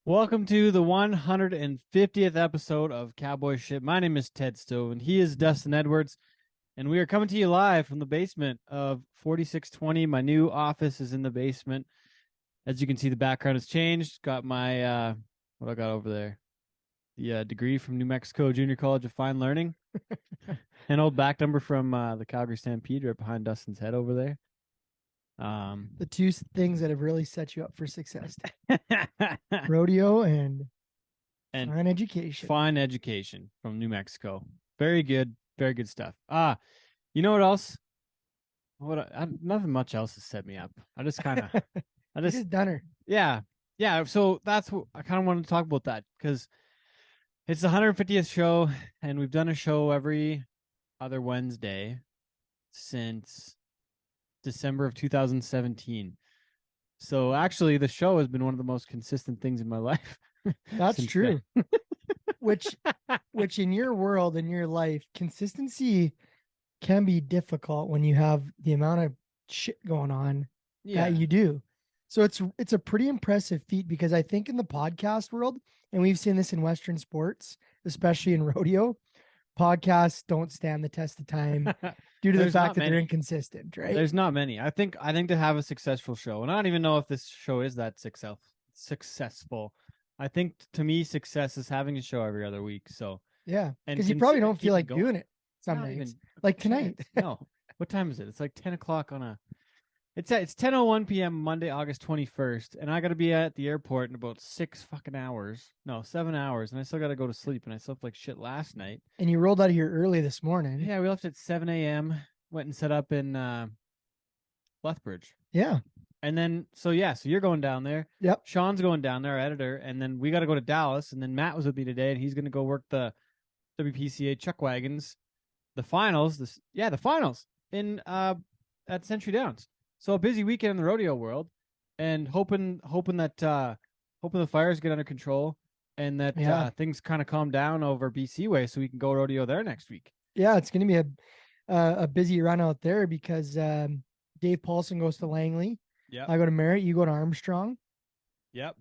Welcome to the 150th episode of Cowboy Sh. My name is Ted Stovin. He is Dustin Edwards, and we are coming to you live from the basement of 4620. My new office is in the basement. As you can see, the background has changed. Got my, what I got over there? The degree from New Mexico Junior College of Fine Learning. An old back number from the Calgary Stampede right behind Dustin's head over there. The two things that have really set you up for success: rodeo and fine education. Fine education from New Mexico. Very good stuff. You know what else? Nothing much else has set me up. I just done her. Yeah. So that's what I kind of wanted to talk about, that because it's the 150th show, and we've done a show every other Wednesday since December of 2017. So actually, the show has been one of the most consistent things in my life. That's true. which in your world, in your life, consistency can be difficult when you have the amount of shit going on that you do. So it's a pretty impressive feat, because I think in the podcast world, and we've seen this in Western sports, especially in rodeo, podcasts don't stand the test of time due to the fact that they're inconsistent, right? There's not many. I think to have a successful show, and I don't even know if this show is that successful. I think, to me, success is having a show every other week. So yeah, because you probably don't feel like doing it some nights, like tonight. No, what time is it? It's like 10 o'clock on a. It's 10:01 p.m. Monday, August 21st, and I got to be at the airport in about 7 hours, and I still got to go to sleep, and I slept like shit last night. And you rolled out of here early this morning. Yeah, we left at 7 a.m., went and set up in Lethbridge. Yeah. And then, so you're going down there. Yep. Sean's going down there, our editor, and then we got to go to Dallas, and then Matt was with me today, and he's going to go work the WPCA Chuck Wagons, the finals, the finals in at Century Downs. So a busy weekend in the rodeo world, and hoping that the fires get under control, and that things kind of calm down over BC way, so we can go rodeo there next week. Yeah, it's going to be a busy run out there, because Dave Paulson goes to Langley. Yeah, I go to Merritt. You go to Armstrong. Yep.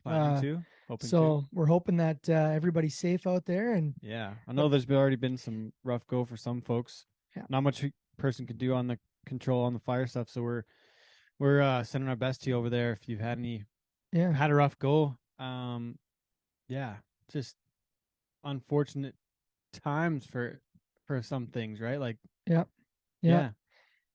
Planning to. We're hoping that everybody's safe out there. And yeah, I know there's already been some rough go for some folks. Yeah. Not much person could do on the control on the fire stuff. So we're sending our best to you over there if you've had had a rough go. Just unfortunate times for some things, right? Like yeah.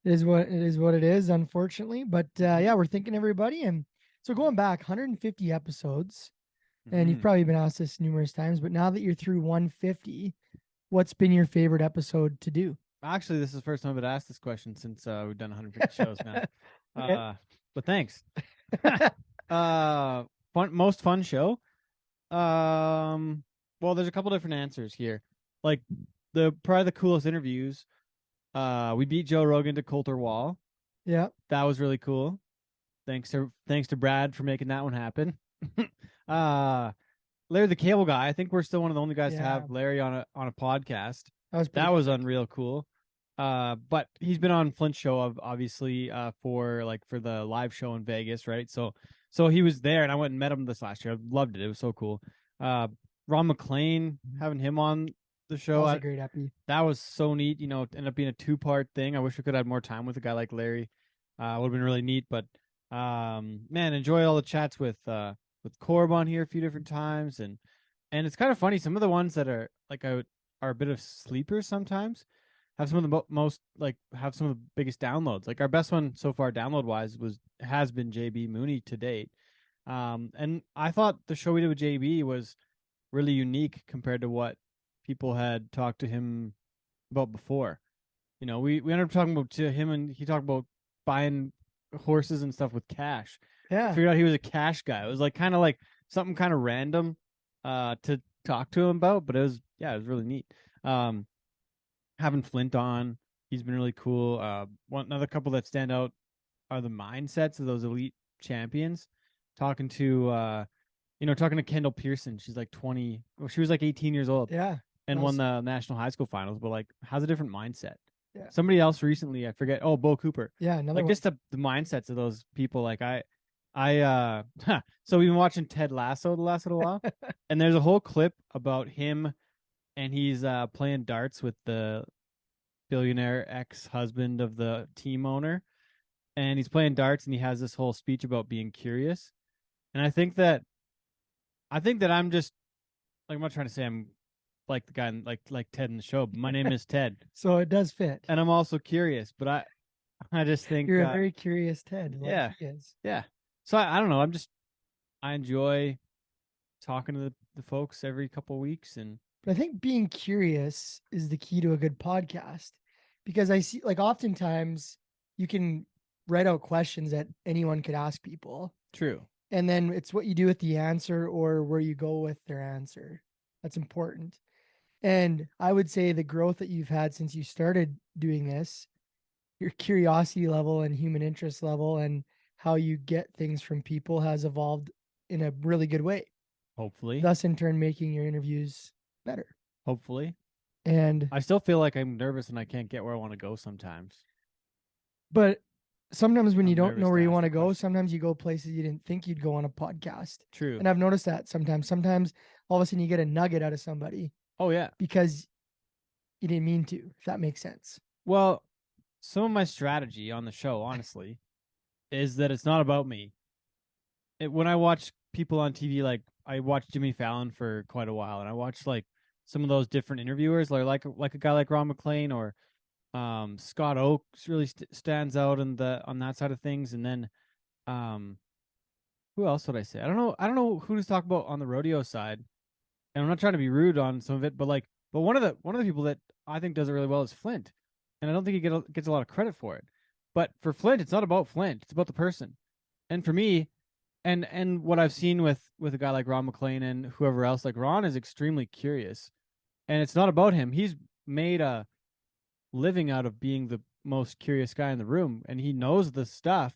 It is what it is, unfortunately. But we're thinking everybody. And so going back 150 episodes, and you've probably been asked this numerous times, but now that you're through 150, what's been your favorite episode to do? Actually, this is the first time I've been asked this question since we've done 150 shows now. But thanks. Most fun show. Well, there's a couple different answers here. Like probably the coolest interviews. We beat Joe Rogan to Coulter Wall. Yeah, that was really cool. Thanks to Brad for making that one happen. Larry the Cable Guy. I think we're still one of the only guys to have Larry on a podcast. That was unreal cool. But he's been on Flint's show obviously for the live show in Vegas, right? So he was there, and I went and met him this last year. I loved it. It was so cool. Ron McLean, having him on the show. That was a great epi. That was so neat. Ended up being a 2-part thing. I wish we could have more time with a guy like Larry. Would have been really neat. But man, enjoy all the chats with Corb on here a few different times, and it's kind of funny. Some of the ones that are are a bit of sleepers sometimes have some of the have some of the biggest downloads. Like our best one so far download wise has been JB Mooney to date. And I thought the show we did with JB was really unique compared to what people had talked to him about before. We ended up talking to him, and he talked about buying horses and stuff with cash. Yeah. I figured out he was a cash guy. It was kind of something kind of random to talk to him about, but it was really neat. Having Flint on, he's been really cool. Another couple that stand out are the mindsets of those elite champions. Talking to Kendall Pearson. She's like 20. Well, she was like 18 years old. Yeah. And won the national high school finals, but has a different mindset. Yeah. Somebody else recently, I forget. Oh, Bo Cooper. Yeah. Another one. Just the mindsets of those people. So we've been watching Ted Lasso the last little while, and there's a whole clip about him, and he's playing darts with the billionaire ex-husband of the team owner, and he's playing darts, and he has this whole speech about being curious, and I think that I'm just like, I'm not trying to say I'm like the guy like Ted in the show, but my name is Ted, So it does fit. and I'm also curious, but I just think You're a very curious Ted. yeah, He is. yeah. So I don't know. I enjoy talking to the folks every couple of weeks, and But I think being curious is the key to a good podcast because I see like oftentimes you can write out questions that anyone could ask people. true. And then it's what you do with the answer or where you go with their answer. That's important. And I would say the growth that you've had since you started doing this, your curiosity level and human interest level and how you get things from people has evolved in a really good way. Hopefully, Thus in turn making your interviews better. hopefully. And I still feel like I'm nervous and I can't get where I want to go sometimes. but sometimes when you I'm don't know nervous where to you ask want the to go, question. sometimes you go places you didn't think you'd go on a podcast. True. And I've noticed that sometimes. Sometimes all of a sudden you get a nugget out of somebody Oh yeah. because you didn't mean to, if that makes sense. Well, some of my strategy on the show, honestly, is that it's not about me. When I watch people on TV, like I watched Jimmy Fallon for quite a while, and I watched like some of those different interviewers, like a guy like Ron McLean or Scott Oakes really stands out on that side of things, and then um, who else would I say? I don't know who to talk about on the rodeo side, and I'm not trying to be rude on some of it, but one of the people that I think does it really well is Flint, and I don't think he gets a lot of credit for it. But for Flint, it's not about Flint; it's about the person. And for me, and what I've seen with a guy like Ron McLean and whoever else, like Ron is extremely curious, and it's not about him. He's made a living out of being the most curious guy in the room, and he knows the stuff.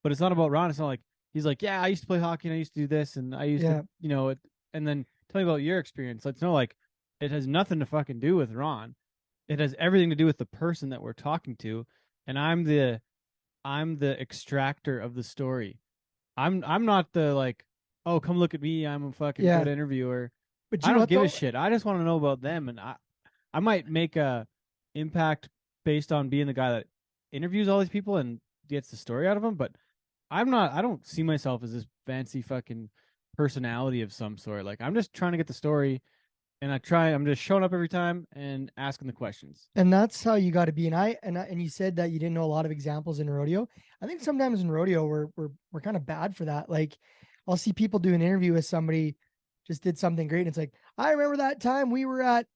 But it's not about Ron. It's not like he's like, yeah, I used to play hockey and I used to do this and I used to, and then tell me about your experience. It's not like it has nothing to fucking do with Ron. It has everything to do with the person that we're talking to, and I'm the extractor of the story. I'm not the like, oh, come look at me, I'm a fucking Yeah. good interviewer. But I you know don't what, give though? a shit. I just want to know about them, and I might make a impact based on being the guy that interviews all these people and gets the story out of them. But I don't see myself as this fancy fucking personality of some sort. Like I'm just trying to get the story, and I'm just showing up every time and asking the questions. And that's how you got to be. And you said that you didn't know a lot of examples in rodeo. I think sometimes in rodeo we're kind of bad for that. Like I'll see people do an interview with somebody just did something great. And it's like, I remember that time we were at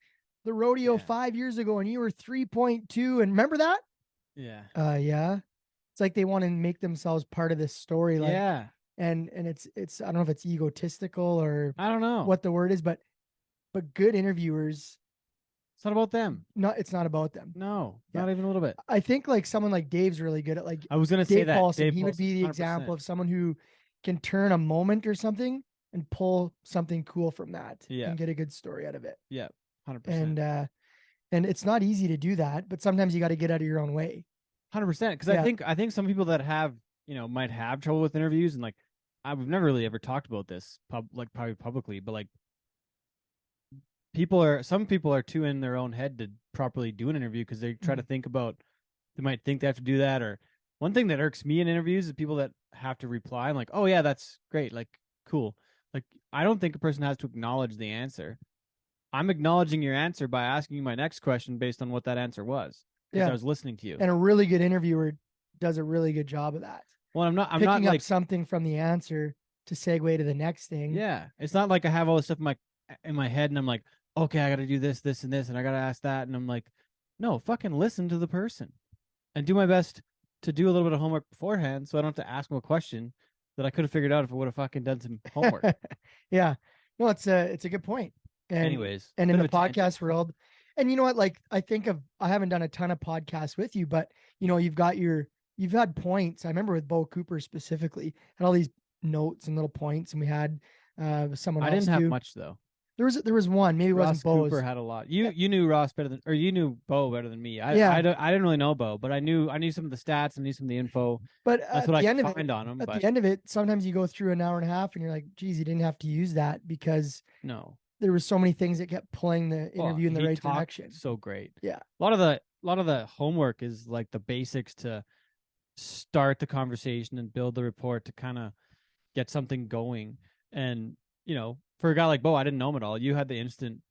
the rodeo Yeah. 5 years ago and you were 3.2. And remember that? Yeah. Yeah. It's like they want to make themselves part of this story. Like, Yeah. and it's I don't know if it's egotistical or I don't know what the word is, but good interviewers, It's not about them. it's not about them. No, Yeah. not even a little bit. I think like someone like Dave's really good at like I was gonna say Dave that Paulson. Dave He would Paulson, be the 100%. example of someone who can turn a moment or something and pull something cool from that Yeah. and get a good story out of it. Yeah, 100%. And it's not easy to do that, but sometimes you got to get out of your own way. 100%. Because Yeah. I think some people that have might have trouble with interviews, and like I've never really ever talked about this probably publicly, but like some people are too in their own head to properly do an interview because they try to think about, they might think they have to do that. Or one thing that irks me in interviews is people that have to reply. I'm like, oh yeah, that's great, like cool. Like I don't think a person has to acknowledge the answer. I'm acknowledging your answer by asking you my next question based on what that answer was, because Yeah. I was listening to you. And a really good interviewer does a really good job of that. Well, I'm not Picking like up something from the answer to segue to the next thing. Yeah, it's not like I have all this stuff in my head and I'm like, okay, I got to do this, this, and this, and I got to ask that, and I'm like, no, fucking listen to the person, and do my best to do a little bit of homework beforehand, so I don't have to ask them a question that I could have figured out if I would have fucking done some homework. Yeah, no, it's a good point. And Anyways, and in bit the of a tangent. podcast world, and you know what, like I haven't done a ton of podcasts with you, but you've had points. I remember with Bo Cooper specifically, had all these notes and little points, and we had someone I else didn't have too. much though. There was one. Maybe it Ross wasn't Bo's. Cooper had a lot. You knew Ross better than, or you knew Bo better than me. Yeah. I didn't really know Bo, but I knew some of the stats and knew some of the info. But that's what I could find on him. At the end of it, sometimes you go through an hour and a half and you're like, geez, you didn't have to use that because there was so many things that kept pulling the interview in the right direction. So great. Yeah. A lot of the homework is like the basics to start the conversation and build the report to kind of get something going. And, you know, for a guy like Bo, I didn't know him at all. You had the instant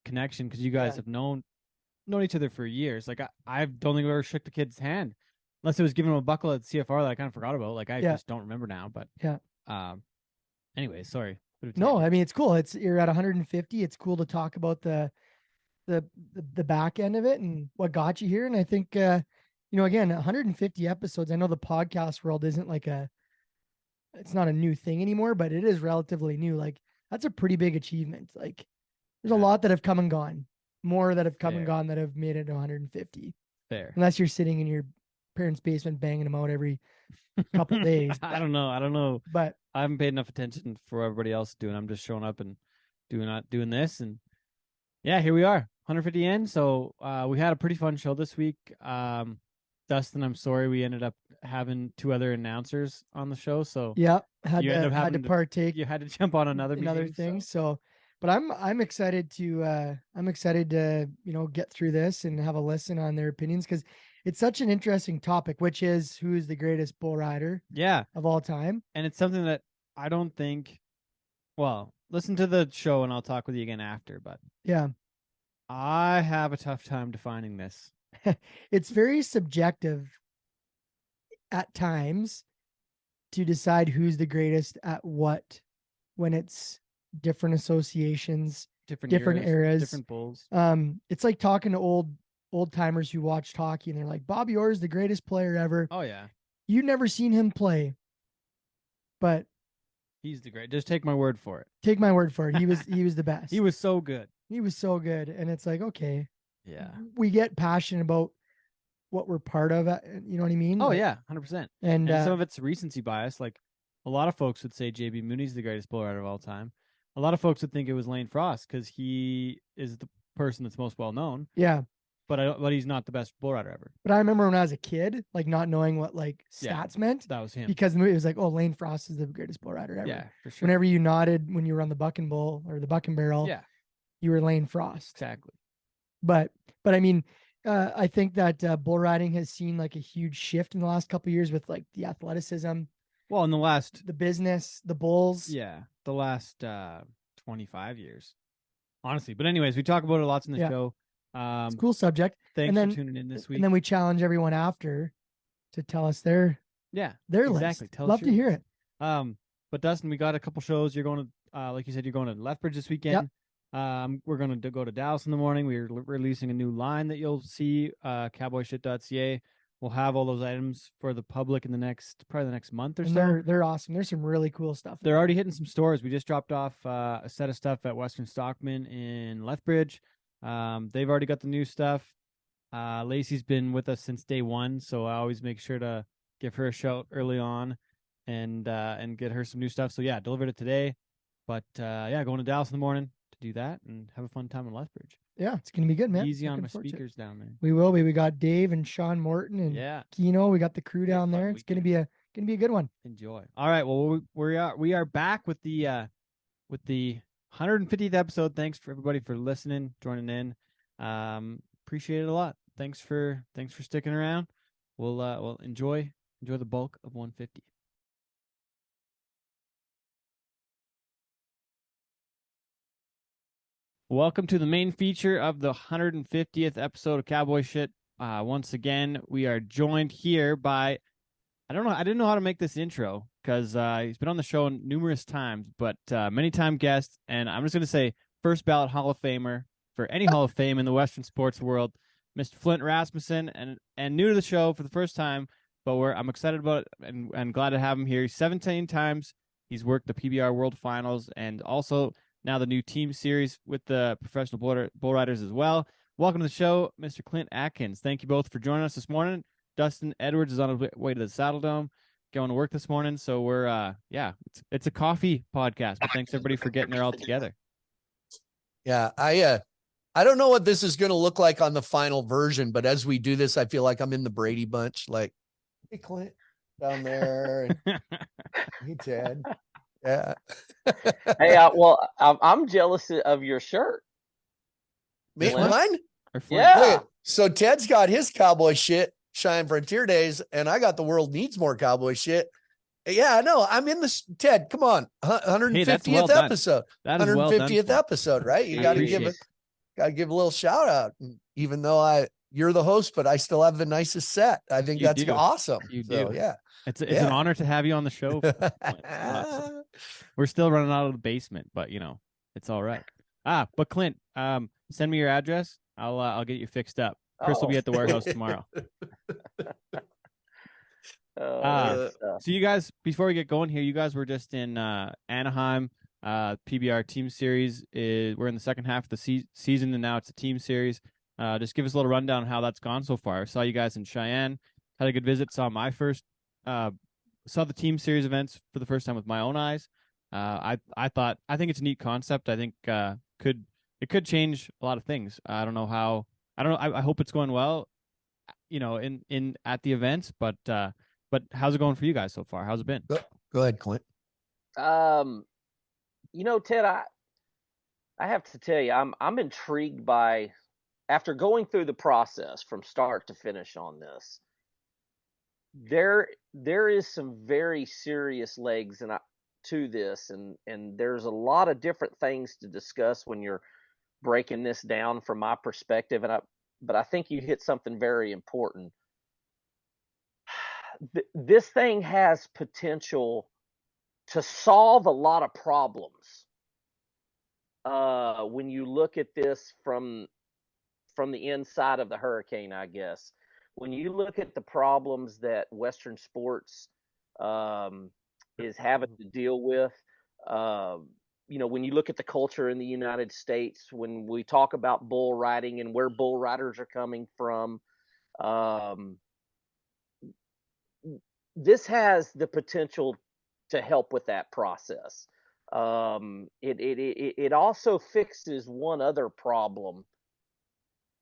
connection because you guys have known each other for years. Like I don't think I've ever shook the kid's hand unless it was giving him a buckle at CFR that I kind of forgot about. Like I just don't remember now. But anyway, sorry. No, I mean it's cool. You're at 150. It's cool to talk about the back end of it and what got you here. And I think you know, again, 150 episodes. I know the podcast world isn't like it's not a new thing anymore, but it is relatively new. Like that's a pretty big achievement. Like there's a lot that have come and gone, more that have come and gone that have made it to 150. Fair. Unless you're sitting in your parents' basement banging them out every couple days. I don't know. But I haven't paid enough attention for what everybody else is doing. I'm just showing up and doing this. And yeah, here we are, 150 in. So we had a pretty fun show this week. Dustin, I'm sorry we ended up having two other announcers on the show. So yeah, had to partake. You had to jump on another thing. So but I'm excited to you know get through this and have a listen on their opinions because it's such an interesting topic, which is who's the greatest bull rider of all time. And it's something that I don't think, well, listen to the show and I'll talk with you again after, but yeah, I have a tough time defining this. It's very subjective at times to decide who's the greatest at what when it's different associations, different eras, different bulls. It's like talking to old timers who watched hockey and they're like, Bobby Orr's the greatest player ever. Oh yeah. You've never seen him play, but he's the great. Just take my word for it. Take my word for it. He was the best. He was so good. He was so good. And it's like, okay. Yeah. We get passionate about what we're part of. You know what I mean? Oh, yeah. 100%. And some of it's recency bias. Like a lot of folks would say JB Mooney's the greatest bull rider of all time. A lot of folks would think it was Lane Frost because he is the person that's most well known. Yeah. But he's not the best bull rider ever. But I remember when I was a kid, like not knowing what like stats meant. That was him. Because it was like, oh, Lane Frost is the greatest bull rider ever. Yeah, for sure. Whenever you nodded when you were on the buck and bull or the buck and barrel, you were Lane Frost. Exactly. But I mean, I think that bull riding has seen like a huge shift in the last couple of years with like the athleticism. Well, in the business, the bulls. Yeah, the last 25 years, honestly. But anyways, we talk about it lots in the show. It's a cool subject. Thanks for tuning in this week. And then we challenge everyone after to tell us their list. Love to hear it. But Dustin, we got a couple shows. You're going to, like you said, you're going to Lethbridge this weekend. We're going to go to Dallas in the morning. We're releasing a new line that you'll see, cowboyshit.ca. We'll have all those items for the public in probably the next month or so. They're awesome. There's some really cool stuff. They're already hitting some stores. We just dropped off a set of stuff at Western Stockman in Lethbridge. They've already got the new stuff. Lacey's been with us since day one, so I always make sure to give her a shout early on and get her some new stuff. So yeah, delivered it today. But going to Dallas in the morning to do that and have a fun time in Lethbridge. Yeah, it's gonna be good, man. Easy on my speakers down there. We will be. We got Dave and Sean Morton and Keno. We got the crew down there. It's gonna be a good one. Enjoy. All right. Well, we are back with the 150th episode. Thanks for everybody for listening, joining in. Appreciate it a lot. Thanks for sticking around. We'll enjoy the bulk of 150. Welcome to the main feature of the 150th episode of Cowboy Shit. Once again, we are joined here by, I didn't know how to make this intro because he's been on the show numerous times, but many time guest, and I'm just going to say first ballot Hall of Famer for any Hall of Fame in the Western sports world, Mr. Flint Rasmussen, and new to the show for the first time, but I'm excited about it and glad to have him here. 17 times he's worked the PBR World Finals and also now the new team series with the professional bull riders as well. Welcome to the show, Mr. Clint Adkins. Thank you both for joining us this morning. Dustin Edwards is on his way to the Saddle Dome, going to work this morning. So we're, it's a coffee podcast, but thanks everybody for getting there all together. Yeah. I don't know what this is going to look like on the final version, but as we do this, I feel like I'm in the Brady Bunch. Like, hey, Clint down there. And, hey, Ted. Yeah. Hey, I'm jealous of your shirt. Mine? Yeah. So Ted's got his cowboy shit, Cheyenne Frontier Days, and I got the world needs more cowboy shit. Yeah, no, I'm in this. Ted, come on, 150th episode. That is 150th episode, right? You got to give a little shout out. Even though you're the host, but I still have the nicest set. I think that's awesome. You do, yeah. It's an honor to have you on the show. Awesome. We're still running out of the basement, but it's all right. But Clint, send me your address. I'll get you fixed up. Chris will be at the warehouse tomorrow. So you guys, before we get going here, you guys were just in Anaheim. PBR Team Series we're in the second half of the season, and now it's a team series. Just give us a little rundown on how that's gone so far. I saw you guys in Cheyenne, had a good visit. Saw the team series events for the first time with my own eyes. I think it's a neat concept. I think it could change a lot of things. I don't know how. I don't know. I hope it's going well, in at the events. But how's it going for you guys so far? How's it been? Go ahead, Clint. Ted, I have to tell you, I'm intrigued by, after going through the process from start to finish on this, there is some very serious legs to this, and there's a lot of different things to discuss when you're breaking this down from my perspective, but I think you hit something very important. This thing has potential to solve a lot of problems. When you look at this from the inside of the hurricane, I guess, when you look at the problems that Western sports is having to deal with, when you look at the culture in the United States, when we talk about bull riding and where bull riders are coming from, this has the potential to help with that process. It also fixes one other problem.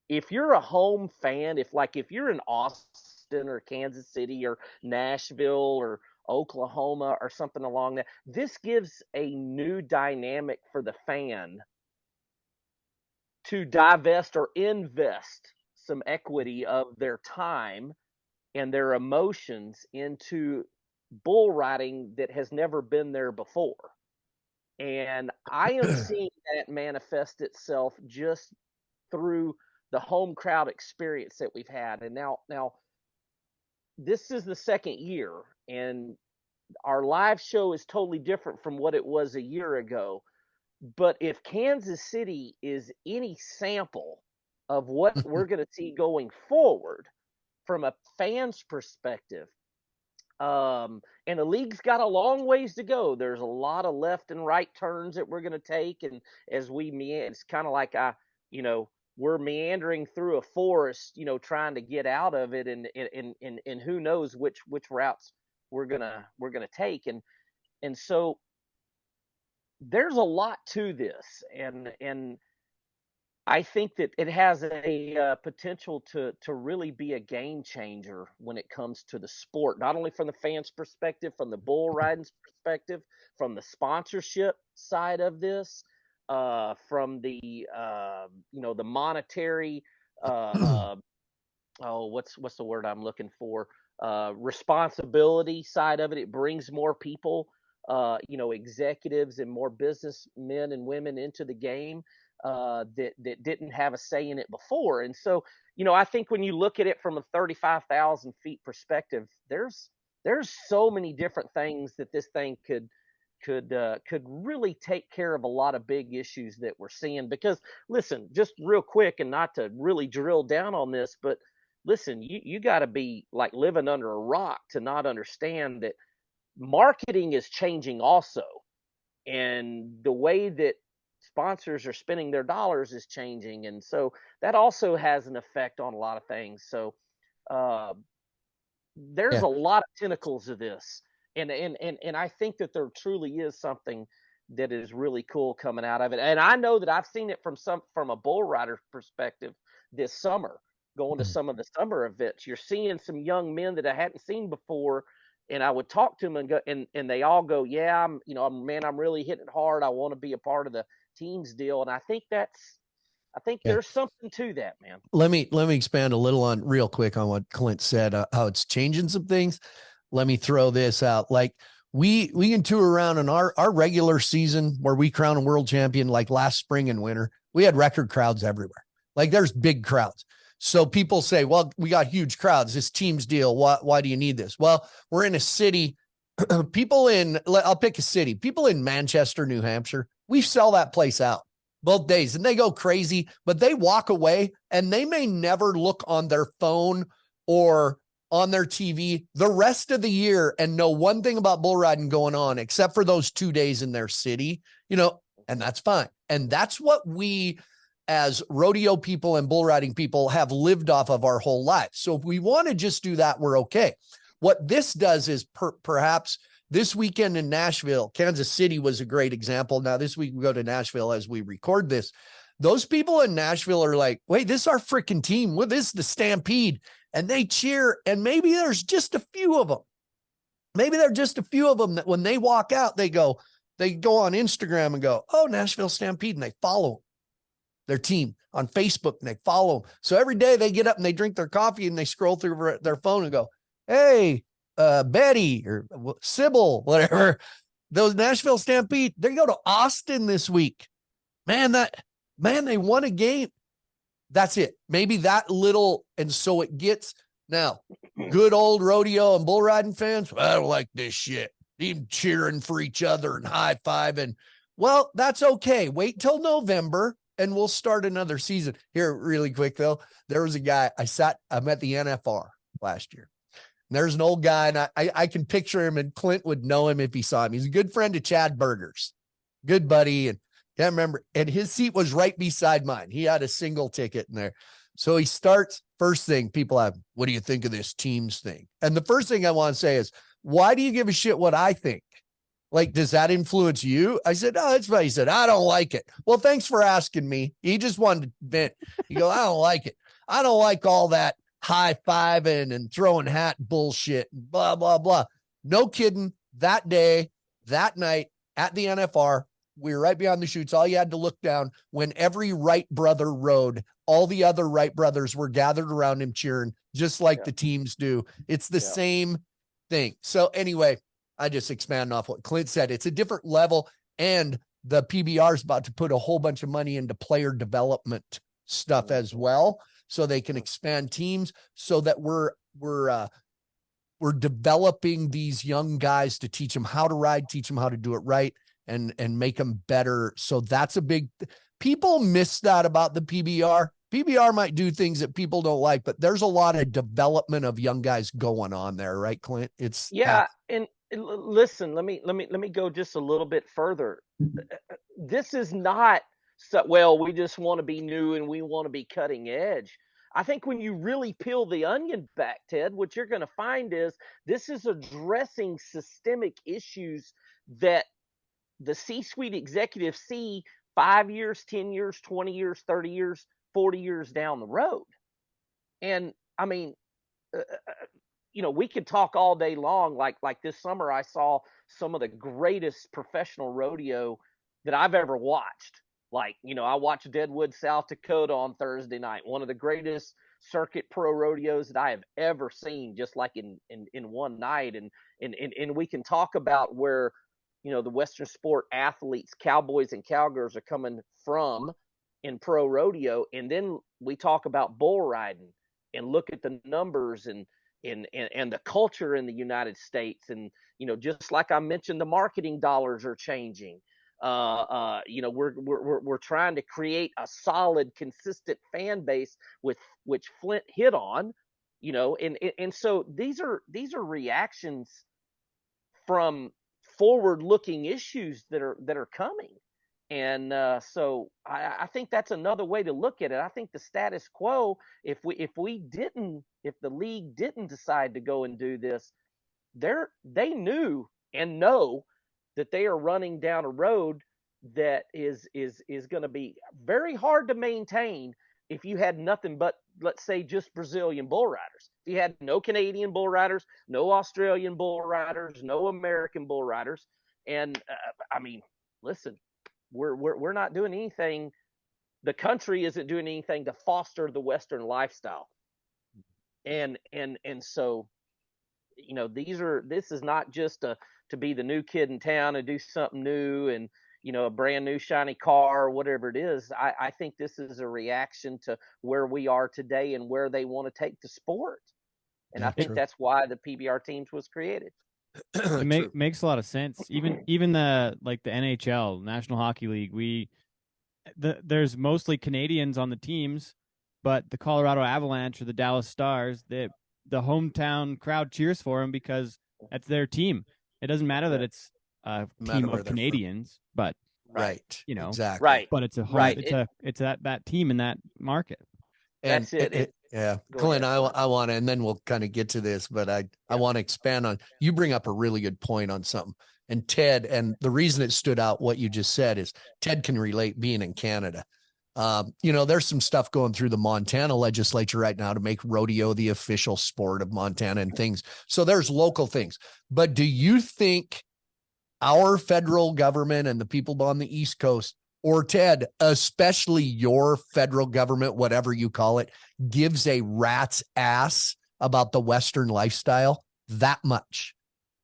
If you're a home fan, if you're in Austin or Kansas City or Nashville or Oklahoma or something along that, this gives a new dynamic for the fan to divest or invest some equity of their time and their emotions into bull riding that has never been there before. And I am seeing that manifest itself just through the home crowd experience that we've had. And now this is the second year, and our live show is totally different from what it was a year ago. But if Kansas City is any sample of what we're going to see going forward from a fan's perspective, and the league's got a long ways to go. There's a lot of left and right turns that we're going to take, and as we meander, it's kind of like we're meandering through a forest, trying to get out of it, and who knows which routes we're gonna take, and so there's a lot to this, and I think that it has a potential to really be a game changer when it comes to the sport, not only from the fans' perspective, from the bull riding's perspective, from the sponsorship side of this, from the the monetary what's the word I'm looking for, responsibility side of it. It brings more people, executives and more businessmen and women into the game that didn't have a say in it before. And so, I think when you look at it from a 35,000 feet perspective, there's so many different things that this thing could really take care of a lot of big issues that we're seeing. Because listen, just real quick, and not to really drill down on this, but listen, you got to be like living under a rock to not understand that marketing is changing also, and the way that sponsors are spending their dollars is changing, and so that also has an effect on a lot of things. So there's a lot of tentacles of this, and I think that there truly is something that is really cool coming out of it. And I know that I've seen it from a bull rider perspective this summer, going to some of the summer events. You're seeing some young men that I hadn't seen before, and I would talk to them and go, and they all go, yeah, I'm really hitting it hard. I want to be a part of the team's deal. And I think there's something to that, man. Let me expand a little on real quick on what Clint said, how it's changing some things. Let me throw this out. Like we can tour around in our regular season where we crown a world champion, like last spring and winter, we had record crowds everywhere. Like there's big crowds. So people say, well, we got huge crowds, this team's deal. Why do you need this? Well, we're in a city, I'll pick a city, people in Manchester, New Hampshire, we sell that place out both days and they go crazy, but they walk away and they may never look on their phone or on their TV the rest of the year and know one thing about bull riding going on, except for those 2 days in their city, and that's fine. And that's what we as rodeo people and bull riding people have lived off of our whole lives. So if we want to just do that, we're okay. What this does is perhaps this weekend in Nashville, Kansas City was a great example. Now this week we go to Nashville as we record this. Those people in Nashville are like, wait, this is our freaking team. Well, this is the Stampede. And they cheer. And maybe there's just a few of them. Maybe there are just a few of them that when they walk out, they go on Instagram and go, oh, Nashville Stampede. And they follow their team on Facebook and they follow them. So every day they get up and they drink their coffee and they scroll through their phone and go, hey, Betty or Sybil, whatever, those Nashville Stampede, they go to Austin this week. Man, they won a game. That's it. Maybe that little. And so it gets now good old rodeo and bull riding fans. Well, I don't like this shit. Even cheering for each other and high fiving. Well, that's okay. Wait till November and we'll start another season. Here, really quick though, there was a guy I'm at the NFR last year. And there's an old guy, and I can picture him, and Clint would know him if he saw him. He's a good friend of Chad Berger's, good buddy, and can't remember. And his seat was right beside mine. He had a single ticket in there. So he starts, first thing, people have, what do you think of this teams thing? And the first thing I want to say is, why do you give a shit what I think? Like, does that influence you? I said, oh, it's fine. He said, I don't like it. Well, thanks for asking me. He just wanted to vent. He goes, I don't like it. I don't like all that high-fiving and throwing hat bullshit and blah, blah, blah. No kidding. That day, that night at the NFR, we were right beyond the chutes. All you had to look down when every Wright brother rode, all the other Wright brothers were gathered around him cheering, just like the teams do. It's the same thing. So anyway, I just expand off what Clint said. It's a different level, and the PBR is about to put a whole bunch of money into player development stuff as well, so they can expand teams, so that we're developing these young guys to teach them how to ride, teach them how to do it right, and make them better. So that's a big, people miss that about the PBR. PBR might do things that people don't like, but there's a lot of development of young guys going on there, right, Clint? It's and listen, let me go just a little bit further. This is not so, well, we just want to be new and we want to be cutting edge. I think when you really peel the onion back, Ted, what you're going to find is this is addressing systemic issues that the C-suite executives see 5 years, 10 years, 20 years, 30 years, 40 years down the road. And I mean, we could talk all day long. Like this summer, I saw some of the greatest professional rodeo that I've ever watched. Like, I watched Deadwood, South Dakota on Thursday night, one of the greatest circuit pro rodeos that I have ever seen, just like in one night. And we can talk about where, the Western sport athletes, cowboys and cowgirls, are coming from in pro rodeo. And then we talk about bull riding and look at the numbers and the culture in the United States. And, just like I mentioned, the marketing dollars are changing. We're trying to create a solid, consistent fan base with which Flint hit on, and so these are reactions from forward-looking issues that are coming. And so I think that's another way to look at it. I think the status quo, if the league didn't decide to go and do this, they knew and know that they are running down a road that is going to be very hard to maintain if you had nothing but, let's say, just Brazilian bull riders. If you had no Canadian bull riders, no Australian bull riders, no American bull riders, and I mean, listen, we're not doing anything. The country isn't doing anything to foster the Western lifestyle, and so, you know, this is not just to be the new kid in town and do something new and, you know, a brand new shiny car or whatever it is. I think this is a reaction to where we are today and where they want to take the sport. And I think that's why the PBR teams was created. It makes a lot of sense. Even the NHL, National Hockey League, there's mostly Canadians on the teams, but the Colorado Avalanche or the Dallas Stars, the hometown crowd cheers for them because that's their team. It doesn't matter that it's a team of Canadians, but you know, exactly. Right. But it's a home, it's that team in that market. And that's it. Yeah, Go Clint, ahead. I want to, and then we'll kind of get to this, but I want to expand on, you bring up a really good point on something. And Ted, and the reason it stood out, what you just said, is Ted can relate being in Canada. You know, there's some stuff going through the Montana legislature right now to make rodeo the official sport of Montana and things. So there's local things. But do you think our federal government and the people on the East Coast, or Ted, especially your federal government, whatever you call it, gives a rat's ass about the Western lifestyle that much?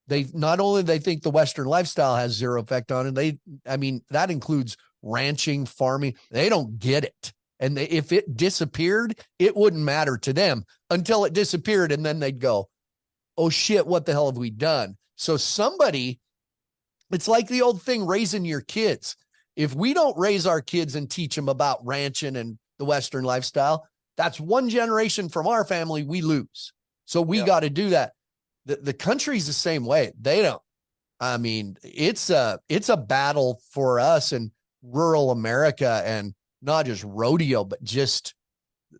They not only they think the Western lifestyle has zero effect on it, I mean, that includes ranching, farming. They don't get it. And if it disappeared, it wouldn't matter to them until it disappeared. And then they'd go, oh shit, what the hell have we done? So it's like the old thing, raising your kids. If we don't raise our kids and teach them about ranching and the Western lifestyle, that's one generation from our family we lose. So we got to do that. The country's the same way. They don't. I mean, it's a battle for us in rural America, and not just rodeo, but just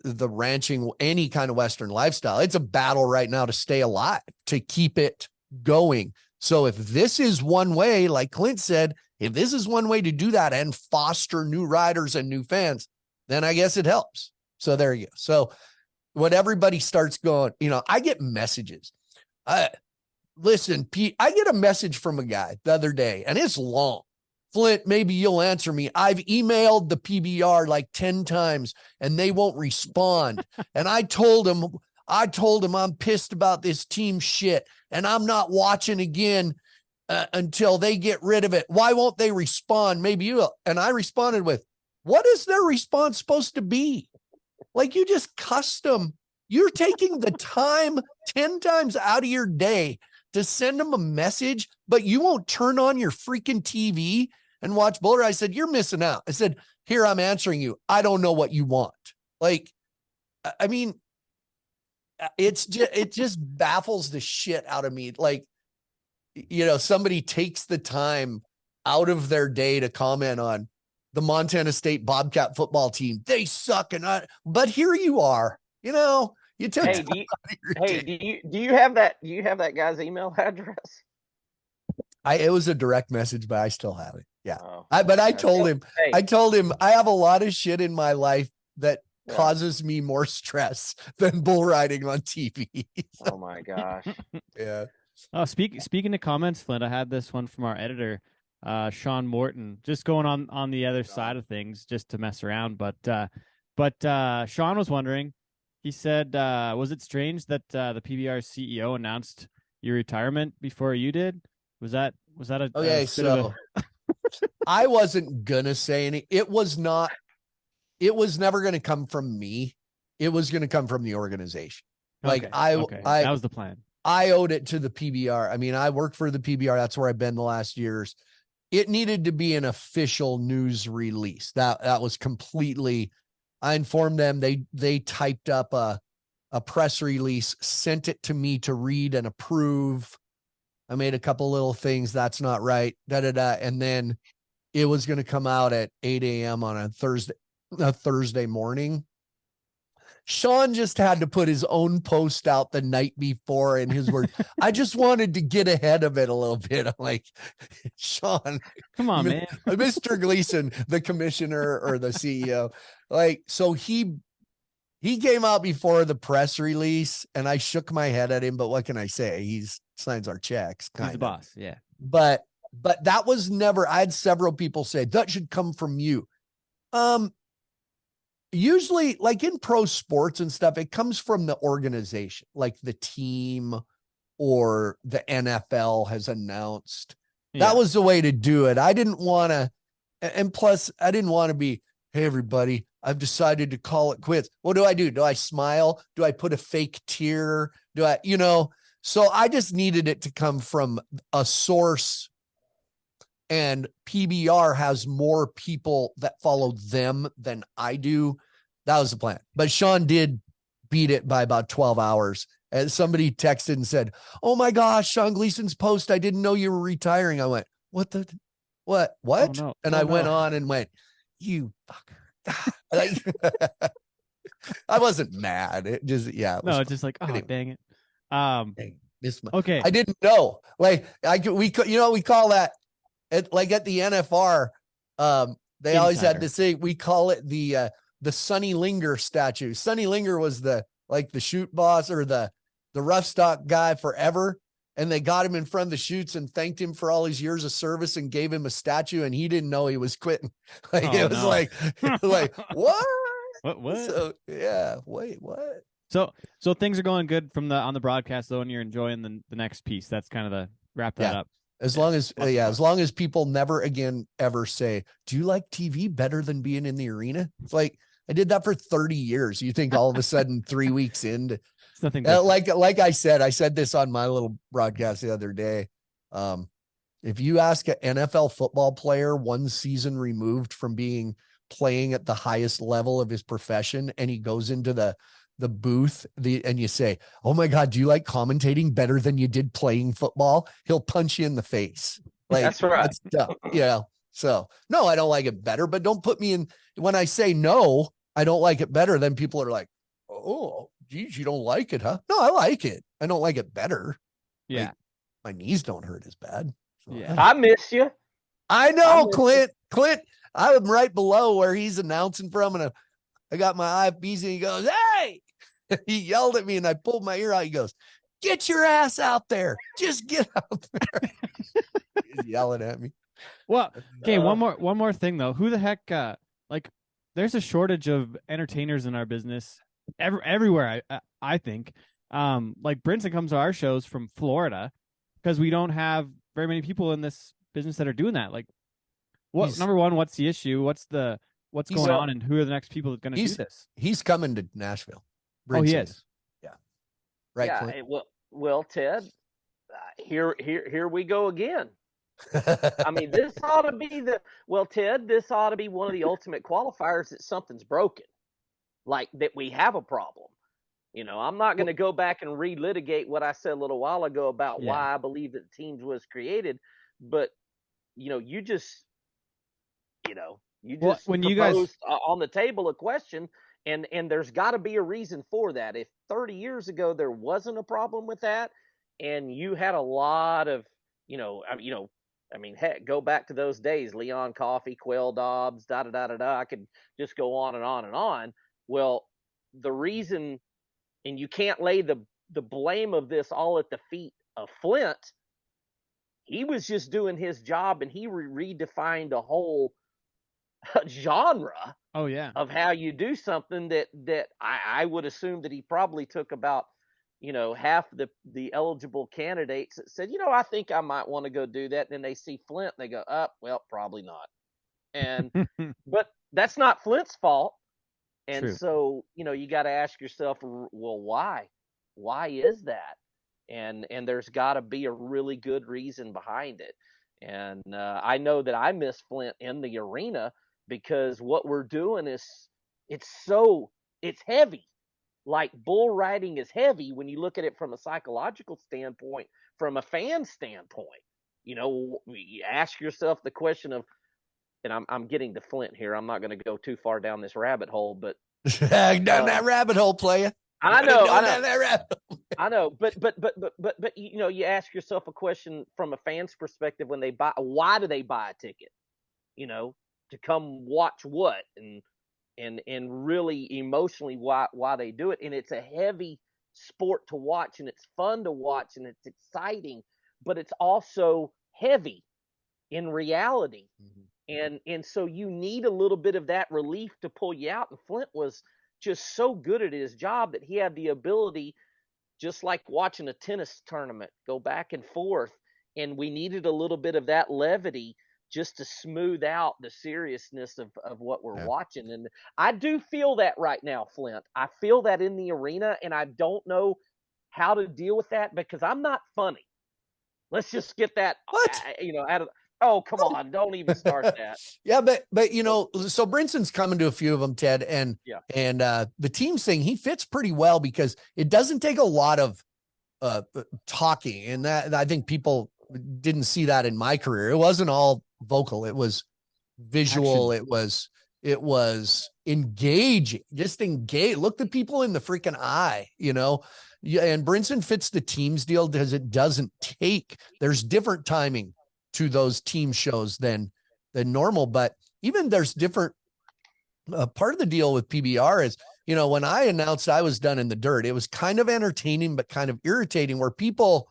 the ranching, any kind of Western lifestyle. It's a battle right now to stay alive, to keep it going. So if this is one way, like Clint said, if this is one way to do that and foster new riders and new fans, then I guess it helps. So there you go. So when everybody starts going, you know, I get messages. Listen, Pete, I get a message from a guy the other day, and it's long. Flint, maybe you'll answer me. I've emailed the PBR like 10 times and they won't respond. And I told him I'm pissed about this team shit and I'm not watching again until they get rid of it. Why won't they respond? Maybe you will. And I responded with, what is their response supposed to be? Like, you just custom. You're taking the time 10 times out of your day to send them a message, but you won't turn on your freaking TV and watch bull riding. I said, you're missing out. I said, here, I'm answering you. I don't know what you want. Like, I mean, it just baffles the shit out of me. Like, you know, somebody takes the time out of their day to comment on the Montana State Bobcat football team. They suck. But here you are, you know, you took. Do you have that guy's email address? It was a direct message, but I still have it. Yeah. Oh, I told him I have a lot of shit in my life that causes me more stress than bull riding on TV. Oh my gosh. Yeah. Oh, speaking of comments, Flint, I had this one from our editor, Sean Morton, just going on the other side of things, just to mess around. But Sean was wondering. He said, "Was it strange that the PBR CEO announced your retirement before you did? Was that a okay? So I wasn't gonna say any. It was not. It was never going to come from me. It was going to come from the organization. Like okay. That was the plan. I owed it to the PBR. I mean, I worked for the PBR. That's where I've been the last years. It needed to be an official news release. That was completely. I informed them. They typed up a press release, sent it to me to read and approve. I made a couple little things. That's not right. And then it was going to come out at 8 a.m. on a Thursday morning. Sean just had to put his own post out the night before in his words. I just wanted to get ahead of it a little bit. I'm like, Sean, Come on, man. Mr. Gleason, the commissioner or the CEO. Like, so he came out before the press release and I shook my head at him, but what can I say? He signs our checks. He's the boss. Yeah. But that was never, I had several people say that should come from you. Usually like in pro sports and stuff, it comes from the organization, like the team or the NFL has announced. That was the way to do it. I didn't want to, and plus I didn't want to be, hey, everybody, I've decided to call it quits. What do I do? Do I smile? Do I put a fake tear? Do I, so I just needed it to come from a source, and PBR has more people that follow them than I do. That was the plan. But Sean did beat it by about 12 hours. And somebody texted and said, oh my gosh, Sean Gleason's post, I didn't know you were retiring. I went, what? Oh, no. And I went on and went, you fucker. Like, I wasn't mad. It just, it's just like, oh, dang it. Okay. I didn't know. Like, we call that like at the NFR. They always had this thing. We call it the Sonny Linger statue. Sonny Linger was the shoot boss or the rough stock guy forever. And they got him in front of the shoots and thanked him for all his years of service and gave him a statue. And he didn't know he was quitting. Like, like, what? What? So, yeah. Wait, what? So things are going good on the broadcast though, and you're enjoying the next piece. That's kind of the wrap that up. As long as people never again ever say, do you like TV better than being in the arena? It's like, I did that for 30 years. You think all of a sudden 3 weeks into it's nothing like I said this on my little broadcast the other day. If you ask an NFL football player 1 season removed from playing at the highest level of his profession, and he goes into the booth and you say, oh my God, do you like commentating better than you did playing football? He'll punch you in the face. Like, that's right. That's dumb. So no, I don't like it better, but don't put me in. When I say no, I don't like it better, then people are like, oh, geez, you don't like it, huh? No, I like it. I don't like it better. Yeah. Like, my knees don't hurt as bad. So. Yeah. I miss you. I know, Clint. I am right below where he's announcing from, and I got my IFBs, and he goes, hey, he yelled at me, and I pulled my ear out. He goes, get your ass out there. Just get out there. He's yelling at me. Well, okay. One more thing though. Who the heck, there's a shortage of entertainers in our business everywhere. I think, like Brinson comes to our shows from Florida because we don't have very many people in this business that are doing that. Like, number one, what's the issue? What's going on, and who are the next people that are going to do this? He's coming to Nashville. Brinson. Oh, he is. Yeah. Right. Yeah. Well, Ted, here we go again. I mean, this ought to be Ted, this ought to be one of the ultimate qualifiers that something's broken, like that we have a problem. I'm not going to go back and relitigate what I said a little while ago about why I believe that the team was created, but you just when you guys on the table a question, and there's got to be a reason for that. If 30 years ago there wasn't a problem with that, and you had a lot of heck, go back to those days, Leon Coffey, Quail Dobbs, I could just go on and on and on. Well, the reason, and you can't lay the blame of this all at the feet of Flint. He was just doing his job, and he redefined a whole genre of how you do something that I would assume that he probably took about half the eligible candidates that said, I think I might want to go do that. And then they see Flint, they go, well, probably not. And, but that's not Flint's fault. And True. So, you got to ask yourself, well, why is that? And there's got to be a really good reason behind it. And I know that I miss Flint in the arena because what we're doing is it's heavy. Like bull riding is heavy when you look at it from a psychological standpoint, from a fan standpoint. You ask yourself the question of, and I'm getting to Flint here. I'm not going to go too far down this rabbit hole, but Down that rabbit hole, player. I know. Down that rabbit hole. I know, but you ask yourself a question from a fan's perspective when they buy. Why do they buy a ticket? To come watch what and really emotionally why they do it. And it's a heavy sport to watch, and it's fun to watch, and it's exciting, but it's also heavy in reality. And so you need a little bit of that relief to pull you out. And Flint was just so good at his job that he had the ability, just like watching a tennis tournament, go back and forth. And we needed a little bit of that levity just to smooth out the seriousness of what we're watching. And I do feel that right now, Flint. I feel that in the arena, and I don't know how to deal with that because I'm not funny. Let's just get that, out of. Oh, come on. Don't even start that. Yeah, but so Brinson's coming to a few of them, Ted, and the teams thing, he fits pretty well because it doesn't take a lot of talking. And that, I think people didn't see that in my career. It wasn't all vocal. It was visual. Action. It was engaging, just engage. Look the people in the freaking eye, and Brinson fits the teams deal because it doesn't take, there's different timing to those team shows than normal, but even there's different part of the deal with PBR is, when I announced I was done in the dirt, it was kind of entertaining, but kind of irritating where people,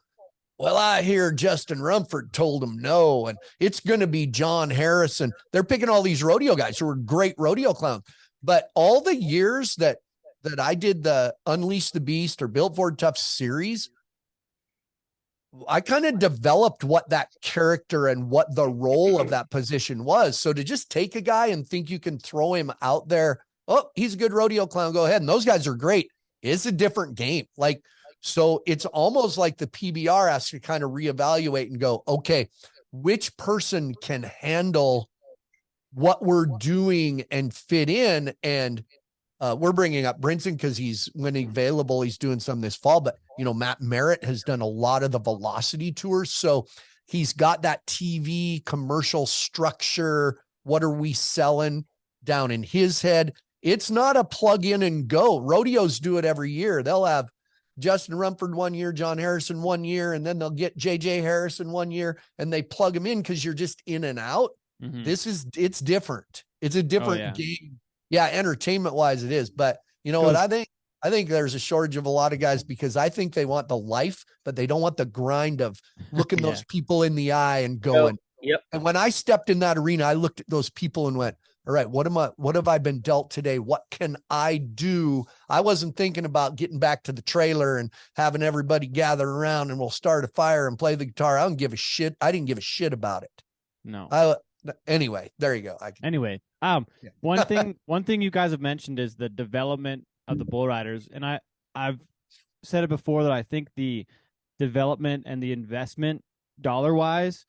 well, I hear Justin Rumford told him no, and it's going to be John Harrison. They're picking all these rodeo guys who are great rodeo clowns, but all the years that I did the Unleash the Beast or Built Ford Tough series, I kind of developed what that character and what the role of that position was. So to just take a guy and think you can throw him out there, oh, he's a good rodeo clown, go ahead. And those guys are great. It's a different game. So it's almost like the PBR has to kind of reevaluate and go, okay, which person can handle what we're doing and fit in? And we're bringing up Brinson because when available, he's doing some this fall, but Matt Merritt has done a lot of the velocity tours. So he's got that TV commercial structure. What are we selling down in his head? It's not a plug in and go. Rodeos do it every year. They'll have Justin Rumford 1 year, John Harrison 1 year, and then they'll get JJ Harrison 1 year and they plug them in because you're just in and out. Mm-hmm. It's different. It's a different game. Yeah, entertainment wise it is. But what I think there's a shortage of a lot of guys because I think they want the life, but they don't want the grind of looking those people in the eye and going. Yep. And when I stepped in that arena, I looked at those people and went, all right, what have I been dealt today? What can I do? I wasn't thinking about getting back to the trailer and having everybody gather around and we'll start a fire and play the guitar. I don't give a shit. I didn't give a shit about it. No. Anyway, there you go. One thing you guys have mentioned is the development of the bull riders. And I've said it before that I think the development and the investment dollar wise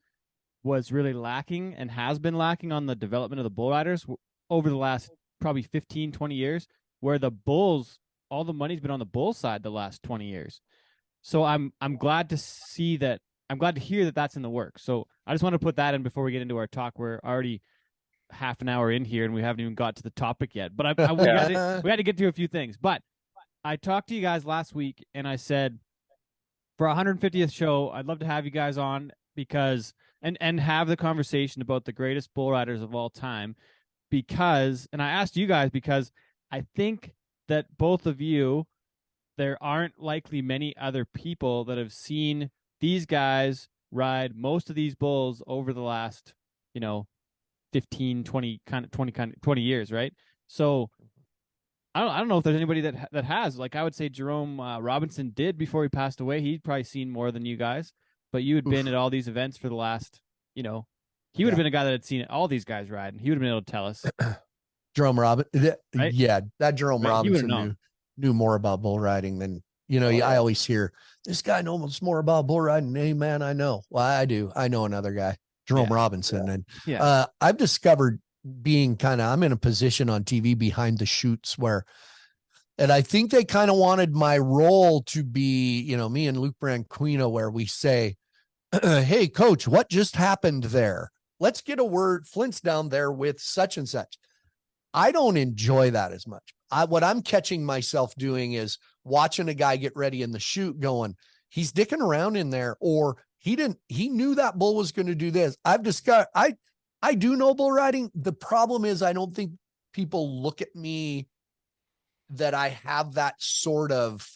was really lacking and has been lacking on the development of the bull riders over the last probably 15, 20 years, where the bulls, all the money's been on the bull side the last 20 years. So I'm glad to see that. I'm glad to hear that that's in the works. So I just want to put that in before we get into our talk. We're already half an hour in here and we haven't even got to the topic yet, but we had to get to a few things. But I talked to you guys last week and I said, for 150th show, I'd love to have you guys on because, and have the conversation about the greatest bull riders of all time because, and I asked you guys because I think that both of you, there aren't likely many other people that have seen these guys ride most of these bulls over the last, 15, 20 years, right? So I don't know if there's anybody that has. Like I would say Jerome Robinson did before he passed away. He'd probably seen more than you guys, but you had been at all these events for the last, he would have been a guy that had seen all these guys ride, and he would have been able to tell us. Jerome Robinson, right? Yeah, that Jerome Robinson knew more about bull riding than I always hear this guy knows more about bull riding. Hey man, I know. Well, I do. I know another guy, Jerome Robinson. And I've discovered being I'm in a position on TV behind the chutes and I think they kind of wanted my role to be, me and Luke Branquino, where we say, hey coach, what just happened there? Let's get a word. Flint's down there with such and such. I don't enjoy that as much. what I'm catching myself doing is watching a guy get ready in the chute going, he's dicking around in there, or he knew that bull was going to do this. I've discovered, I do know bull riding. The problem is I don't think people look at me that I have that sort of,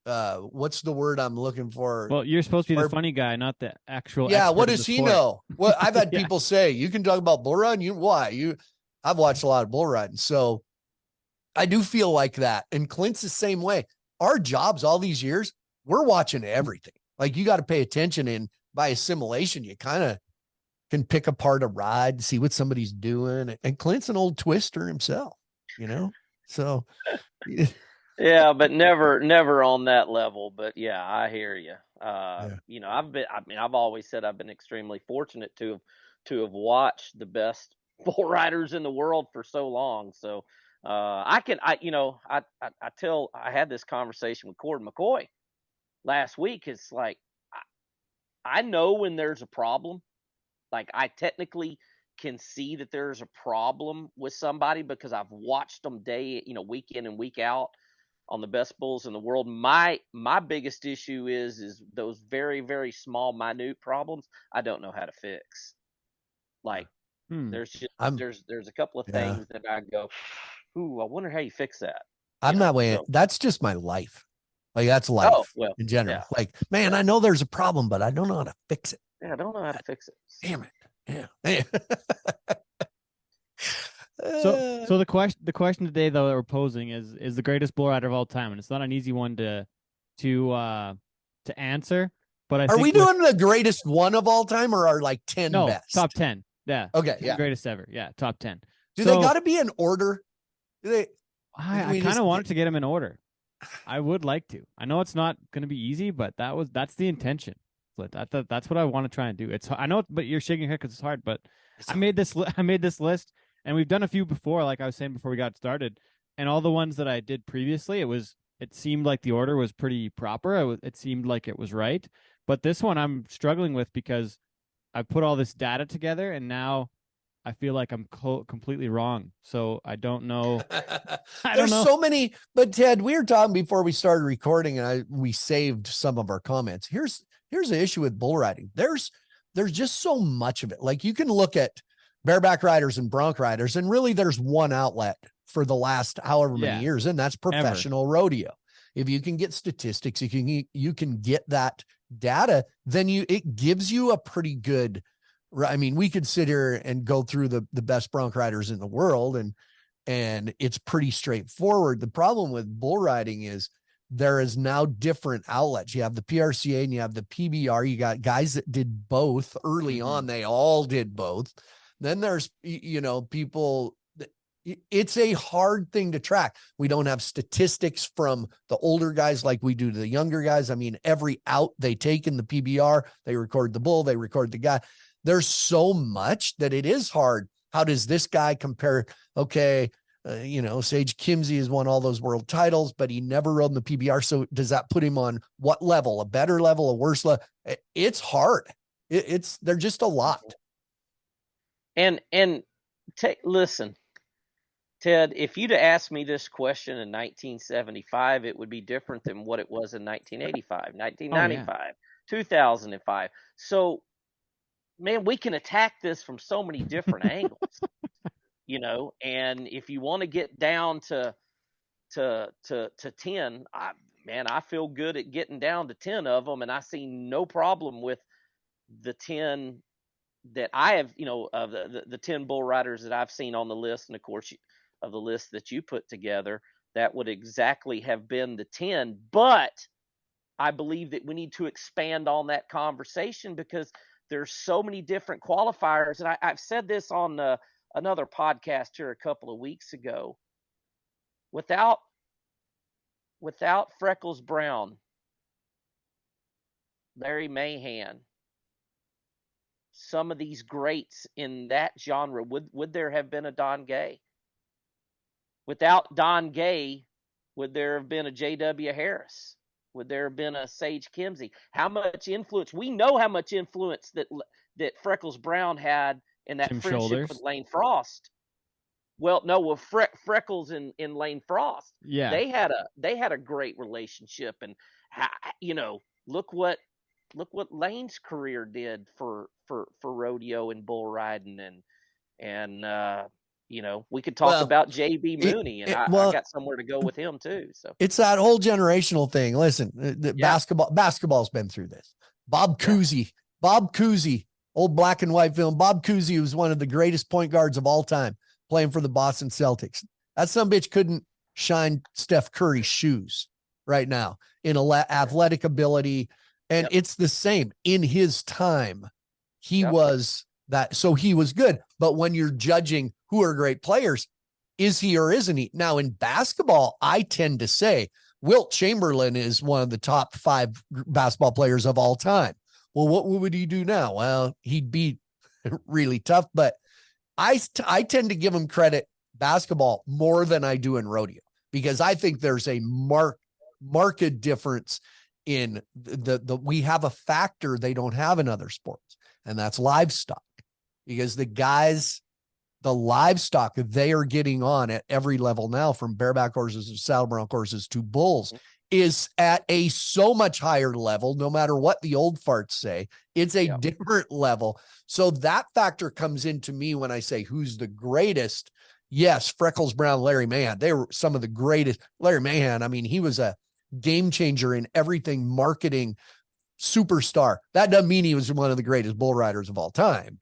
what's the word I'm looking for? Well, you're supposed to be the funny guy, not the actual. Yeah. Expert What in does the he sport. know? Well, I've had Yeah. people say, you can talk about bull riding. I've watched a lot of bull riding. So I do feel like that. And Clint's the same way. Our jobs all these years, we're watching everything. Like, you got to pay attention, and by assimilation, you kind of can pick apart a ride, see what somebody's doing. And Clint's an old twister himself, so. Yeah, but never on that level. But yeah, I hear you. I've always said I've been extremely fortunate to have watched the best bull riders in the world for so long. So I had this conversation with Cord McCoy last week. It's like, I know when there's a problem. Like, I technically can see that there's a problem with somebody because I've watched them week in and week out on the best bulls in the world. My biggest issue is those very, very small, minute problems I don't know how to fix. Like, there's a couple of things that I go, ooh, I wonder how you fix that. I'm that way. So, that's just my life. Like, that's life in general. Yeah. Like, man, I know there's a problem, but I don't know how to fix it. Yeah, I don't know how to fix it. Damn it. Yeah. So the question today, though, that we're posing is the greatest bull rider of all time, and it's not an easy one to answer. But are we doing the greatest one of all time, or are like 10 best? Top 10? Yeah. Okay. Yeah. Greatest ever. Yeah. Top 10. Do they got to be in order? Do they? I kind of wanted to get them in order. I would like to. I know it's not going to be easy, but that's the intention. That's what I want to try and do. I know, but you're shaking your head because it's hard. But I made this list, and we've done a few before. Like I was saying before we got started, and all the ones that I did previously, it seemed like the order was pretty proper. It seemed like it was right. But this one I'm struggling with because I put all this data together, and now I feel like I'm completely wrong. So I don't know. There's so many. But Ted, we were talking before we started recording, and we saved some of our comments. Here's the issue with bull riding. There's just so much of it. Like, you can look at bareback riders and bronc riders, and really there's one outlet for the last however many years, and that's professional rodeo. If you can get statistics, you can get that data, then it gives you a pretty good. I mean, we could sit here and go through the best bronc riders in the world, and it's pretty straightforward. The problem with bull riding is there is now different outlets. You have the PRCA and you have the PBR. You got guys that did both early on. They all did both. Then there's, people. It's a hard thing to track. We don't have statistics from the older guys like we do to the younger guys. I mean, every out they take in the PBR, they record the bull, they record the guy. There's so much that it is hard. How does this guy compare? Okay, Sage Kimzey has won all those world titles, but he never rode in the PBR. So does that put him on what level? A better level, a worse level? It's hard. They're just a lot. And listen, Ted, if you'd have asked me this question in 1975, it would be different than what it was in 1985, 1995, 2005. So, man, we can attack this from so many different angles, and if you want to get down to 10, I feel good at getting down to 10 of them, and I see no problem with the 10 that I have, of the 10 bull riders that I've seen on the list, and of course of the list that you put together, that would exactly have been the 10. But I believe that we need to expand on that conversation because there's so many different qualifiers. And I've said this on another podcast here a couple of weeks ago. Without Freckles Brown, Larry Mahan, some of these greats in that genre, would there have been a Don Gay? Without Don Gay, would there have been a J.W. Harris? Would there have been a Sage Kimzey? How much influence? We know how much influence that Freckles Brown had in that friendship with Lane Frost. Well, Freckles and Lane Frost. Yeah. They had a great relationship, and look what Lane's career did for rodeo and bull riding, and we could talk about JB Mooney, and I got somewhere to go with him too. So it's that whole generational thing. Listen, basketball's been through this. Bob Cousy, old black and white film. Bob Cousy was one of the greatest point guards of all time, playing for the Boston Celtics. That sumbitch couldn't shine Steph Curry's shoes right now in athletic ability. And it's the same in his time. He was that. So he was good. But when you're judging who are great players, is he or isn't he? Now in basketball, I tend to say Wilt Chamberlain is one of the top 5 basketball players of all time. Well, what would he do now? Well, he'd be really tough, but I tend to give him credit basketball more than I do in rodeo, because I think there's a marked difference in we have a factor they don't have in other sports, and that's livestock, because the livestock they are getting on at every level now, from bareback horses to saddle bronc horses to bulls, is at a so much higher level. No matter what the old farts say, it's a different level. So that factor comes into me when I say who's the greatest. Yes, Freckles, Brown, Larry Mahan, they were some of the greatest. Larry Mahan, I mean, he was a game changer in everything, marketing, superstar. That doesn't mean he was one of the greatest bull riders of all time,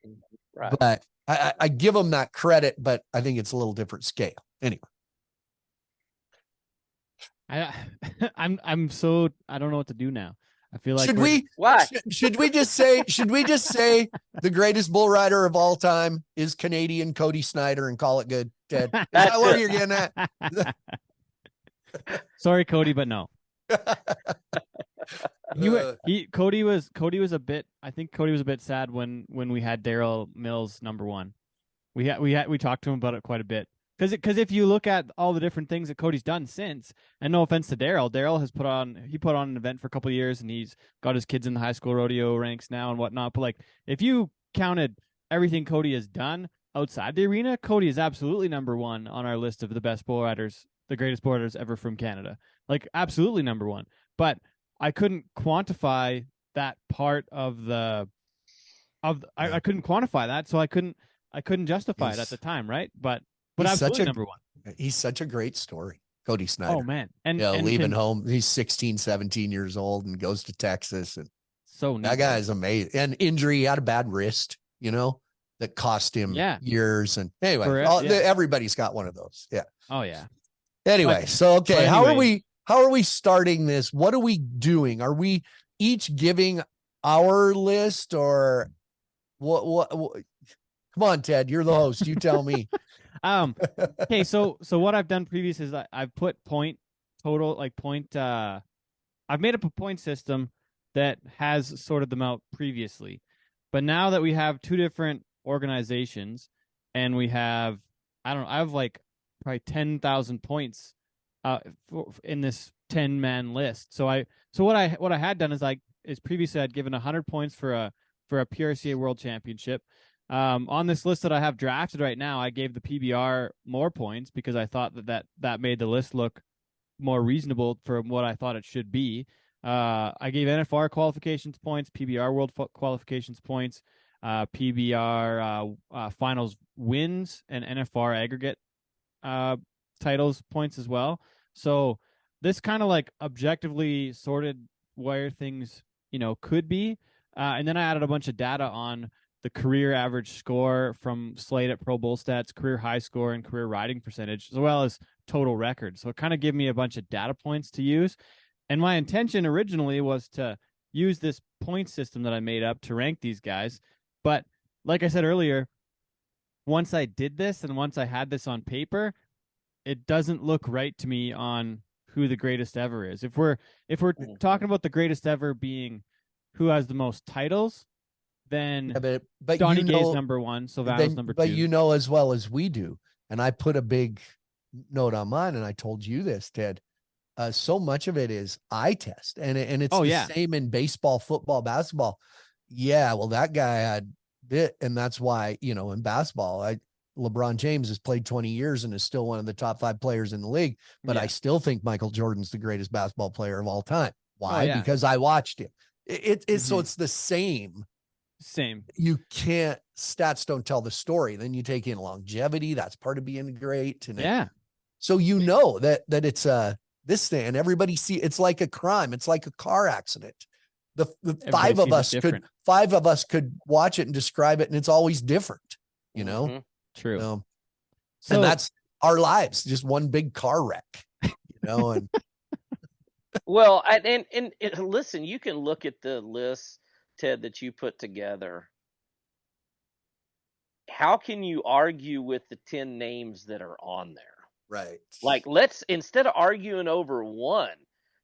right? But I give him that credit, but I think it's a little different scale. Anyway. I'm so, I don't know what to do now. I feel like should we just say the greatest bull rider of all time is Canadian Cody Snyder and call it good, Ted? Is that where you're getting at? Sorry, Cody, but no. Cody was a bit, I think Cody was a bit sad when we had Daryl Mills number 1. We talked to him about it quite a bit. Because if you look at all the different things that Cody's done since, and no offense to Daryl has put on an event for a couple of years, and he's got his kids in the high school rodeo ranks now and whatnot. But like, if you counted everything Cody has done outside the arena, Cody is absolutely number 1 on our list of the best bull riders, the greatest bull riders ever from Canada. Like, absolutely number 1. But I couldn't quantify that part of I couldn't quantify that, so I couldn't justify it at the time, right? But absolutely number 1. He's such a great story, Cody Snyder. Oh man, and leaving home, he's 16, 17 years old and goes to Texas, and so neat. That guy is amazing. And injury, he had a bad wrist, that cost him years. And anyway, everybody's got one of those. Yeah. Oh yeah. Anyway, how are we starting this? What are we doing? Are we each giving our list, or what? Come on, Ted, you're the host. You tell me. Okay, so what I've done previous is I've put I've made up a point system that has sorted them out previously. But now that we have 2 different organizations, and we have, I have like probably 10,000 points in this 10-man list. So what I had done is previously I'd given 100 points for a PRCA World Championship. On this list that I have drafted right now, I gave the PBR more points because I thought that made the list look more reasonable for what I thought it should be. I gave NFR qualifications points, PBR World qualifications points, PBR finals wins, and NFR aggregate titles points as well. So this kind of like objectively sorted where things could be, and then I added a bunch of data on the career average score from Slate at Pro Bull Stats, career high score, and career riding percentage, as well as total records. So it kind of gave me a bunch of data points to use. And my intention originally was to use this point system that I made up to rank these guys. But like I said earlier, once I did this and once I had this on paper, it doesn't look right to me on who the greatest ever is. If we're talking about the greatest ever being who has the most titles, then but Donnie Gay's number 1, Silvano's number 2. But as well as we do, and I put a big note on mine, and I told you this, Ted. So much of it is eye test, and it's the same in baseball, football, basketball. Yeah, well, that guy had it, and that's why in basketball, LeBron James has played 20 years and is still one of the top 5 players in the league. But I still think Michael Jordan's the greatest basketball player of all time. Why? Because I watched him. So it's the same. You can't, stats don't tell the story. Then you take in longevity. That's part of being great. And so you know that it's this thing, and everybody it's like a crime. It's like a car accident. The five of us could watch it and describe it, and it's always different, you know? True. So and that's our lives, just one big car wreck, you know? And well, and listen, you can look at the list, Ted, that you put together. How can you argue with the 10 names that are on there? Right. Like, instead of arguing over one,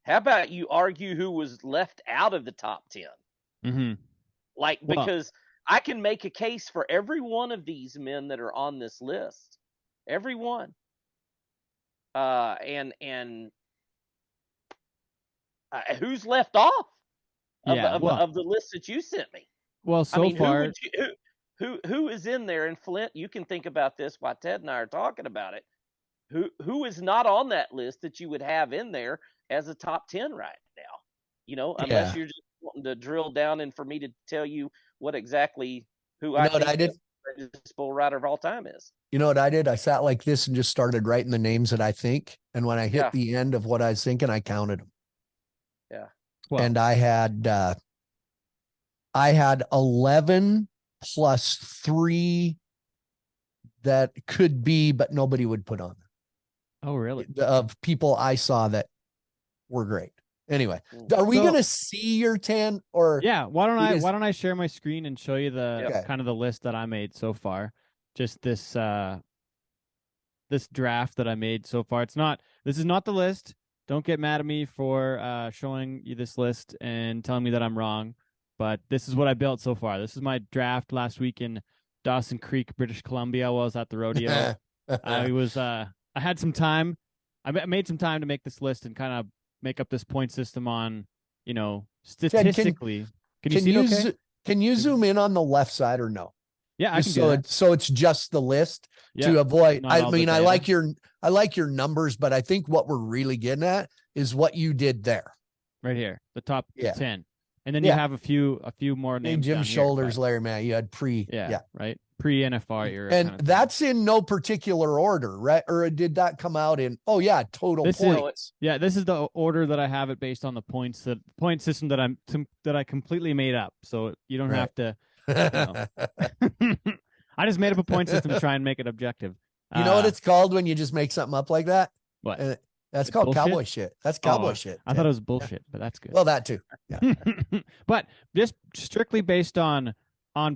how about you argue who was left out of the top 10? Mm-hmm. Like, because I can make a case for every one of these men that are on this list. Every one. And who's left off of the list that you sent me? Well, far, who is in there? And Flint, you can think about this while Ted and I are talking about it. Who is not on that list that you would have in there as a top 10 right now? You know, unless you're just wanting to drill down and for me to tell you what exactly I think the greatest bull rider of all time is. You know what I did? I sat like this and just started writing the names that I think. And when I hit the end of what I was thinking, I counted them. Yeah. Well, and I had 11 plus 3 that could be, but nobody would put on them. Oh, really? Of people I saw that were great. Anyway, are we going to see your 10 or? Yeah. Why don't I share my screen and show you the kind of the list that I made so far? Just this draft that I made so far. This is not the list. Don't get mad at me for showing you this list and telling me that I'm wrong. But this is what I built so far. This is my draft last week in Dawson Creek, British Columbia, while I was at the rodeo. I had some time. I made some time to make this list and kind of make up this point system on, you know, statistically. Can you see it okay? Can you zoom in on the left side or no? Yeah, I can do that. So it's just the list to avoid. I mean, I like your numbers, but I think what we're really getting at is what you did there. Right here, the top 10. And then you have a few more names. Jim Shoulders, Larry Matt. You had right. Pre-NFR era. And kind of that's in no particular order, right? Or did that come out in, total points? This is the order that I have it based on the point system that I completely made up. So you don't have to, I just made up a point system to try and make it objective. You know what it's called when you just make something up like that? What? That's called bullshit? Cowboy shit. That's cowboy shit. I thought it was bullshit, but that's good. Well, that too. Yeah. But just strictly based on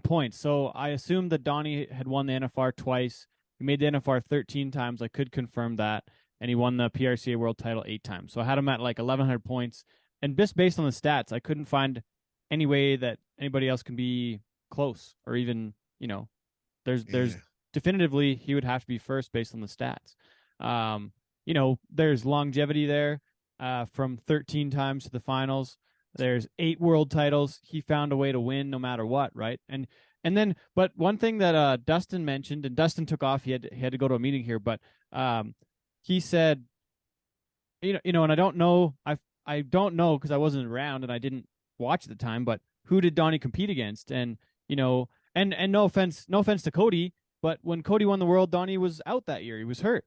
points. So I assumed that Donnie had won the NFR twice. He made the NFR 13 times. I could confirm that. And he won the PRCA world title 8 times. So I had him at like 1,100 points. And just based on the stats, I couldn't find any way that anybody else can be close or even, there's definitively he would have to be first based on the stats. There's longevity there from 13 times to the finals. There's 8 world titles. He found a way to win no matter what, right? And then, but one thing that Dustin mentioned, and Dustin took off. He had to go to a meeting here, but he said, and I don't know. I don't know because I wasn't around and I didn't watch at the time. But who did Donnie compete against? And and no offense to Cody, but when Cody won the world, Donnie was out that year. He was hurt.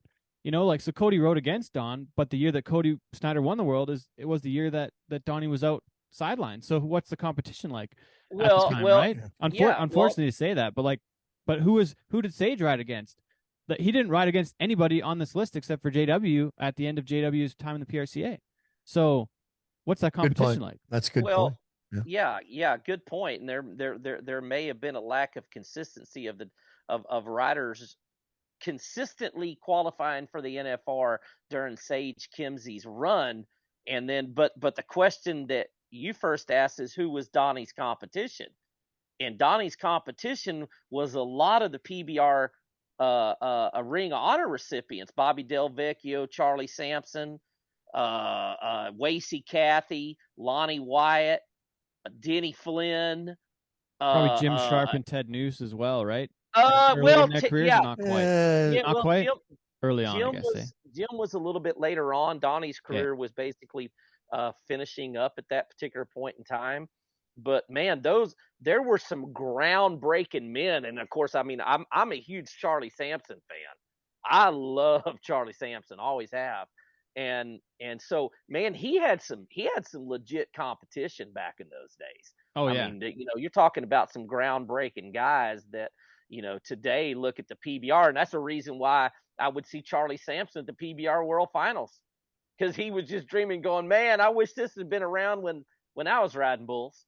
So Cody rode against Don, but the year that Cody Snyder won the world it was the year that Donnie was out sidelined. So what's the competition like at this time, right? Unfortunately to say that, but who did Sage ride against? That he didn't ride against anybody on this list except for JW at the end of JW's time in the PRCA. So what's that competition like? That's a good point. Yeah, good point. And there may have been a lack of consistency of riders consistently qualifying for the NFR during Sage Kimsey's run. And then but the question that you first asked is who was Donnie's competition? And Donnie's competition was a lot of the PBR Ring of Honor recipients: Bobby Del Vecchio, Charlie Sampson, Wasey Cathy, Lonnie Wyatt, Denny Flynn, probably Jim Sharp and Ted Noose as well, right? early in their careers, or not quite. Yeah, Not well, quite. Early on, I guess. Jim was a little bit later on. Donnie's career was basically finishing up at that particular point in time. But man, there were some groundbreaking men, and of course, I mean, I'm a huge Charlie Sampson fan. I love Charlie Sampson, always have, and so man, he had some legit competition back in those days. Oh, I mean, you're talking about some groundbreaking guys that today look at the PBR, and that's the reason why I would see Charlie Sampson at the PBR World Finals, because he was just dreaming, going, man, I wish this had been around when I was riding bulls,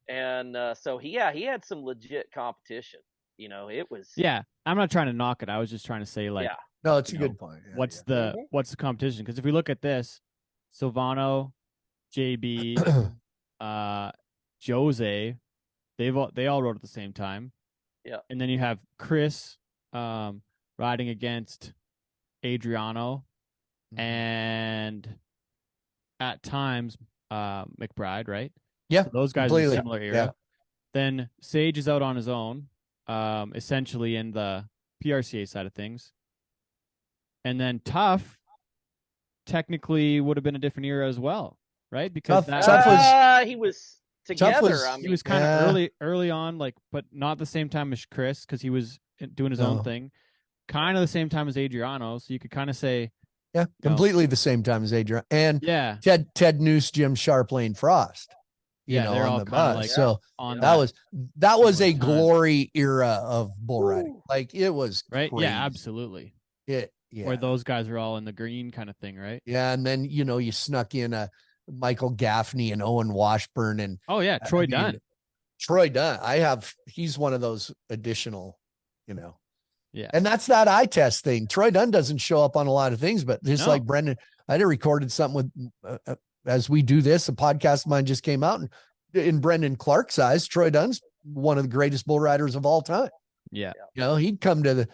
and so he had some legit competition. It was. Yeah, I'm not trying to knock it. I was just trying to say, like, no, it's a good point. Yeah, what's the competition? Because if we look at this, Silvano, JB, Jose, they all rode at the same time. Yeah, and then you have Chris riding against Adriano, and at times McBride, right? Yeah, so those guys completely. are similar era. Yeah. Then Sage is out on his own, essentially in the PRCA side of things. And then Tough technically would have been a different era as well, right? Because he was together. He was kind of early on, like, but not the same time as Chris, because he was doing his own thing. Kind of the same time as Adriano, so you could kind of say, completely the same time as Adriano, and Ted Noose, Jim Sharp, Lane Frost. They're all on the bus. Like, so on that was a glory era of bull riding. Like, it was right. crazy. Yeah, absolutely. Yeah. Where those guys are all in the green kind of thing, right? Yeah, and then you snuck in a Michael Gaffney and Owen Washburn and Troy Dunn. Troy Dunn. He's one of those additional, Yeah. And that's that eye test thing. Troy Dunn doesn't show up on a lot of things, but just like Brendan, I had recorded something with as we do this, a podcast of mine just came out, and in Brendan Clark's eyes, Troy Dunn's one of the greatest bull riders of all time. Yeah. He'd come to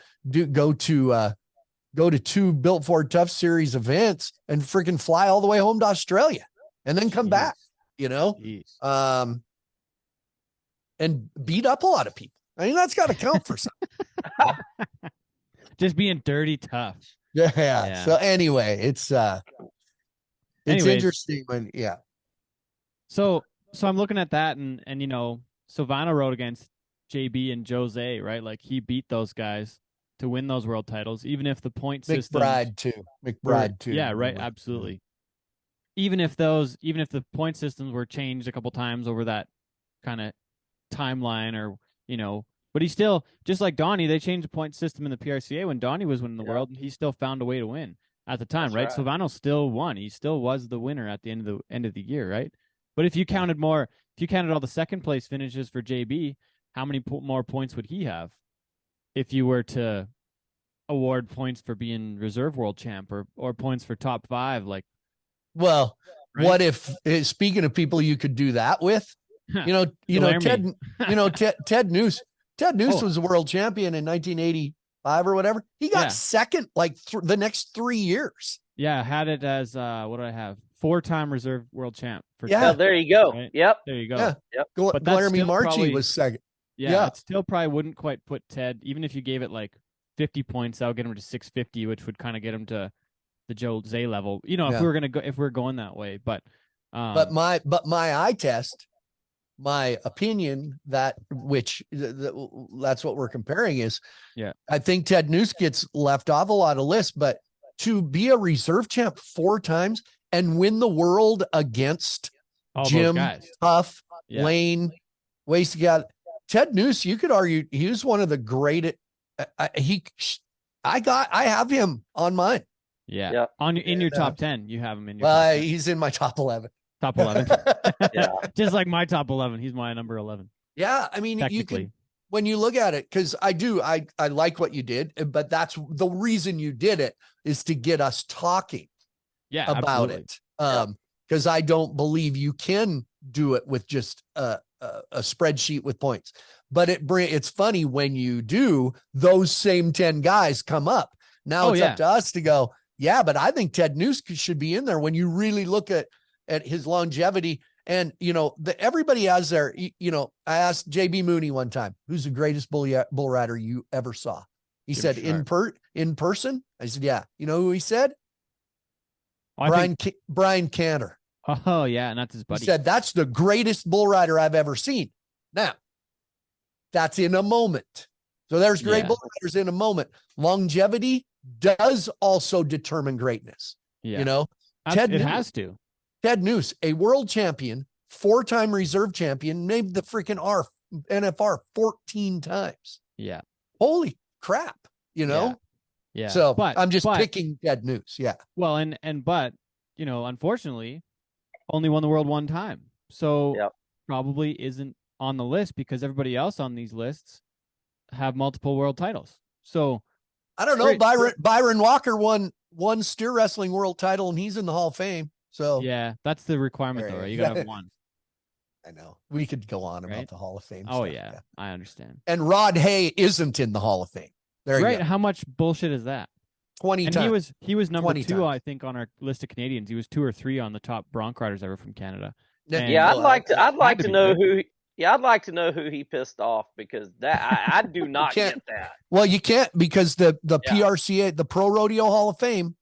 go to 2 Built Ford Tough Series events and freaking fly all the way home to Australia and then come back, and beat up a lot of people. I mean, that's got to count for something. Just being dirty tough. Yeah. So anyway, it's interesting when, So I'm looking at that, and Silvano rode against JB and Jose, right? Like, he beat those guys to win those world titles, even if the point system. McBride too. Yeah, right. Absolutely. Even if the point systems were changed a couple times over that kind of timeline, or but he still, just like Donnie, they changed the point system in the PRCA when Donnie was winning the world, and he still found a way to win at the time, right? Silvano still won. He still was the winner at the end of the year, right? But if you counted all the second place finishes for JB, how many more points would he have if you were to award points for being reserve world champ, or points for top 5? Like, well, right? What if, speaking of people you could do that with, Ted Noose was a world champion in 1985 or whatever. He got second like the next 3 years. Yeah, had it as what do I have? 4-time reserve world champ. There you go. Right? Yep. There you go. Yeah. Yep. But Laramie Marchi was second. Yeah, it still probably wouldn't quite put Ted, even if you gave it like 50 points, that would get him to 650, which would kind of get him to the Jose level. If we're going that way. But my eye test, my opinion, that's what we're comparing is, I think Ted Noose gets left off a lot of lists, but to be a reserve champ 4 times and win the world against all Jim, Tough, Lane, Wasted, Ted Noose, you could argue he was one of the great. I have him on mine. Yeah. In your top 10, you have him in your top 10. He's in my top 11. Top 11. Just like my top 11. He's my number 11. Yeah. I mean, you can, when you look at it, because I like what you did, but that's the reason you did it, is to get us talking about it. Because I don't believe you can do it with just a spreadsheet with points. But it's funny when you do, those same 10 guys come up. Now it's up to us to go, but I think Ted Noose should be in there when you really look at his longevity And, everybody has their, I asked JB Mooney one time, who's the greatest bull rider you ever saw? He Jim said, Sharp. in person? I said, yeah. You know who he said? I Brian Cantor. Oh, yeah, and that's his buddy. He said, that's the greatest bull rider I've ever seen. Now, that's in a moment. So there's great bull riders in a moment. Longevity does also determine greatness. Yeah. It has to. Ted Noose, a world champion, 4-time reserve champion, made the freaking NFR 14 times. Yeah. Holy crap, Yeah. So I'm just picking Ted Noose. Yeah. Well, but unfortunately, only won the world one time. So probably isn't on the list because everybody else on these lists have multiple world titles. So I don't know. Byron Walker won steer wrestling world title and he's in the Hall of Fame. So yeah, that's the requirement though, right? You gotta have one. I know. We could go on about the Hall of Fame. Oh stuff. yeah, I understand. And Rod Hay isn't in the Hall of Fame. There you go. How much bullshit is that? 20 times. He was number 2, times. I think, on our list of Canadians. He was 2 or 3 on the top bronc riders ever from Canada. I'd like to know who. Yeah, I'd like to know who he pissed off because that I do not get that. Well, you can't because the PRCA, the Pro Rodeo Hall of Fame,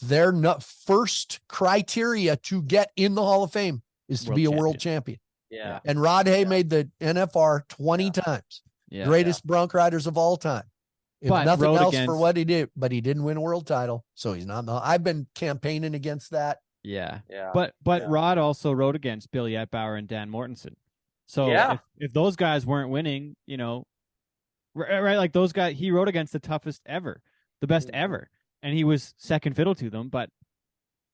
their first criteria to get in the Hall of Fame is to be a world champion. Yeah. And Rod Hay made the NFR 20 times. Yeah. Greatest bronc riders of all time. If but nothing else for what he did, but he didn't win a world title, so he's not. I've been campaigning against that. Yeah. Yeah. But Rod also rode against Billy Etbauer and Dan Mortensen. So if those guys weren't winning, right, like those guys, he rode against the toughest ever, the best ever, and he was second fiddle to them. But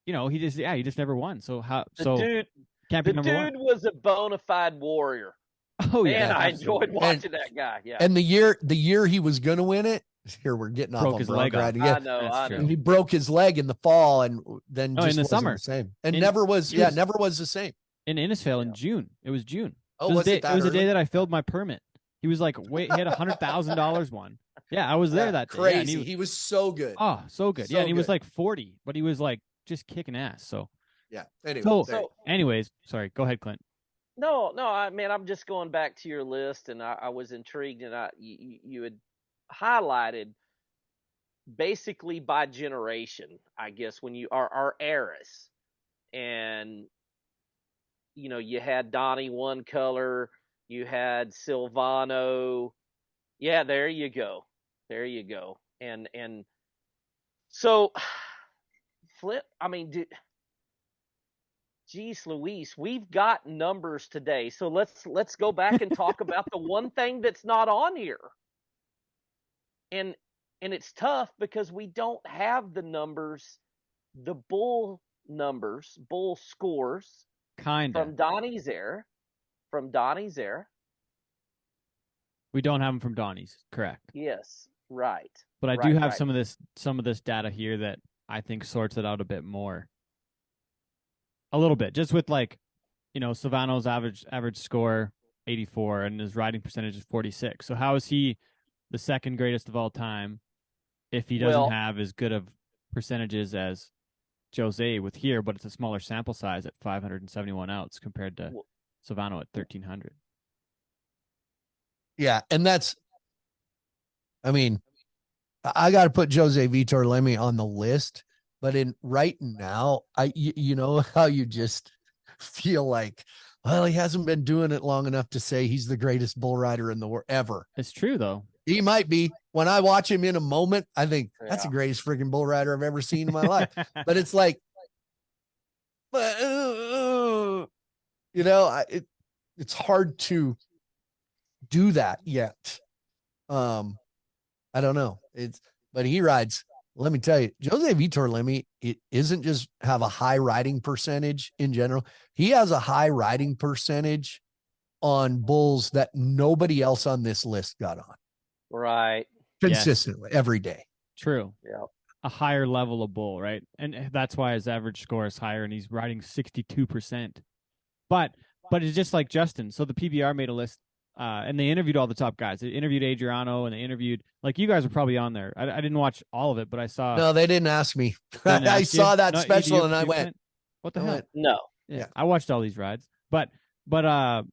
he just never won. So the dude was a bona fide warrior. Oh yeah, and I enjoyed watching that guy. Yeah, and the year he was going to win it. Here we're getting off on bronc riding. I know. He broke his leg in the fall, and then just in the summer, the same, and never was the same. In Innisfail in June, it was June. Oh, it was the day that I filled my permit. He was like, he had $100,000 won. Yeah, I was there that day. Crazy. Yeah, he was so good. Oh, so good. And he was like 40, but he was like just kicking ass. So yeah. Anyway, anyways, sorry. Go ahead, Clint. No. I mean, I'm just going back to your list, and I was intrigued, and you had highlighted basically by generation, I guess, when you are our eras, and you had Donnie one color, you had Silvano. Yeah, there you go. And so Flint, I mean, geez Louise, we've got numbers today. So let's go back and talk about the one thing that's not on here. And it's tough because we don't have the numbers, the bull scores from Donnie's era. We don't have them from Donnie's, correct? Yes, right. But I do have some of this data here that I think sorts it out a bit more. A little bit, just with Silvano's average score 84 and his riding percentage is 46. So how is he the second greatest of all time if he doesn't have as good of percentages as Jose with here, but it's a smaller sample size at 571 outs compared to Silvano at 1,300. Yeah, and I got to put Jose Vitor Leme on the list, but right now, you know how you just feel like, well, he hasn't been doing it long enough to say he's the greatest bull rider in the world ever. It's true though. He might be. When I watch him in a moment, I think that's the greatest freaking bull rider I've ever seen in my life. But it's like, it's hard to do that yet. I don't know. But he rides. Let me tell you, Jose Vitor Leme, it isn't just have a high riding percentage in general. He has a high riding percentage on bulls that nobody else on this list got on. Right. Consistently every day. True. Yeah. A higher level of bull, right? And that's why his average score is higher and he's riding 62%. But it's just like Justin. So the PBR made a list and they interviewed all the top guys. They interviewed Adriano and they interviewed, like, you guys were probably on there. I didn't watch all of it, but I saw. No, they didn't ask me. I saw that special and I went, what the hell? No. Yeah. I watched all these rides. But I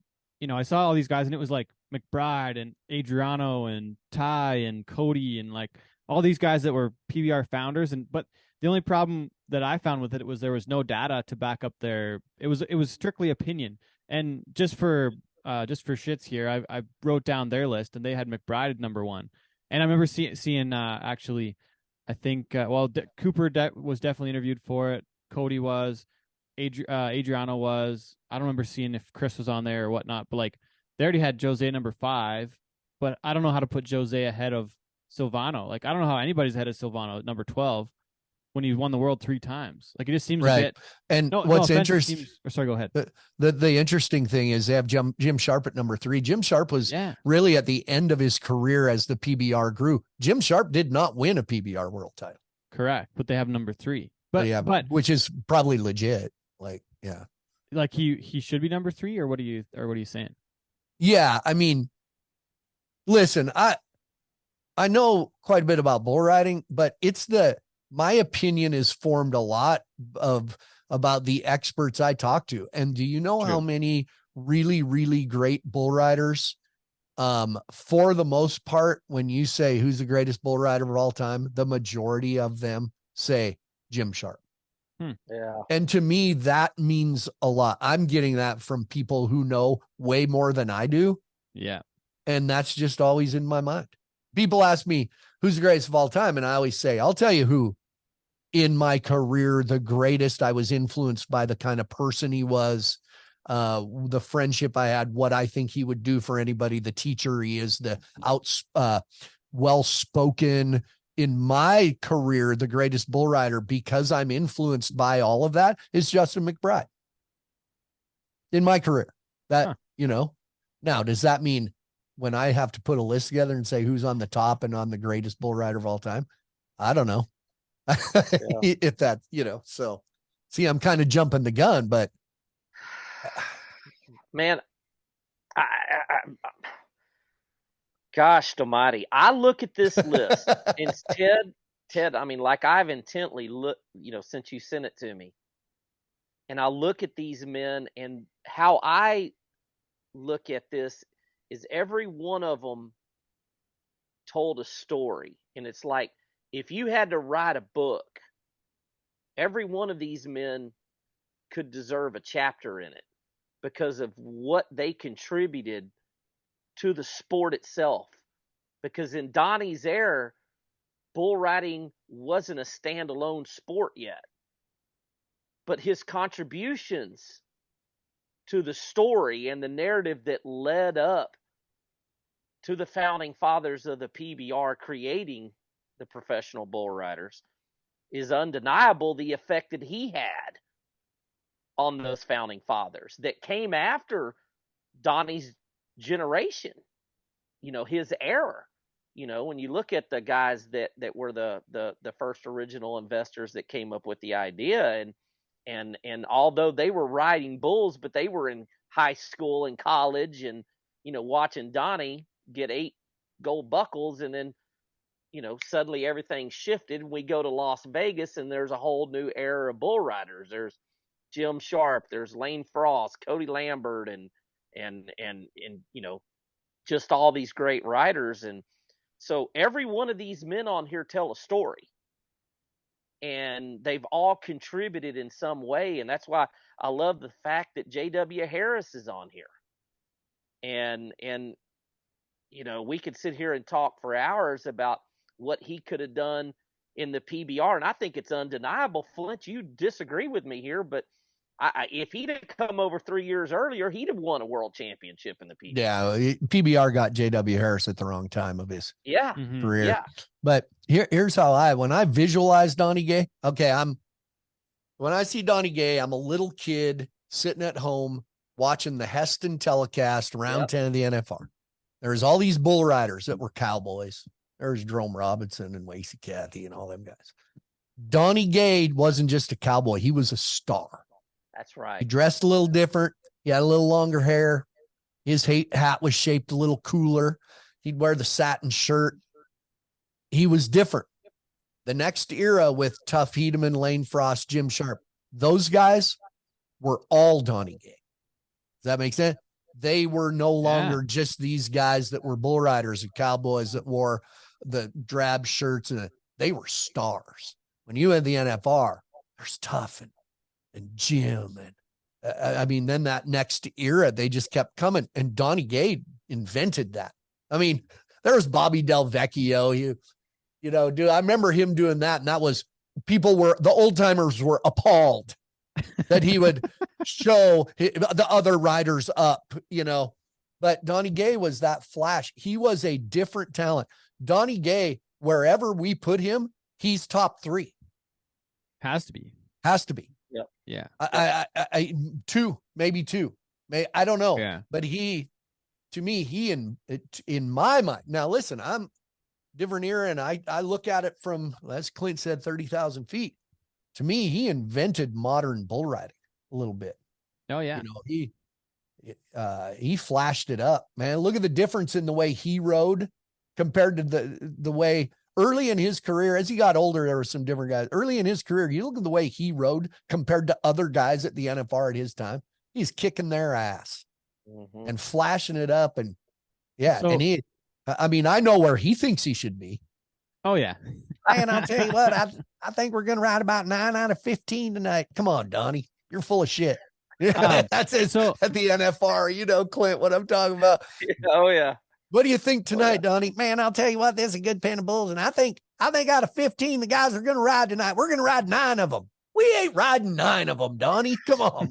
saw all these guys, and it was like McBride and Adriano and Ty and Cody and like all these guys that were PBR founders. But the only problem that I found with it was there was no data to back up their. It was strictly opinion. And just for shits here, I wrote down their list, and they had McBride at number 1. And I remember seeing actually, I think Cooper was definitely interviewed for it. Cody was, Adriano was. I don't remember seeing if Chris was on there or whatnot, but like they already had Jose number 5, but I don't know how to put Jose ahead of Silvano. Like I don't know how anybody's ahead of Silvano at number 12 when he won the world 3 times. Like it just seems right. a bit. And what's interesting? Sorry, go ahead. The interesting thing is they have Jim Sharp at number 3. Jim Sharp was really at the end of his career as the PBR grew. Jim Sharp did not win a PBR world title. Correct, but they have number 3. But which is probably legit. Like he should be number 3, or what are you saying? Yeah, I mean, listen, I know quite a bit about bull riding, but my opinion is formed a lot about the experts I talk to. And do you know how many really, really great bull riders, for the most part, when you say who's the greatest bull rider of all time, the majority of them say Jim Sharp. Yeah. And to me, that means a lot. I'm getting that from people who know way more than I do. Yeah. And that's just always in my mind. People ask me who's the greatest of all time. And I always say, I'll tell you who in my career, the greatest. I was influenced by the kind of person he was, the friendship I had, what I think he would do for anybody, the teacher he is, the well-spoken. In my career, the greatest bull rider, because I'm influenced by all of that, is Justin McBride. In my career, now, does that mean when I have to put a list together and say who's on the top and on the greatest bull rider of all time? I don't know. If that, so see, I'm kind of jumping the gun, but man, gosh almighty, I look at this list and Ted, I mean, like I've intently looked, since you sent it to me, and I look at these men, and how I look at this is every one of them told a story. And it's like, if you had to write a book, every one of these men could deserve a chapter in it because of what they contributed to the sport itself. Because in Donnie's era, bull riding wasn't a standalone sport yet. But his contributions to the story and the narrative that led up to the founding fathers of the PBR creating the professional bull riders is undeniable. The effect that he had on those founding fathers that came after Donnie's generation, his era. When you look at the guys that were the first original investors that came up with the idea, and although they were riding bulls, but they were in high school and college, and watching Donnie get 8 gold buckles, and then suddenly everything shifted. We go to Las Vegas, and there's a whole new era of bull riders. There's Jim Sharp, there's Lane Frost, Cody Lambert, and just all these great riders. And so every one of these men on here tell a story, and they've all contributed in some way. And that's why I love the fact that J.W. Harris is on here. And we could sit here and talk for hours about what he could have done in the PBR. And I think it's undeniable. Flint, you disagree with me here, but if he'd have come over 3 years earlier, he'd have won a world championship in the PBR. Yeah, PBR got J.W. Harris at the wrong time of his career. Yeah. But here's how when I visualize Donnie Gay, when I see Donnie Gay, I'm a little kid sitting at home watching the Heston telecast, round 10 of the NFR. There's all these bull riders that were cowboys. There's Jerome Robinson and Lacey Cathy and all them guys. Donnie Gay wasn't just a cowboy. He was a star. That's right. He dressed a little different. He had a little longer hair. His hat was shaped a little cooler. He'd wear the satin shirt. He was different. The next era with Tuff Hedeman, Lane Frost, Jim Sharp, those guys were all Donnie Gay. Does that make sense? They were no longer just these guys that were bull riders and cowboys that wore the drab shirts, and they were stars. When you had the NFR, there's Tough and Jim, and I mean, then that next era, they just kept coming, and Donnie Gay invented that. I mean, there was Bobby Del Vecchio. You know, dude, I remember him doing that, and that was the old timers were appalled that he would show the other riders up, you know. But Donnie Gay was that flash. He was a different talent. Donnie Gay, wherever we put him, he's top 3. Has to be. Yep. Yeah. I 2, maybe 2. I don't know. Yeah. But to me, in my mind. Now, listen, I'm different era, and I look at it from, as Clint said, 30,000 feet. To me, he invented modern bull riding a little bit. Oh yeah. You know, he flashed it up, man. Look at the difference in the way he rode compared to the way early in his career. As he got older, there were some different guys. Early in his career, you look at the way he rode compared to other guys at the NFR at his time. He's kicking their ass and flashing it up, and and I mean, I know where he thinks he should be. Oh yeah. And I'll tell you what, I think we're going to ride about 9 out of 15 tonight. Come on, Donnie, you're full of shit. That's it. So at the NFR, you know, Clint, what I'm talking about. Oh yeah. What do you think tonight, Donnie? Man, I'll tell you what, this is a good pen of bulls. And I think out of 15, the guys are going to ride tonight. We're going to ride 9 of them. We ain't riding 9 of them, Donnie. Come on,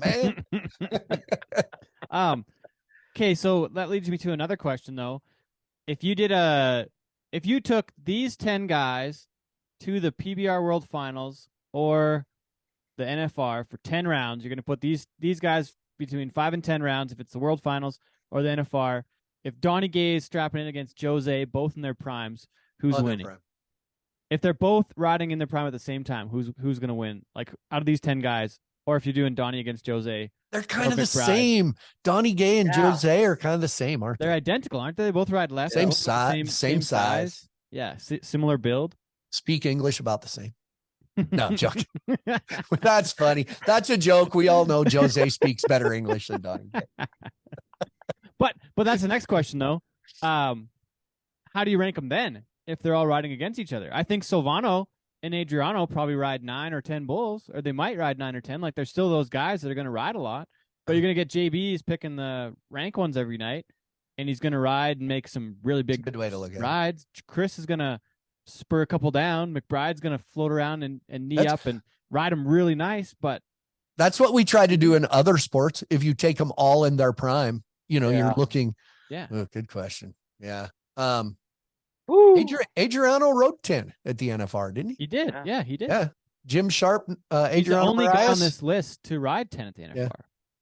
man. Okay, so that leads me to another question though. If you took these 10 guys to the PBR World Finals or the NFR for 10 rounds, you're going to put these guys between 5 and 10 rounds if it's the World Finals or the NFR. If Donnie Gay is strapping in against Jose, both in their primes, who's winning? If they're both riding in their prime at the same time, who's going to win? Like out of these 10 guys, or if you're doing Donnie against Jose, they're kind of the same. Donnie Gay and Jose are kind of the same, aren't they? They're identical, aren't they? They both ride left. Same size. Same size. Yeah, similar build. Speak English about the same. No, I'm joking. That's funny. That's a joke. We all know Jose speaks better English than Donnie Gay. But that's the next question, though. How do you rank them then if they're all riding against each other? I think Silvano and Adriano probably ride 9 or 10 bulls, or they might ride 9 or 10. Like, there's still those guys that are going to ride a lot. But you're going to get JB's picking the rank ones every night, and he's going to ride and make some really big good way to look at rides. Chris is going to spur a couple down. McBride's going to float around and knee up and ride them really nice. But that's what we try to do in other sports. If you take them all in their prime, you know, you're looking. Yeah. Oh, good question. Yeah. Adriano rode 10 at the NFR, didn't he? He did. Yeah, he did. Yeah. Jim Sharp, Adriano He's the only Marias. guy on this list to ride 10 at the NFR, as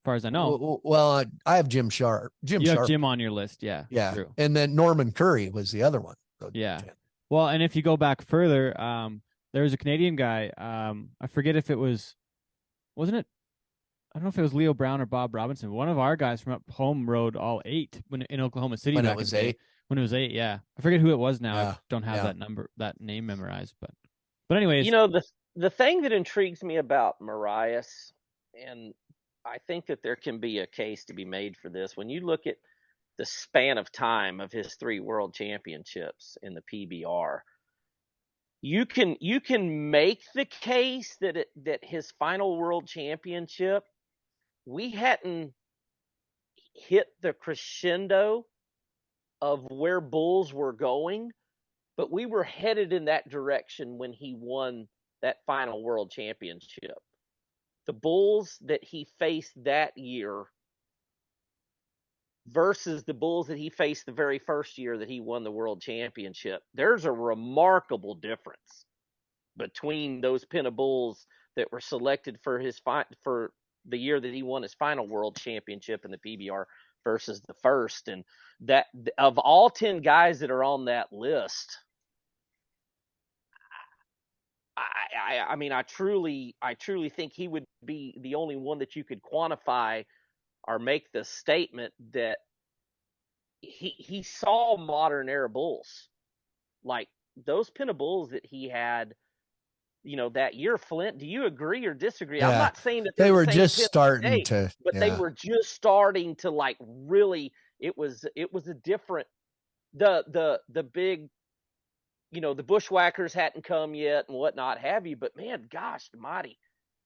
far as I know. Well, I have Jim Sharp. You have Jim on your list, yeah. Yeah. True. And then Norman Curry was the other one. Yeah. 10. Well, and if you go back further, there was a Canadian guy. I forget if it wasn't it? I don't know if it was Leo Brown or Bob Robinson. One of our guys from up home rode all 8 in Oklahoma City. When back it was in the day. 8? When it was 8, yeah. I forget who it was now. I don't have that name memorized. But anyways. You know, the thing that intrigues me about Marias, and I think that there can be a case to be made for this, when you look at the span of time of his 3 world championships in the PBR, you can make the case that his final world championship, we hadn't hit the crescendo of where bulls were going, but we were headed in that direction when he won that final world championship. The bulls that he faced that year versus the bulls that he faced the very first year that he won the world championship, there's a remarkable difference between those pin of bulls that were selected for for the year that he won his final world championship in the PBR versus the first. And that, of all 10 guys that are on that list, I mean, I truly think he would be the only one that you could quantify or make the statement that he saw modern era bulls. Like those pin of bulls that he had that year. Flint, do you agree or disagree? Yeah. I'm not saying that they they're were the same just Penn starting State, to, but they were just starting to like really. It was a different. The big, the bushwhackers hadn't come yet and whatnot have you. But man, gosh, almighty,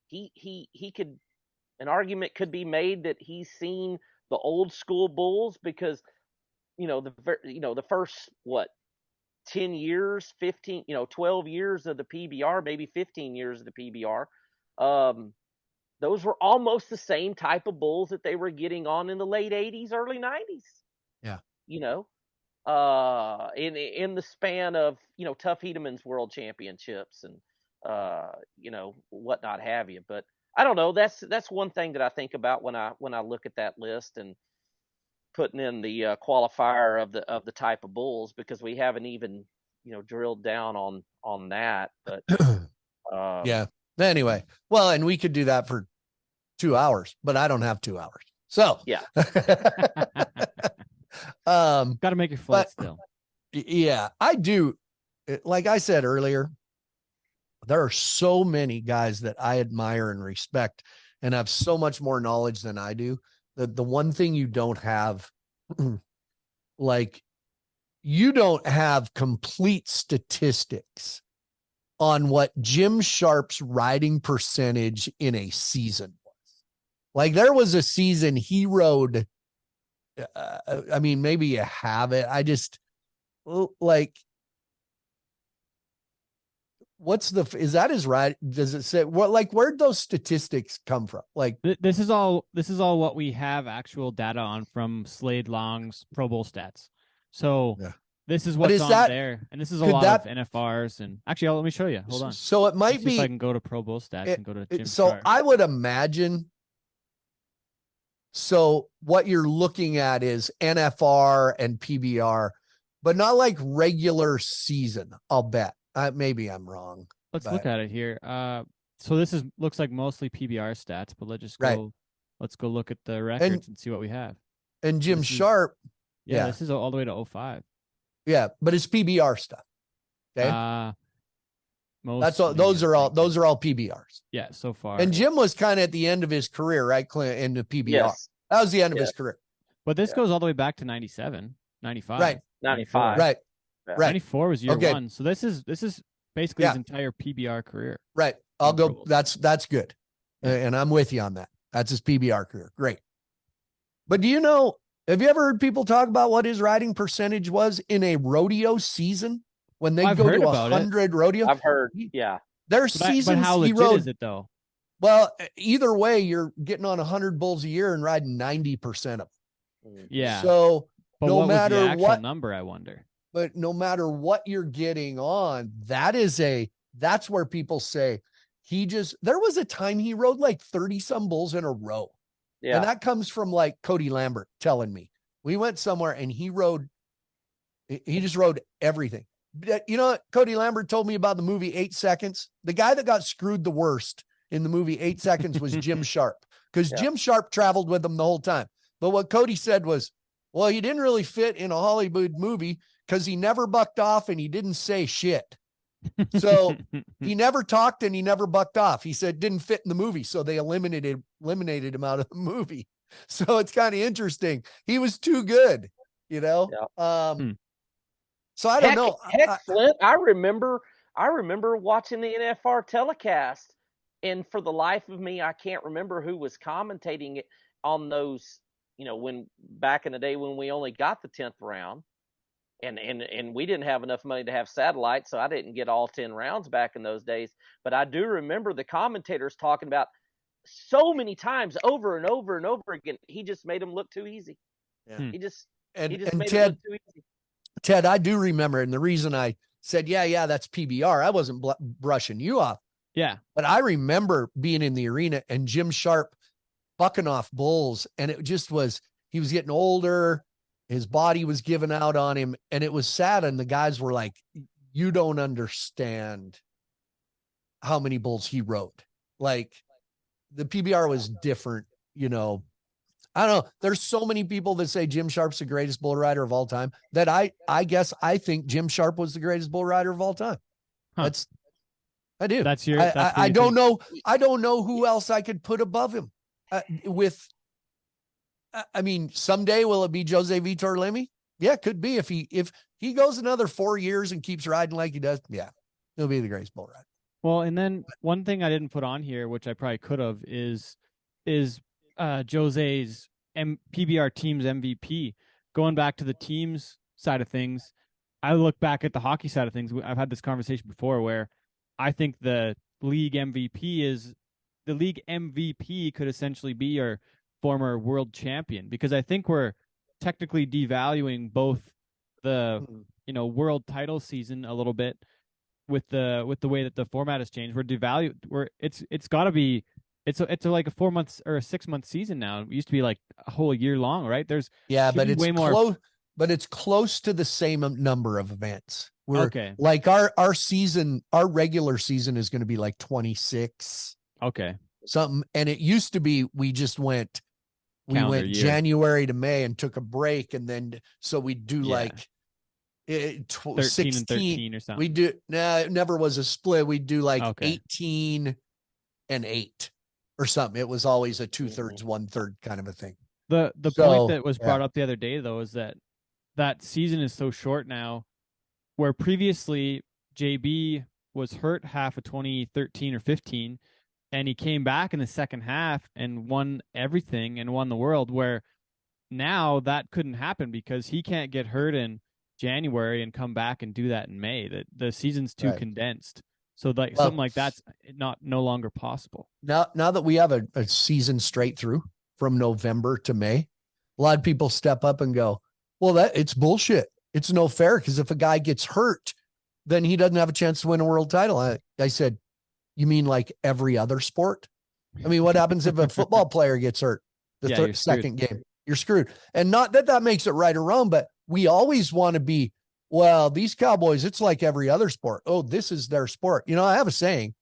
he could. An argument could be made that he's seen the old school bulls because the first 10 years, 15, 12 years of the PBR, maybe 15 years of the PBR. Those were almost the same type of bulls that they were getting on in the late 80s, early 90s. Yeah. In the span of, Tough Hedeman's World Championships and, whatnot have you. But I don't know. That's one thing that I think about when I look at that list and putting in the qualifier of the type of bulls, because we haven't even drilled down on that. But yeah. Anyway, well, and we could do that for 2 hours, but I don't have 2 hours. So yeah. Got to make your flight still. Yeah, I do. Like I said earlier, there are so many guys that I admire and respect and have so much more knowledge than I do. The one thing you don't have, like, you don't have complete statistics on what Jim Sharp's riding percentage in a season was. Like, there was a season he rode, I mean, maybe you have it. I just, like, is that his ride? Does it say what, like, where'd those statistics come from? Like, this is all what we have actual data on from Slade Long's Pro Bowl stats. So this is what's on there. And this is a lot of NFRs. And actually, let me show you. Hold on. So it might be, if I can go to Pro Bowl stats and go to Jim so Sharp. I would imagine. So what you're looking at is NFR and PBR, but not like regular season. I'll bet. Maybe I'm wrong. Let's look at it here. So this looks like mostly PBR stats, but let's go look at the records and see what we have. And Jim Sharp. This is all the way to 05. Yeah, but it's PBR stuff. Okay. That's all. Those are all PBRs. Yeah, so far. And Jim was kind of at the end of his career, right, Clint, in the PBR. Yes. That was the end of his career. But this goes all the way back to 97, 95. Right. 95. Right. Yeah. 94 was year one. So this is basically his entire PBR career. Right. I'll go. That's good. And I'm with you on that. That's his PBR career. Great. But do you know, have you ever heard people talk about what his riding percentage was in a rodeo season when they go to 100 rodeo? I've heard. Yeah. Their seasons. But how legit is it though? Well, either way, you're getting on 100 bulls a year and riding 90% of them. Yeah. So but no what matter was the actual what number, I wonder. But no matter what you're getting on, that's where people say there was a time he rode like 30 some bulls in a row. Yeah. And that comes from like Cody Lambert telling me. We went somewhere and he just rode everything. You know what Cody Lambert told me about the movie 8 Seconds? The guy that got screwed the worst in the movie 8 Seconds was Jim Sharp, because Jim Sharp traveled with him the whole time. But what Cody said was, well, he didn't really fit in a Hollywood movie because he never bucked off and he didn't say shit. So he never talked and he never bucked off. He said didn't fit in the movie. So they eliminated him out of the movie. So it's kind of interesting. He was too good, you know? Yeah. So I don't know. Flint, I remember watching the NFR telecast, and for the life of me, I can't remember who was commentating it on those, when back in the day when we only got the 10th round. And we didn't have enough money to have satellites, so I didn't get all 10 rounds back in those days. But I do remember the commentators talking about so many times over and over and over again, he just made them look too easy. Yeah. He just made them look too easy. Ted, I do remember, and the reason I said, yeah, that's PBR, I wasn't brushing you off. Yeah. But I remember being in the arena and Jim Sharp bucking off bulls, and it just was, he was getting older. His body was giving out on him, and it was sad. And the guys were like, you don't understand how many bulls he rode. Like, the PBR was different, I don't know. There's so many people that say Jim Sharp's the greatest bull rider of all time that I guess I think Jim Sharp was the greatest bull rider of all time. Huh. I do. That's your. I don't know. I don't know who else I could put above him. I mean, someday will it be Jose Vitor Lemi? Yeah, it could be if he goes another 4 years and keeps riding like he does. Yeah, he'll be the greatest bull rider. Well, and then one thing I didn't put on here, which I probably could have, is Jose's PBR team's MVP. Going back to the teams side of things, I look back at the hockey side of things. I've had this conversation before where I think the league MVP could essentially be your former world champion, because I think we're technically devaluing both the world title season a little bit with the way that the format has changed. It's got to be it's like a 4 months or a 6 month season now. It used to be like a whole year long, right? But it's way more. But it's close to the same number of events. Like our season, our regular season is going to be like 26. Okay. Something. And it used to be, we went year. January to May and took a break. And then, so we do like 13 16 and 13 or something. We do. It never was a split. We do like 18 and 8 or something. It was always a 2/3, 1/3 kind of a thing. The point that was brought up the other day though, is that season is so short now, where previously JB was hurt half of 2013 or 15, and he came back in the second half and won everything and won the world, where now that couldn't happen because he can't get hurt in January and come back and do that in May. The season's too condensed. So something like that's no longer possible. Now that we have a season straight through from November to May, a lot of people step up and go, well, it's bullshit. It's no fair, because if a guy gets hurt, then he doesn't have a chance to win a world title. I said, you mean like every other sport? I mean, what happens if a football player gets hurt second game? You're screwed. And not that makes it right or wrong, but we always want to be, well, these Cowboys, it's like every other sport. Oh, this is their sport. I have a saying,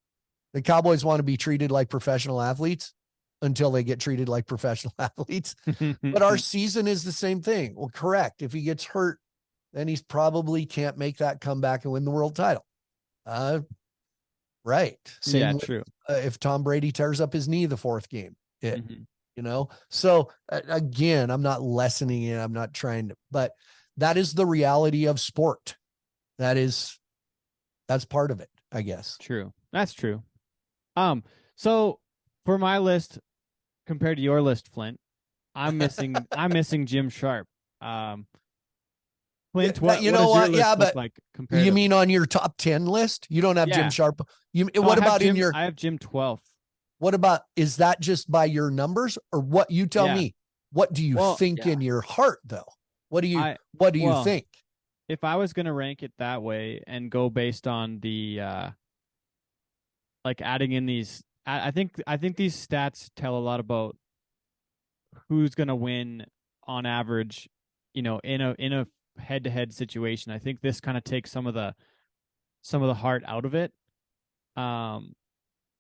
the Cowboys want to be treated like professional athletes until they get treated like professional athletes. But our season is the same thing. Well, correct. If he gets hurt, then he's probably can't make that comeback and win the world title. Right. Same with, true. If Tom Brady tears up his knee the fourth game, so again, I'm not lessening it. I'm not trying to, but that is the reality of sport. That's part of it, I guess. True. That's true. So for my list, compared to your list, Flint, I'm missing Jim Sharp. Flint, what does your list look like compared? You mean on your top 10 list? You don't have Jim Sharp. What about in your? I have Jim 12th. What about, is that just by your numbers, or what? You tell me. What do you think in your heart, though? What do you think? If I was going to rank it that way and go based on the like adding in these, I think these stats tell a lot about who's going to win on average, in a head-to-head situation. I think this kind of takes some of the heart out of it.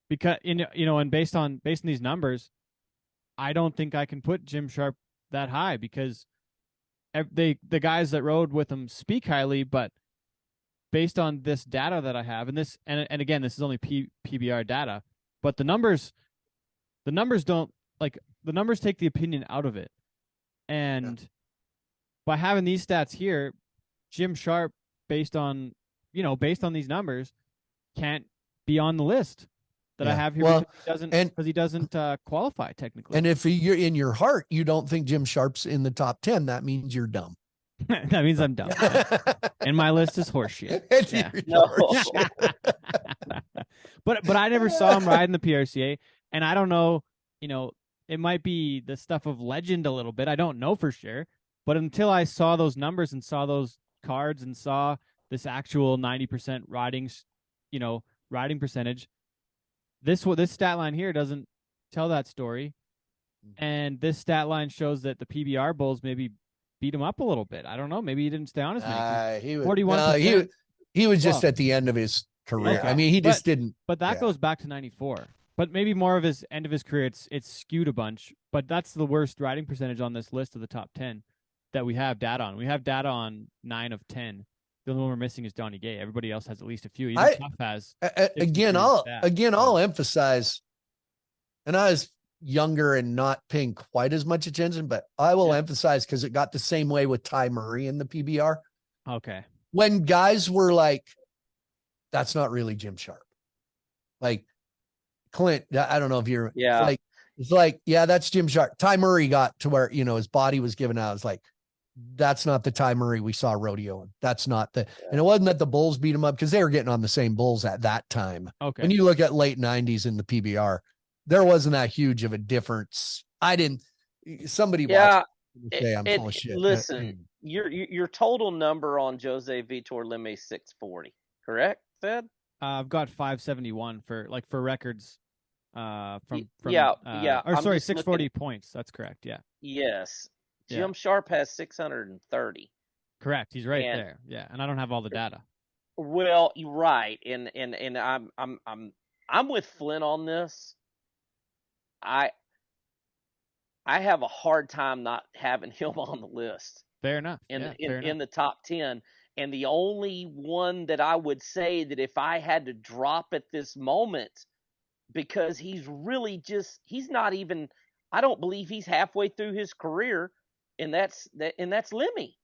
Because and based on these numbers, I don't think I can put Jim Sharp that high, because the guys that rode with him speak highly, but based on this data that I have, and again, this is only PBR data, but the numbers don't, like, the numbers take the opinion out of it. And by having these stats here, Jim Sharp, based on these numbers, can't be on the list that I have here, because he doesn't qualify technically. And if you're in your heart, you don't think Jim Sharp's in the top 10, that means you're dumb. That means I'm dumb. And my list is horseshit. But I never saw him ride in the PRCA, and I don't know, it might be the stuff of legend a little bit. I don't know for sure, but until I saw those numbers and saw those cards and saw this actual 90% riding percentage, this stat line here doesn't tell that story. And this stat line shows that the PBR Bulls maybe beat him up a little bit. I don't know. Maybe he didn't stay on his he was 41%. He was just at the end of his career. Okay. I mean, he just didn't. But that goes back to 94. But maybe more of his end of his career, it's skewed a bunch. But that's the worst riding percentage on this list of the top 10 that we have data on. We have data on 9 of 10. The only one we're missing is Donnie Gay. Everybody else has at least a few. Even I- Tough has. Again, 63 stats, I'll so. emphasize, and I was younger and not paying quite as much attention, but I will emphasize because it got the same way with Ty Murray in the PBR. Okay. When guys were like, that's not really Jim Sharp. Like Clint, I don't know if you're it's like, yeah, that's Jim Sharp. Ty Murray got to where, his body was given out. It's like, that's not the Ty Murray we saw rodeoing. That's not and it wasn't that the Bulls beat him up because they were getting on the same Bulls at that time. Okay. When you look at late 90s in the PBR, there wasn't that huge of a difference. Somebody watched say I'm full of shit. Listen, your total number on Jose Vitor Leme 640, correct, Fed? I've got 571 for records. Or sorry, 640 points. That's correct. Yeah. Yes. Jim Sharp has 630. Correct. He's right there. Yeah, and I don't have all the data. Well, you're right, and I'm with Flint on this. I have a hard time not having him on the list. Fair enough. In the top 10. And the only one that I would say that if I had to drop at this moment, because he's not even, I don't believe he's halfway through his career, and that's Lemmy.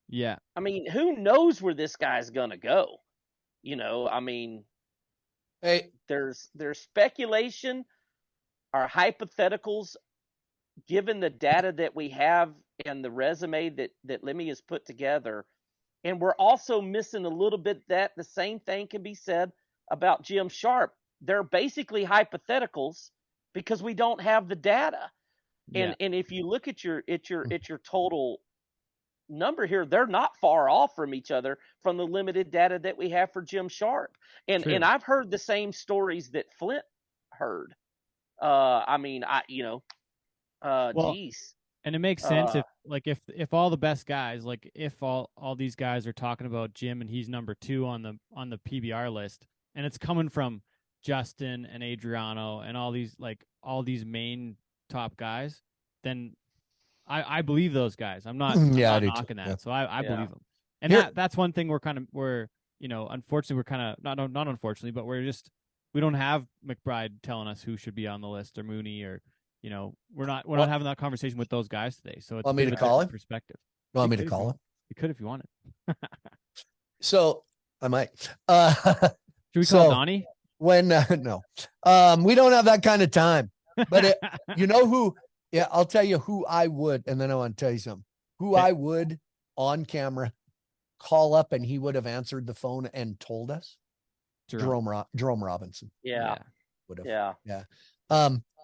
Yeah. I mean, who knows where this guy's gonna go? Hey, there's speculation, our hypotheticals, given the data that we have and the resume that Lemmy has put together. And we're also missing a little bit that the same thing can be said about Jim Sharp. They're basically hypotheticals because we don't have the data. And if you look at your total number here, they're not far off from each other from the limited data that we have for Jim Sharp. And I've heard the same stories that Flint heard. Geez. And it makes sense if all the best guys, like if all these guys are talking about Jim and he's number 2 on the PBR list, and it's coming from Justin and Adriano and all these main top guys, then I believe those guys. I'm not knocking that. Yeah. So I believe them. And that's one thing unfortunately we're kind of not unfortunately, but we don't have McBride telling us who should be on the list or Mooney or we're not having that conversation with those guys today. So it's want me to call him? Perspective. You want me to call him? You could if you wanted. So I might. Should we call Donnie? When no, we don't have that kind of time. But you know who? Yeah, I'll tell you who I would, and then I want to tell you something. Who I would on camera call up, and he would have answered the phone and told us. Jerome Robinson. Yeah. Would have. Yeah.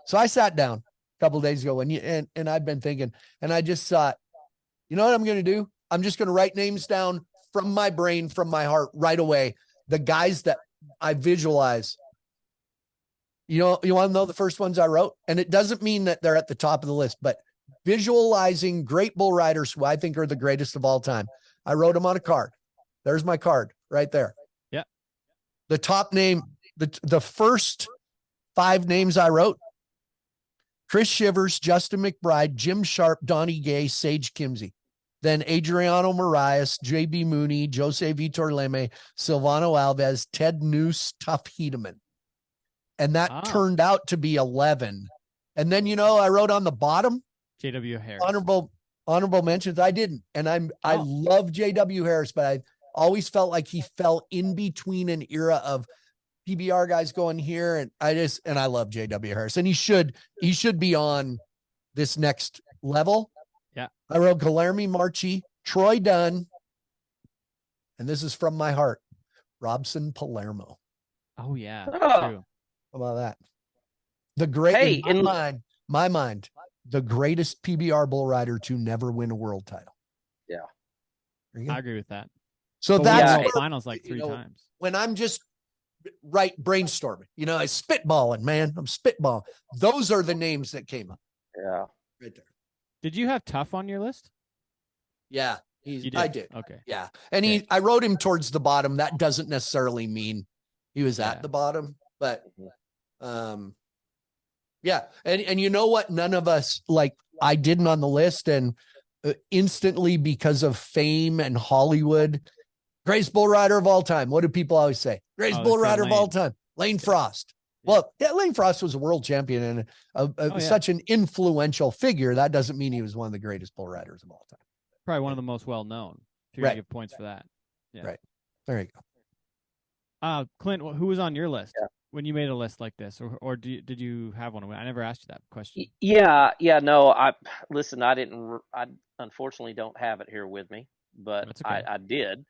So I sat down a couple of days ago and I've been thinking, and I just thought, you know what I'm going to do? I'm just going to write names down from my brain, from my heart right away. The guys that I visualize. You want to know the first ones I wrote? And it doesn't mean that they're at the top of the list, but visualizing great bull riders who I think are the greatest of all time. I wrote them on a card. There's my card right there. Yeah. The top name, the first 5 names I wrote: Chris Shivers, Justin McBride, Jim Sharp, Donnie Gay, Sage Kimsey. Then Adriano Marias, J.B. Mooney, Jose Vitor Leme, Silvano Alves, Ted Noose, Tuff Hedeman. And that turned out to be 11. And then, I wrote on the bottom, J.W. Harris. Honorable mentions. I didn't. And I love J.W. Harris, but I always felt like he fell in between an era of PBR guys going here. And I love J.W. Harris, and he should be on this next level. Yeah. I wrote Guilherme Marchi, Troy Dunn, and this is from my heart, Robson Palermo. Oh yeah. Oh. True. How about that? The great, in my mind, the greatest PBR bull rider to never win a world title. Yeah. I agree with that. So but that's finals like 3 times. When I'm just brainstorming, I spitballing, man. I'm spitballing. Those are the names that came up. Yeah. Right there. Did you have Tough on your list? Yeah. I did. Okay. Yeah. And I wrote him towards the bottom. That doesn't necessarily mean he was at the bottom, but yeah. And you know what? None of us, I didn't on the list, and instantly, because of fame and Hollywood, Greatest bull rider of all time. What do people always say? Greatest bull rider of all time. Lane Frost. Well, yeah, Lane Frost was a world champion and such an influential figure. That doesn't mean he was one of the greatest bull riders of all time. Probably one of the most well-known. If you're going to give points for that. Yeah. Right. There you go. Clint, who was on your list when you made a list like this? Or did you have one? I never asked you that question. Yeah. No, I unfortunately don't have it here with me, but okay. I did.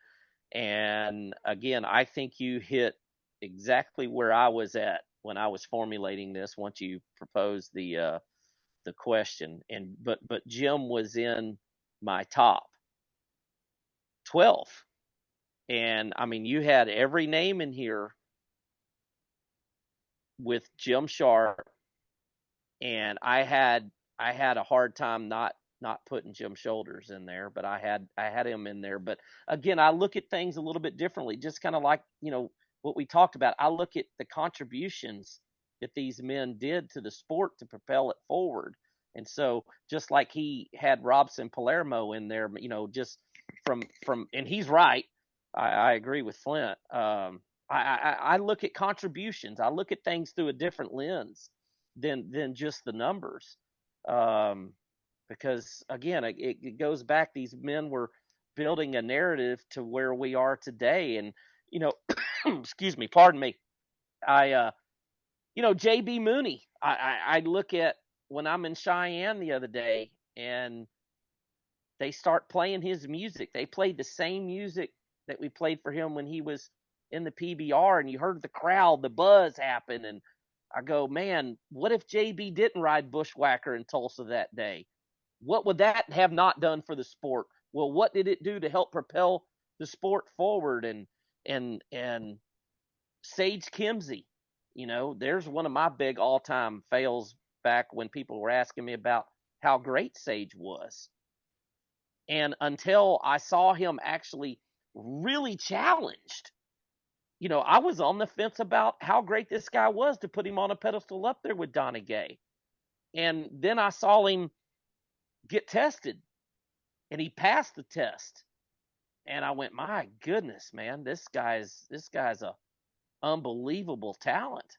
And again, I think you hit exactly where I was at when I was formulating this once you proposed the question. But Jim was in my top 12. And I mean, you had every name in here with Jim Sharp, and I had a hard time not putting Jim Shoulders in there, but I had him in there. But again, I look at things a little bit differently, just kind of like, what we talked about. I look at the contributions that these men did to the sport to propel it forward. And so just like he had Robson Palermo in there, just from, and he's right. I agree with Flint. I look at contributions. I look at things through a different lens than just the numbers. Because again, it goes back. These men were building a narrative to where we are today. And, excuse me, pardon me. JB Mooney, I look at when I'm in Cheyenne the other day and they start playing his music. They played the same music that we played for him when he was in the PBR, and you heard the crowd, the buzz happen. And I go, man, what if JB didn't ride Bushwhacker in Tulsa that day? What would that have not done for the sport? Well, what did it do to help propel the sport forward? And Sage Kimsey, there's one of my big all-time fails back when people were asking me about how great Sage was. And until I saw him actually really challenged, I was on the fence about how great this guy was to put him on a pedestal up there with Donnie Gay. And then I saw him get tested, and he passed the test. And I went, my goodness, man, this guy's a unbelievable talent.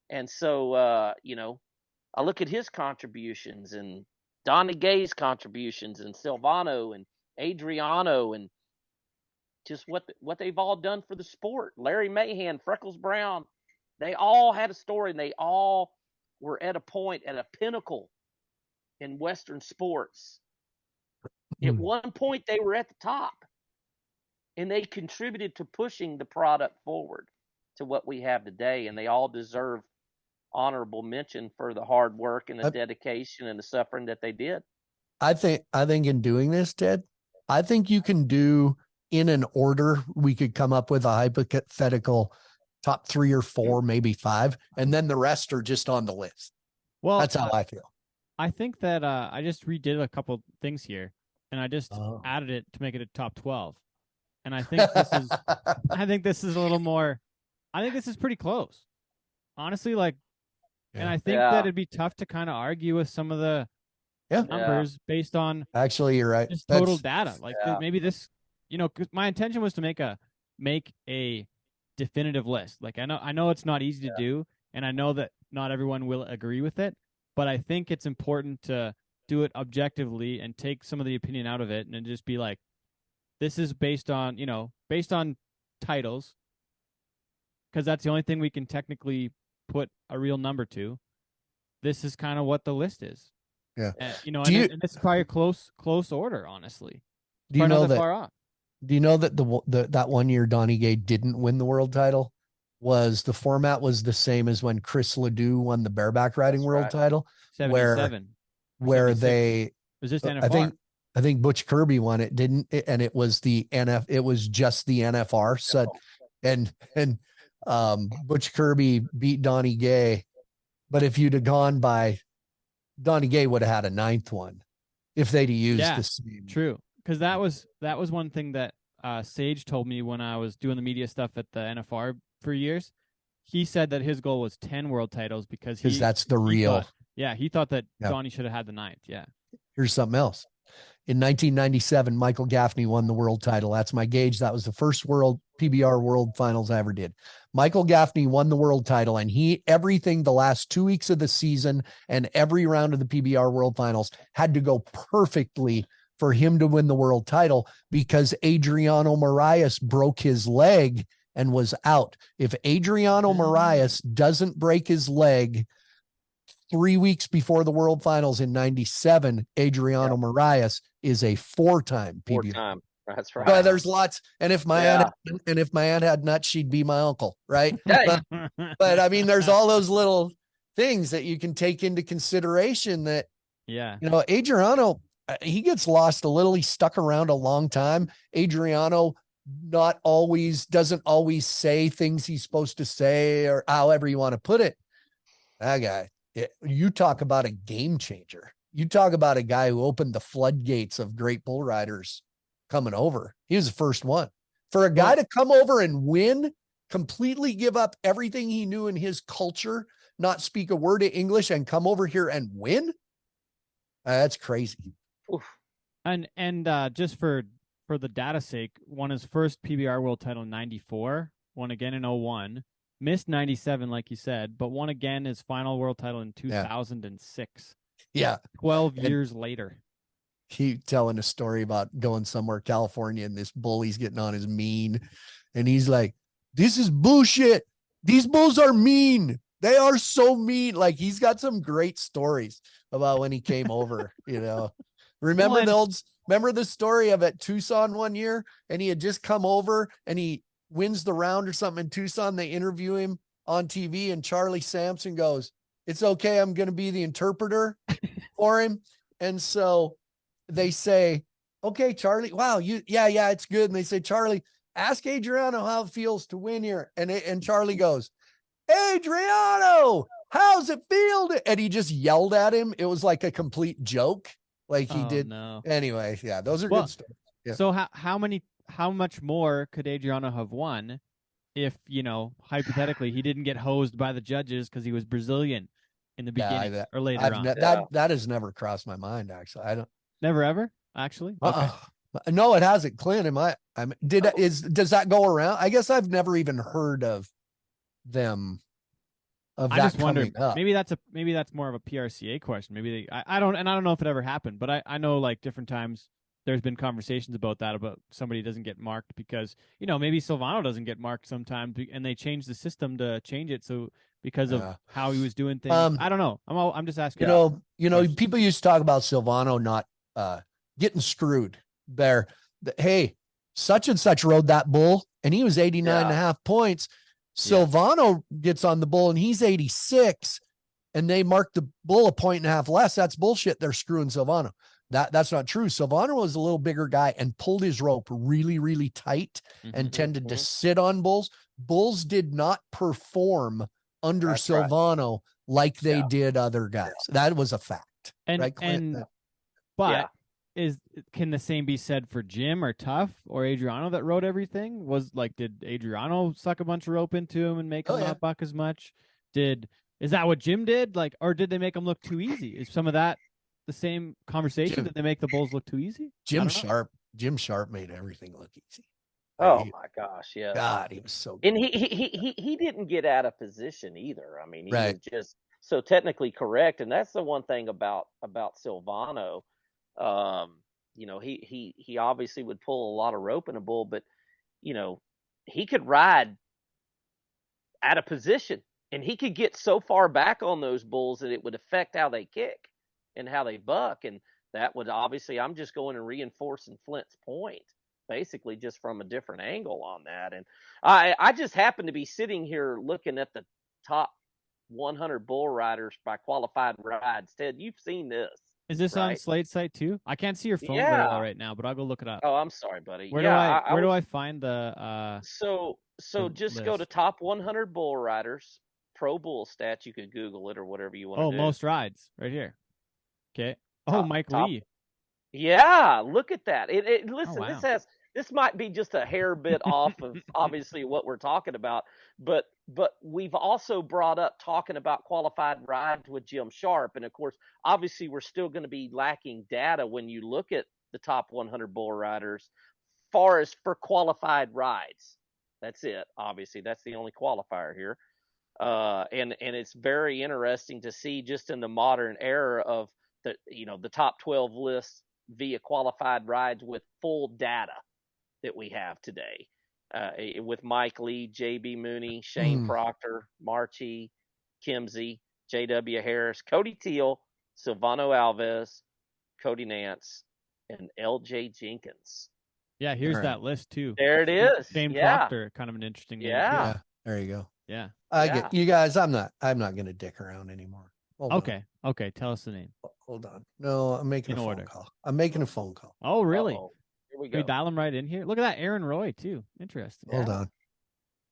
And so, I look at his contributions and Donnie Gay's contributions and Silvano and Adriano and just what they've all done for the sport. Larry Mahan, Freckles Brown, they all had a story, and they all were at a point, at a pinnacle in Western sports. At one point, they were at the top, and they contributed to pushing the product forward to what we have today, and they all deserve honorable mention for the hard work and the dedication and the suffering that they did. I think in doing this, Ted, I think you can do in an order. We could come up with a hypothetical top 3 or 4, maybe 5, and then the rest are just on the list. Well, that's how I feel. I think that I just redid a couple things here, and I just added it to make it a top 12. And I think this is, this is pretty close, honestly. And I think that it'd be tough to kind of argue with some of the numbers based on actually, you're right, just total data. Maybe this, cause my intention was to make a definitive list. I know it's not easy to do, and I know that not everyone will agree with it, but I think it's important to do it objectively and take some of the opinion out of it and just be like, this is based on titles, because that's the only thing we can technically put a real number to. This is kind of what the list is. Yeah. And it's probably a close order, honestly. Do you know that that 1 year Donnie Gay didn't win the world title? The format was the same as when Chris Ledoux won the bareback riding world title, 77, where they was just NFR. I think Butch Kirby won it, didn't it? And it was it was just the NFR. So, and Butch Kirby beat Donnie Gay, but if you'd have gone by, Donnie Gay would have had a 9th one if they'd have used the same. True, because that was one thing that Sage told me when I was doing the media stuff at the NFR for years. He said that his goal was 10 world titles because that's the real. He thought that Donnie should have had the 9th. Yeah. Here's something else. In 1997, Michael Gaffney won the world title. That's my gauge. That was the first PBR World Finals I ever did. Michael Gaffney won the world title, and everything the last 2 weeks of the season and every round of the PBR World Finals had to go perfectly for him to win the world title because Adriano Moraes broke his leg and was out. If Adriano Moraes doesn't break his leg 3 weeks before the World Finals in 97, Adriano Moraes is a four-time PBR. Four-time. That's right. But there's lots. And if my aunt had nuts, she'd be my uncle, right? But I mean, there's all those little things that you can take into consideration that, Adriano, he gets lost a little. He's stuck around a long time. Adriano doesn't always say things he's supposed to say, or however you want to put it. That guy, you talk about a game changer. You talk about a guy who opened the floodgates of great bull riders coming over. He was the first one. For a guy to come over and win, completely give up everything he knew in his culture, not speak a word of English, and come over here and win, that's crazy. Oof. And just for the data's sake, won his first PBR world title in 94, won again in 01, missed 97, like you said, but won again his final world title in 2006. Yeah. 12 years later. He telling a story about going somewhere, California, and this bull he's getting on is mean. And he's like, this is bullshit. These bulls are mean. They are so mean. Like, he's got some great stories about when he came over, Remember the story of at Tucson one year, and he had just come over and he wins the round or something in Tucson. They interview him on TV, and Charlie Sampson goes, it's okay, I'm going to be the interpreter for him. And so they say, okay, Charlie, wow, it's good. And they say, Charlie, ask Adriano how it feels to win here. And Charlie goes, Adriano, how's it feel? And he just yelled at him. It was like a complete joke. Like he did. No. Anyway, those are good stories. Yeah. So how much more could Adriano have won if, hypothetically, he didn't get hosed by the judges because he was Brazilian in the beginning or later on? That has never crossed my mind, actually. I don't. Never ever, actually. Okay. No, it hasn't. Clint, does that go around? I guess I've never even heard of them. I just wondered. Maybe that's more of a PRCA question. Maybe I don't know if it ever happened, but I know like different times there's been conversations about somebody doesn't get marked because maybe Silvano doesn't get marked sometimes, and they change the system to change it so because of how he was doing things. I don't know. I'm just asking. People used to talk about Silvano not getting screwed there. Hey, such and such rode that bull and he was 89 and a half points. Silvano gets on the bull and he's 86 and they mark the bull a point and a half less. That's bullshit. They're screwing Silvano. That's not true. Silvano was a little bigger guy and pulled his rope really, really tight and tended to sit on bulls. Bulls did not perform under Silvano like they did other guys. That was a fact. But can the same be said for Jim or Tough or Adriano that rode everything? Did Adriano suck a bunch of rope into him and make him not buck as much? Is that what Jim did? Or did they make him look too easy? Is some of that the same conversation? Did they make the bulls look too easy? Jim Sharp made everything look easy. Oh my gosh, yeah. God, he was so good. And he didn't get out of position either. I mean, he was just so technically correct, and that's the one thing about Silvano. He obviously would pull a lot of rope in a bull, but he could ride out of position, and he could get so far back on those bulls that it would affect how they kick and how they buck, and that would obviously. I'm just going and reinforcing Flint's point. Basically just from a different angle on that. And I just happen to be sitting here looking at the top 100 bull riders by qualified rides. Ted, you've seen this. Is this on Slate's site too? I can't see your phone very well right now, but I'll go look it up. Oh, I'm sorry, buddy. Where do I find the So just list. Go to top 100 bull riders, pro bull stats. You could Google it or whatever you want to do. Most rides right here. Okay. Mike Lee. Yeah, look at that. Listen, wow. This might be just a hair bit off of obviously what we're talking about, but we've also brought up talking about qualified rides with Jim Sharp, and of course, obviously, we're still going to be lacking data when you look at the top 100 bull riders, far as for qualified rides. That's it. Obviously, that's the only qualifier here. And it's very interesting to see just in the modern era of the top 12 lists via qualified rides with full data that we have today. With Mike Lee, JB Mooney, Shane Proctor, Marchi, Kimsey, JW Harris, Cody Teal, Silvano Alves, Cody Nance, and LJ Jenkins. Yeah, here's that list too. There it is. Shane Proctor, kind of an interesting name. Yeah, there you go. Yeah. I get you guys. I'm not going to dick around anymore. Okay. Tell us the name. Hold on. No, I'm making a phone call. I'm making a phone call. Oh, really? Uh-oh. Here we go. Can we dial him right in here? Look at that, Aaron Roy too. Interesting. Hold on.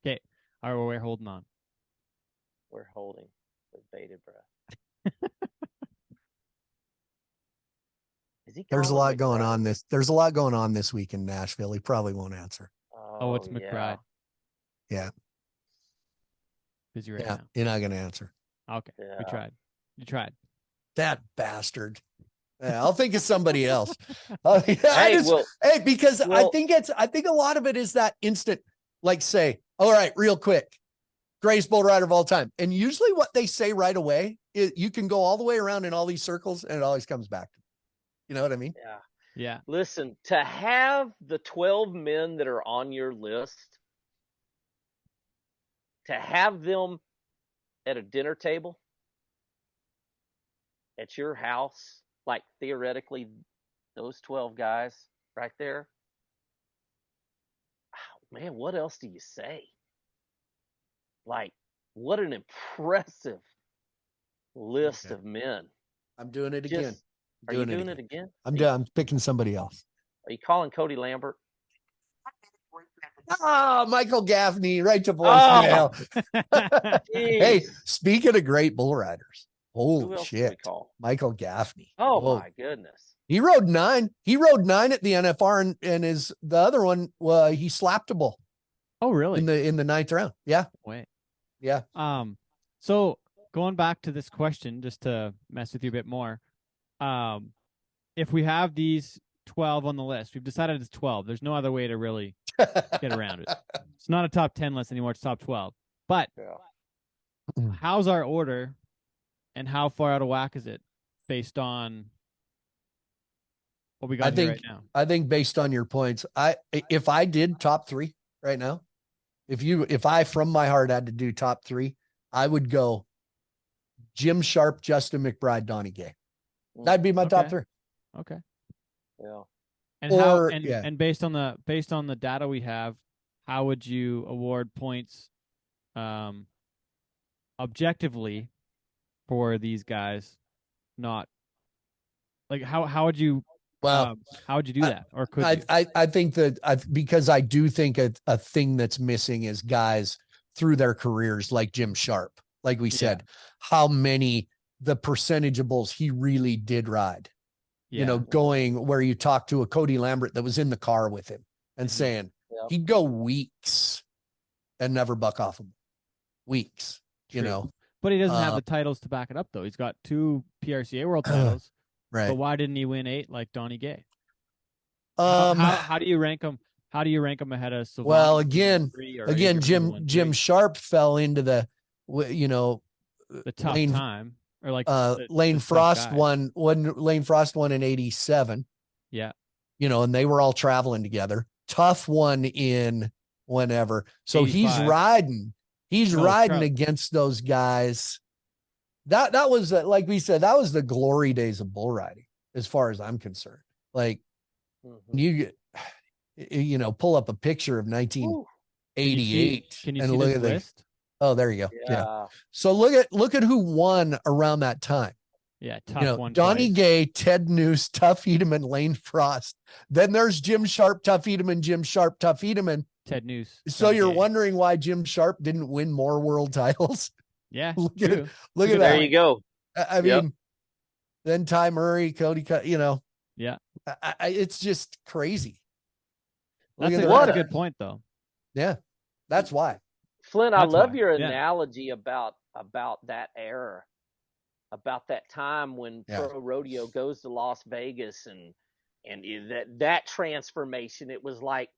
Okay. All right, we're holding on. We're holding with bated breath. There's a lot going on this week in Nashville. He probably won't answer. Oh, it's McBride. Yeah. Busy right now. You're not going to answer. Okay. Yeah. We tried. You tried. That bastard. Yeah, I'll think of somebody else. Because I think a lot of it is that instant, like say, all right, real quick, greatest bull rider of all time. And usually what they say right away is you can go all the way around in all these circles and it always comes back. You know what I mean? Yeah. Yeah. Listen, to have the 12 men that are on your list, to have them at a dinner table at your house, like theoretically those 12 guys right there. Oh, man, what else do you say? Like, what an impressive list of men. I'm doing it again. Are you doing it again? I'm done. I'm picking somebody else. Are you calling Cody Lambert? Michael Gaffney, right to voicemail. Hey, speaking of great bull riders, holy shit, Michael Gaffney. Oh my goodness. He rode 9. He rode 9 at the NFR, and the other one, he slapped a bull. Oh, really? In the 9th round. Yeah. Wait. Yeah. So going back to this question, just to mess with you a bit more, if we have these 12 on the list, we've decided it's 12. There's no other way to really get around it. It's not a top 10 list anymore. It's top 12. But how's our order, and how far out of whack is it based on what we got right now? I think based on your points, if I did top 3 right now, if I from my heart had to do top 3, I would go Jim Sharp, Justin McBride, Donnie Gay. That'd be my top 3. Okay. Yeah. And based on the data we have, how would you award points objectively for these guys? Not like how would you how would you do that? Or could you? I think that because I do think a thing that's missing is guys through their careers like Jim Sharp, like we said, how many the percentage of bulls he really did ride. You know, going where you talk to a Cody Lambert that was in the car with him and saying he'd go weeks and never buck off him. Weeks, you know. But he doesn't have the titles to back it up, though. He's got 2 PRCA world titles. Right. But why didn't he win 8 like Donnie Gay? How do you rank him? How do you rank him ahead of Sylvano? Well, again, Jim Sharp fell into the tough time. Or like Lane Frost won in 87. Yeah. You know, and they were all traveling together. Tough one in whenever. So 85. he's riding against those guys. That was like we said, that was the glory days of bull riding, as far as I'm concerned. Like you pull up a picture of 1988 can you see look at the list? Oh, there you go. Yeah. So look at who won around that time. Yeah, tough one. Donnie Gay, Ted Noose, Tough Edeman, Lane Frost. Then there's Jim Sharp, Tough Edeman, Jim Sharp, Tough Edeman, Ted Noose. So you're wondering why Jim Sharp didn't win more world titles? Yeah. look at that. There you go. I mean, then Ty Murray, Cody, Yeah. It's just crazy. That's a good point, though. Yeah, that's why. Flint, I love your analogy about that era, about that time when pro rodeo goes to Las Vegas and And that transformation, it was like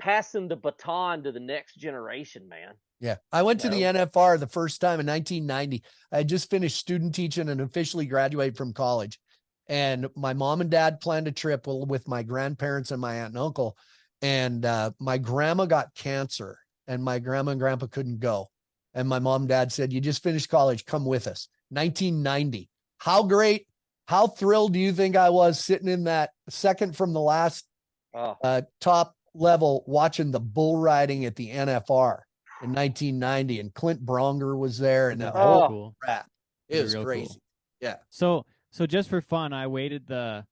passing the baton to the next generation, man. Yeah. I went to the NFR the first time in 1990. I had just finished student teaching and officially graduated from college. And my mom and dad planned a trip with my grandparents and my aunt and uncle. And my grandma got cancer, and my grandma and grandpa couldn't go. And my mom and dad said, you just finished college, come with us. 1990. How great, how thrilled do you think I was sitting in that second from the last top level watching the bull riding at the NFR in 1990, and Clint Bronger was there, and that whole crap. It was crazy. Cool. Yeah. So just for fun, I weighted the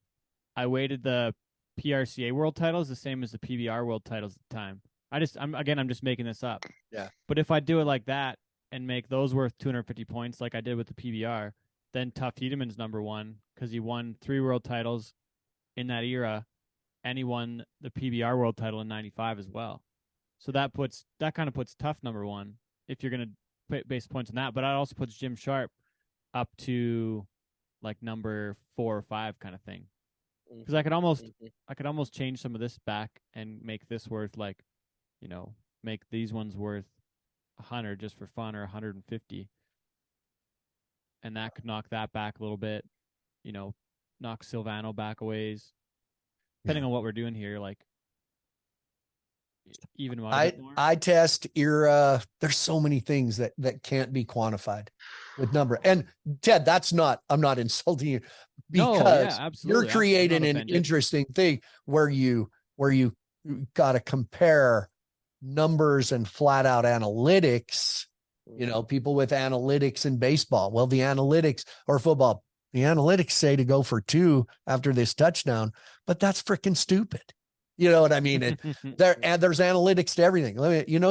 PRCA world titles the same as the PBR world titles at the time. I'm just making this up. Yeah. But if I do it like that and make those worth 250 points like I did with the PBR, then Tuff Tiedemann's number one because he won 3 world titles in that era, and he won the PBR world title in 95 as well. So that kind of puts Tuff number one if you're going to base points on that. But that also puts Jim Sharp up to like number 4 or 5 kind of thing. Because I could almost change some of this back and make this worth like, make these ones worth 100 just for fun, or 150. And that could knock that back a little bit, knock Silvano back a ways. Depending on what we're doing here, like even more. I test era. There's so many things that can't be quantified with number. And Ted, I'm not insulting you, because you're creating an interesting thing where you got to compare numbers and flat out analytics. People with analytics in baseball. Well, the analytics or football, the analytics say to go for 2 after this touchdown, but that's freaking stupid. You know what I mean? And there's analytics to everything.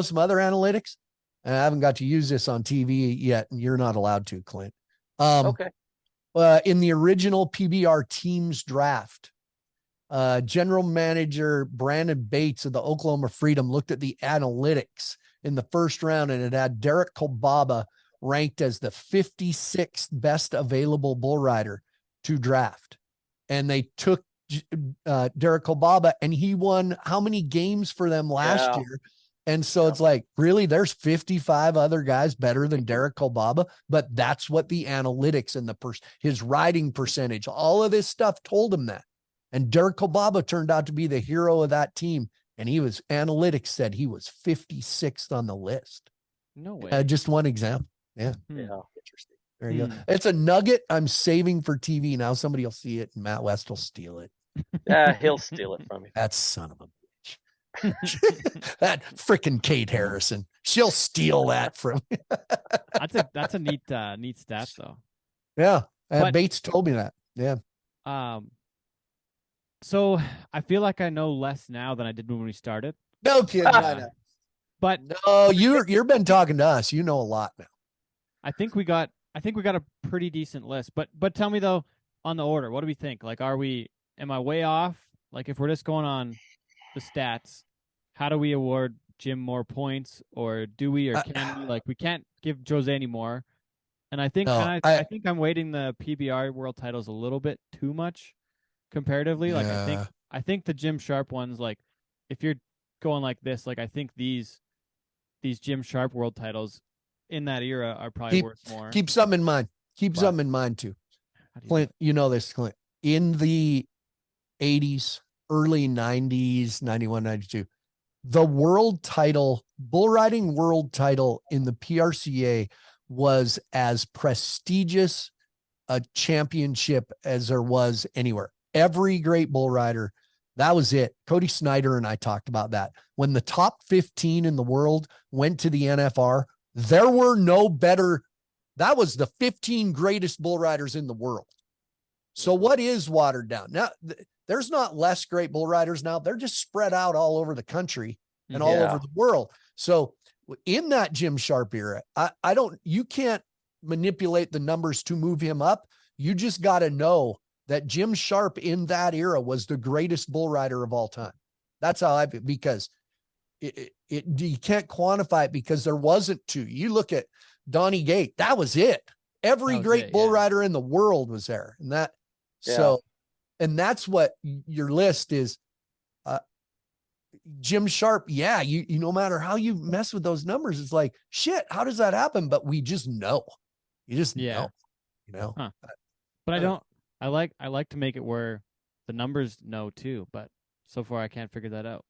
Some other analytics. I haven't got to use this on TV yet, and you're not allowed to, Clint. Okay. In the original PBR teams draft, general manager Brandon Bates of the Oklahoma Freedom looked at the analytics in the first round, and it had Derek Kolbaba ranked as the 56th best available bull rider to draft. And they took Derek Kolbaba, and he won how many games for them last year? And so it's like, really, there's 55 other guys better than Derek Kolbaba, but that's what the analytics and his riding percentage, all of this stuff told him that. And Derek Kolbaba turned out to be the hero of that team. And analytics said he was 56th on the list. No way. Just one example. Yeah. Yeah. Interesting. There you go. It's a nugget I'm saving for TV. Now somebody will see it and Matt West will steal it. He'll steal it from you. That son of a bitch. That freaking Kate Harrison. She'll steal that from you. That's a neat stat though. Yeah. Bates told me that. Yeah. So I feel like I know less now than I did when we started. No kidding. But no, you've been talking to us. You know a lot now. I think we got a pretty decent list. But tell me though, on the order, what do we think? Like, am I way off? Like, if we're just going on the stats, how do we award Jim more points, or do we, or can we? Like, we can't give Jose any more. And I think I think I'm weighting the PBR world titles a little bit too much comparatively. Like, I think the Jim Sharp ones, like, if you're going like this, like, I think these Jim Sharp world titles in that era are probably worth more. Keep something in mind. Something in mind too. Clint, you know this, Clint. In the 80s, early 90s, 91, 92, the world title, bull riding world title in the PRCA was as prestigious a championship as there was anywhere. Every great bull rider, that was it. Cody Snyder and I talked about that. When the top 15 in the world went to the NFR, there were no better. That was the 15 greatest bull riders in the world. So what is watered down? Now, there's not less great bull riders now. They're just spread out all over the country and all over the world. So in that Jim Sharp era, you can't manipulate the numbers to move him up. You just got to know that Jim Sharp in that era was the greatest bull rider of all time. That's how because you can't quantify it, because there wasn't two. You look at Donnie Gate, that was it. Every great bull rider in the world was there. And so And that's what your list is. Jim Sharp, yeah, you no matter how you mess with those numbers, it's like, shit, how does that happen? But we just know. You just know, you know. Huh. But I like to make it where the numbers know too, but so far I can't figure that out.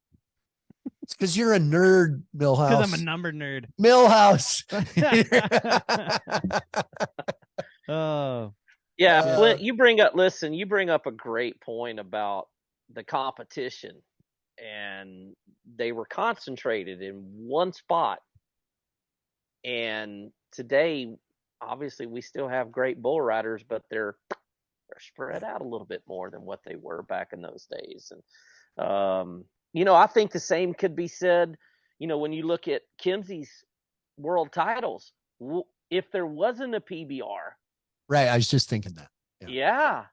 It's because you're a nerd, Millhouse. Because I'm a number nerd. Millhouse. Oh. Yeah, Flint, you bring up a great point about the competition, and they were concentrated in one spot. And today, obviously, we still have great bull riders, but they're spread out a little bit more than what they were back in those days. And I think the same could be said. When you look at Kimsey's world titles, if there wasn't a PBR. Right, I was just thinking that. Yeah.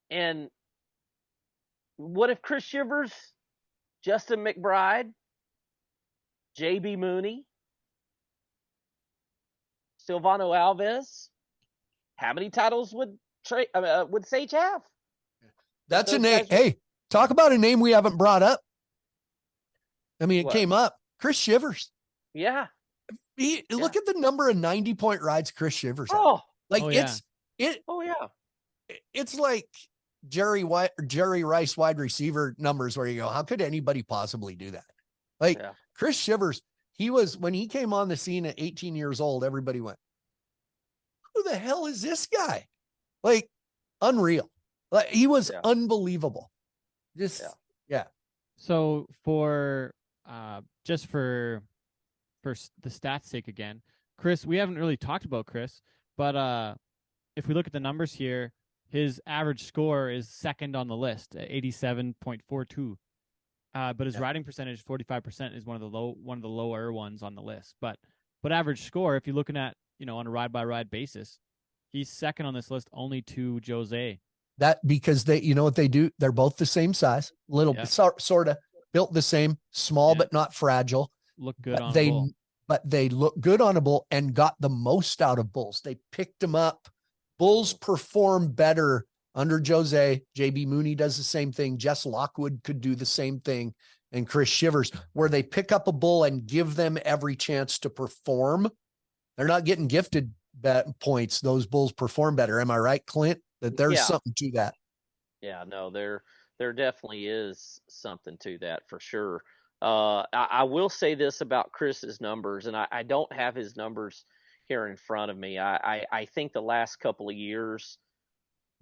And what if Chris Shivers, Justin McBride, JB Mooney, Silvano Alves, how many titles would Sage have? That's a name. Hey, talk about a name we haven't brought up. I mean, it came up. Chris Shivers. Yeah. Look at the number of 90-point rides Chris Shivers had. Oh, it's like Jerry Rice wide receiver numbers where you go, how could anybody possibly do that? Like Chris Shivers, when he came on the scene at 18 years old, everybody went, who the hell is this guy? Like, unreal. Like, he was unbelievable. So for just for the stats sake again, Chris, we haven't really talked about Chris, but if we look at the numbers here, his average score is second on the list at 87.42. But his riding percentage, 45%, is one of the lower ones on the list. But average score, if you're looking at, on a ride by ride basis, he's second on this list only to Jose. That because they, what they do? They're both the same size, sort of built the same, small but not fragile. Look good on a bull. But they look good on a bull and got the most out of bulls. They picked them up. Bulls perform better under Jose. JB Mooney does the same thing. Jess Lockwood could do the same thing. And Chris Shivers, where they pick up a bull and give them every chance to perform. They're not getting gifted points. Those bulls perform better. Am I right, Clint? That there's something to that. Yeah, no, there definitely is something to that for sure. I will say this about Chris's numbers, and I don't have his numbers here in front of me. I think the last couple of years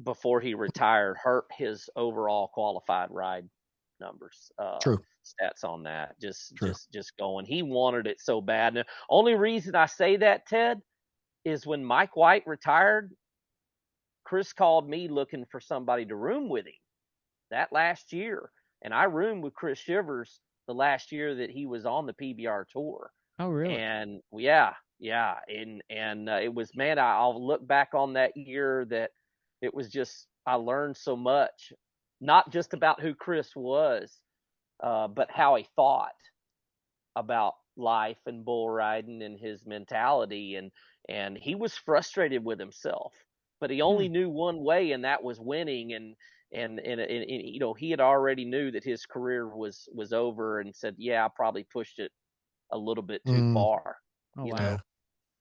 before he retired hurt his overall qualified ride numbers. True. Stats on that. Just going. He wanted it so bad. And the only reason I say that, Ted, is when Mike White retired, Chris called me looking for somebody to room with him that last year. And I roomed with Chris Shivers the last year that he was on the PBR tour. Oh, really? And yeah. And it was, man, I'll look back on that year that it was just, I learned so much, not just about who Chris was, but how he thought about life and bull riding and his mentality. And he was frustrated with himself, but he only knew one way, and that was winning. And he had already knew that his career was over, and said, I probably pushed it a little bit too far. Oh,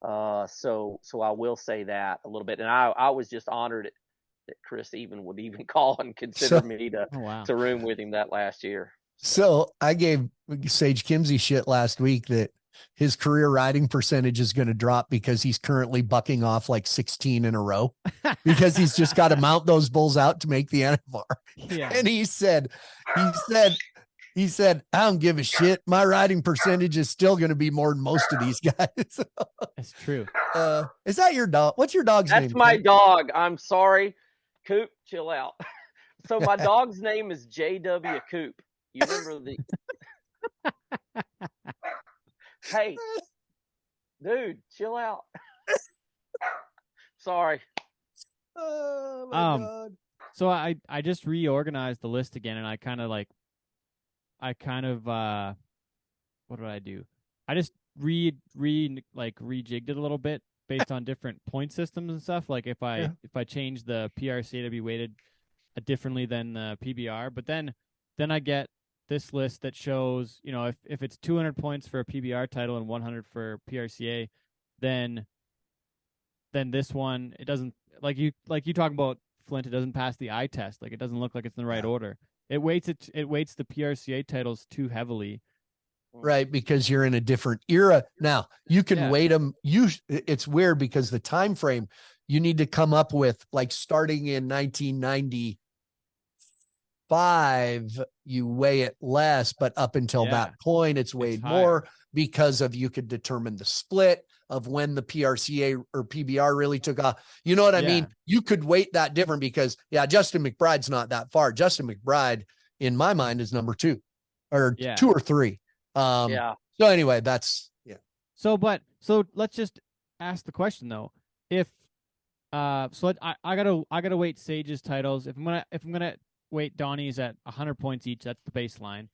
wow. So I will say that a little bit. And I was just honored that Chris would even call and consider me to room with him that last year. So I gave Sage Kimsey shit last week that his career riding percentage is going to drop because he's currently bucking off like 16 in a row because he's just got to mount those bulls out to make the NFR. Yeah. And he said, I don't give a shit. My riding percentage is still going to be more than most of these guys. That's true. Is that your dog? What's your dog's name? That's my dog. I'm sorry. Coop, chill out. So my dog's name is J.W. Coop. You remember the... Hey, dude, chill out. Sorry. Oh, my God. So I just reorganized the list again, and I kind of what did I do? I just rejigged it a little bit based on different point systems and stuff. Like if I change the PRCAW weighted differently than the PBR. But then I get this list that shows, if it's 200 points for a PBR title and 100 for PRCA, then this one, it doesn't, like you talk about Flint, it doesn't pass the eye test. Like, it doesn't look like it's in the right order. It weights the PRCA titles too heavily. Right, because you're in a different era. Now, you can weight them. It's weird because the time frame you need to come up with, like starting in 1995, you weigh it less, but up until that point, it's weighed more because of you could determine the split of when the PRCA or PBR really took off. You know what I mean? You could weight that different because, Justin McBride's not that far. Justin McBride, in my mind, is number 2 or 2 or 3. So anyway, that's So let's just ask the question though. If I gotta weight Sage's titles. If I'm gonna weight Donnie's at 100 points each, that's the baseline.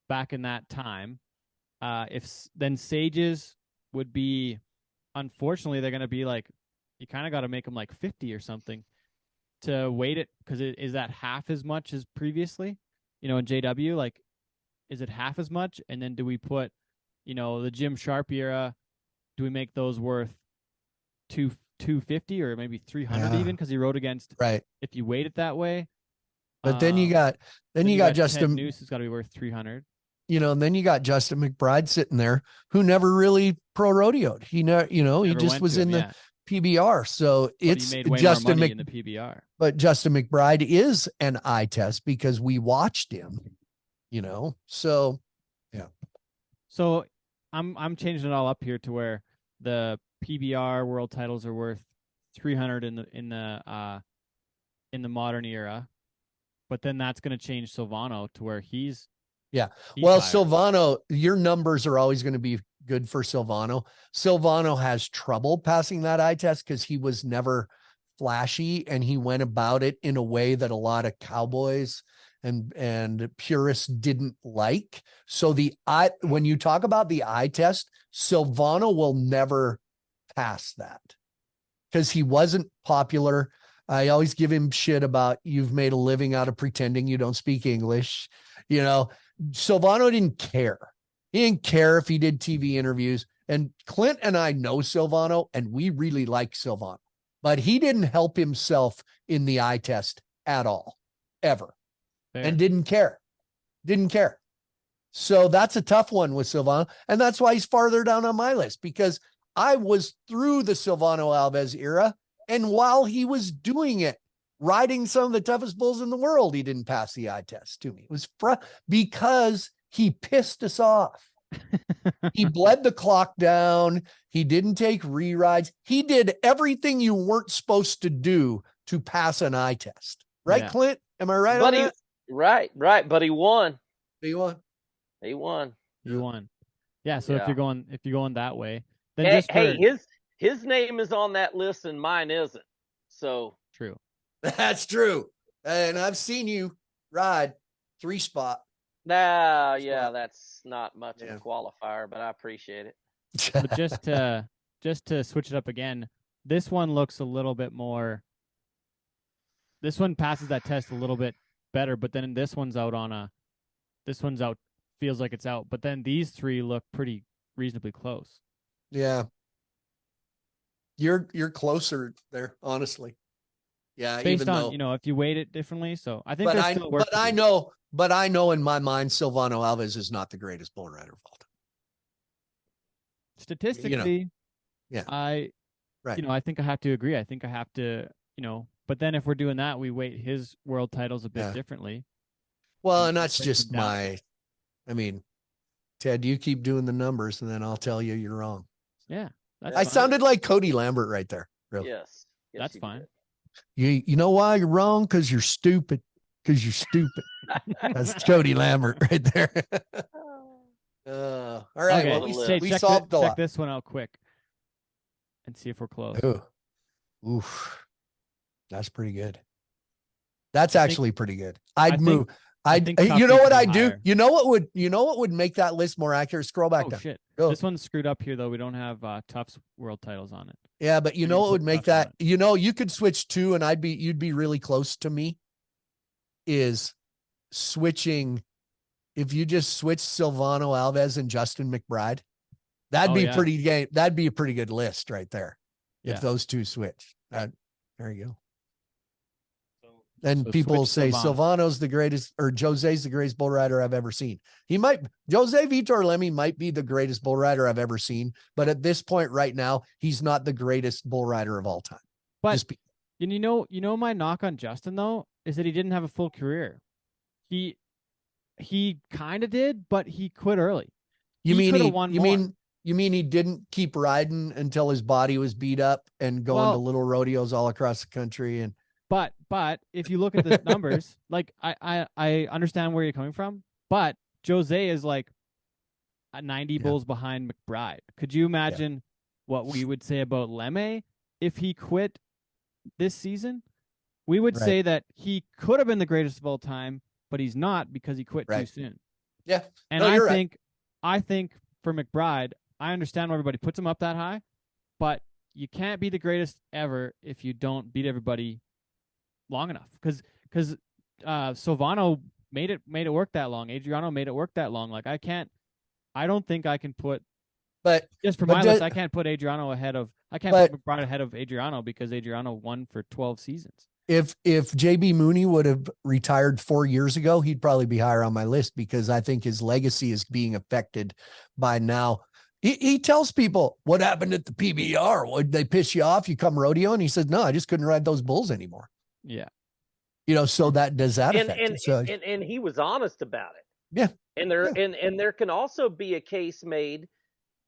Back in that time, then Sage's would be, unfortunately, they're gonna be like, you kind of got to make them like 50 or something to weight it, because is that half as much as previously? In JW, like, is it half as much? And then do we put, the Jim Sharp era? Do we make those worth 250 or maybe 300 even, because he rode against if you weight it that way? But then you got Justin Noose has got to be worth 300. And then you got Justin McBride sitting there, who never really pro rodeoed. He just was in the PBR. So it's Justin in the PBR. But Justin McBride is an eye test because we watched him. So So I'm changing it all up here to where the PBR world titles are worth 300 in the modern era, but then that's going to change Silvano to where he's well, higher. Silvano, your numbers are always going to be good for Silvano. Silvano has trouble passing that eye test because he was never flashy, and he went about it in a way that a lot of cowboys and purists didn't like. So when you talk about the eye test, Silvano will never pass that because he wasn't popular. I always give him shit about, you've made a living out of pretending you don't speak English. Silvano didn't care. He didn't care if he did TV interviews. And Clint and I know Silvano, and we really like Silvano, but he didn't help himself in the eye test at all, ever. And didn't care. So that's a tough one with Silvano. And that's why he's farther down on my list, because I was through the Silvano Alves era. And while he was doing it, riding some of the toughest bulls in the world, he didn't pass the eye test to me. It was because he pissed us off. He bled the clock down. He didn't take re-rides. He did everything you weren't supposed to do to pass an eye test. Right, Clint? Am I right on that? Right. But he won. He won. Yeah. So if you're going that way, then his name is on that list and mine isn't. So true. That's true. And I've seen you ride 3-spot. That's not much of a qualifier, but I appreciate it. But just to switch it up again, this one looks a little bit more. This one passes that test a little bit better, but then this one's out, feels like it's out. But then these three look pretty reasonably close. Yeah. You're closer there, honestly. Yeah, based even on though, if you weight it differently. So I think but I know in my mind Silvano Alves is not the greatest bull rider of all time. Statistically, I think I have to agree. I think I have to, but then if we're doing that, we weight his world titles a bit differently. Well, and that's just Ted, you keep doing the numbers and then I'll tell you you're wrong. Yeah. I sounded like Cody Lambert right there. Really. Yes that's fine. You know why you're wrong? Because you're stupid. That's Cody Lambert right there. All right. Okay, well, we solved the lot. Check this one out quick and see if we're close. Oof. That's pretty good. That's actually pretty good. I'd move. You know what I'd do? You know what would make that list more accurate? Scroll back down. Shit. Go. This one's screwed up here though. We don't have Tufts world titles on it. Yeah, but you know what would make that? You could switch 2 and you'd be really close to me. is switching. If you just switch Silvano Alves and Justin McBride, that'd be pretty game. That'd be a pretty good list right there. If those two switch, there you go. And people will say Silvano's the greatest, or Jose's the greatest bull rider I've ever seen. Jose Vitor Leme might be the greatest bull rider I've ever seen, but at this point right now, he's not the greatest bull rider of all time. But you know, my knock on Justin though is that he didn't have a full career. He kind of did, but he quit early. You mean he didn't keep riding until his body was beat up and going to little rodeos all across the country? And But if you look at the numbers, like I understand where you're coming from, but Jose is like 90 bulls behind McBride. Could you imagine what we would say about Leme if he quit this season? We would say that he could have been the greatest of all time, but he's not because he quit too soon. Yeah. And I think for McBride, I understand why everybody puts him up that high, but you can't be the greatest ever if you don't beat everybody long enough. Because Silvano made it work that long. Adriano made it work that long. Like I don't think I can put, but just for my list, I can't put Adriano put McBride ahead of Adriano because Adriano won for 12 seasons. If JB Mooney would have retired 4 years ago, he'd probably be higher on my list because I think his legacy is being affected by now. He tells people, what happened at the PBR? Would they piss you off? You come rodeo? And he says, no, I just couldn't ride those bulls anymore. Yeah. So that does that affect it. So, and he was honest about it. Yeah. And there can also be a case made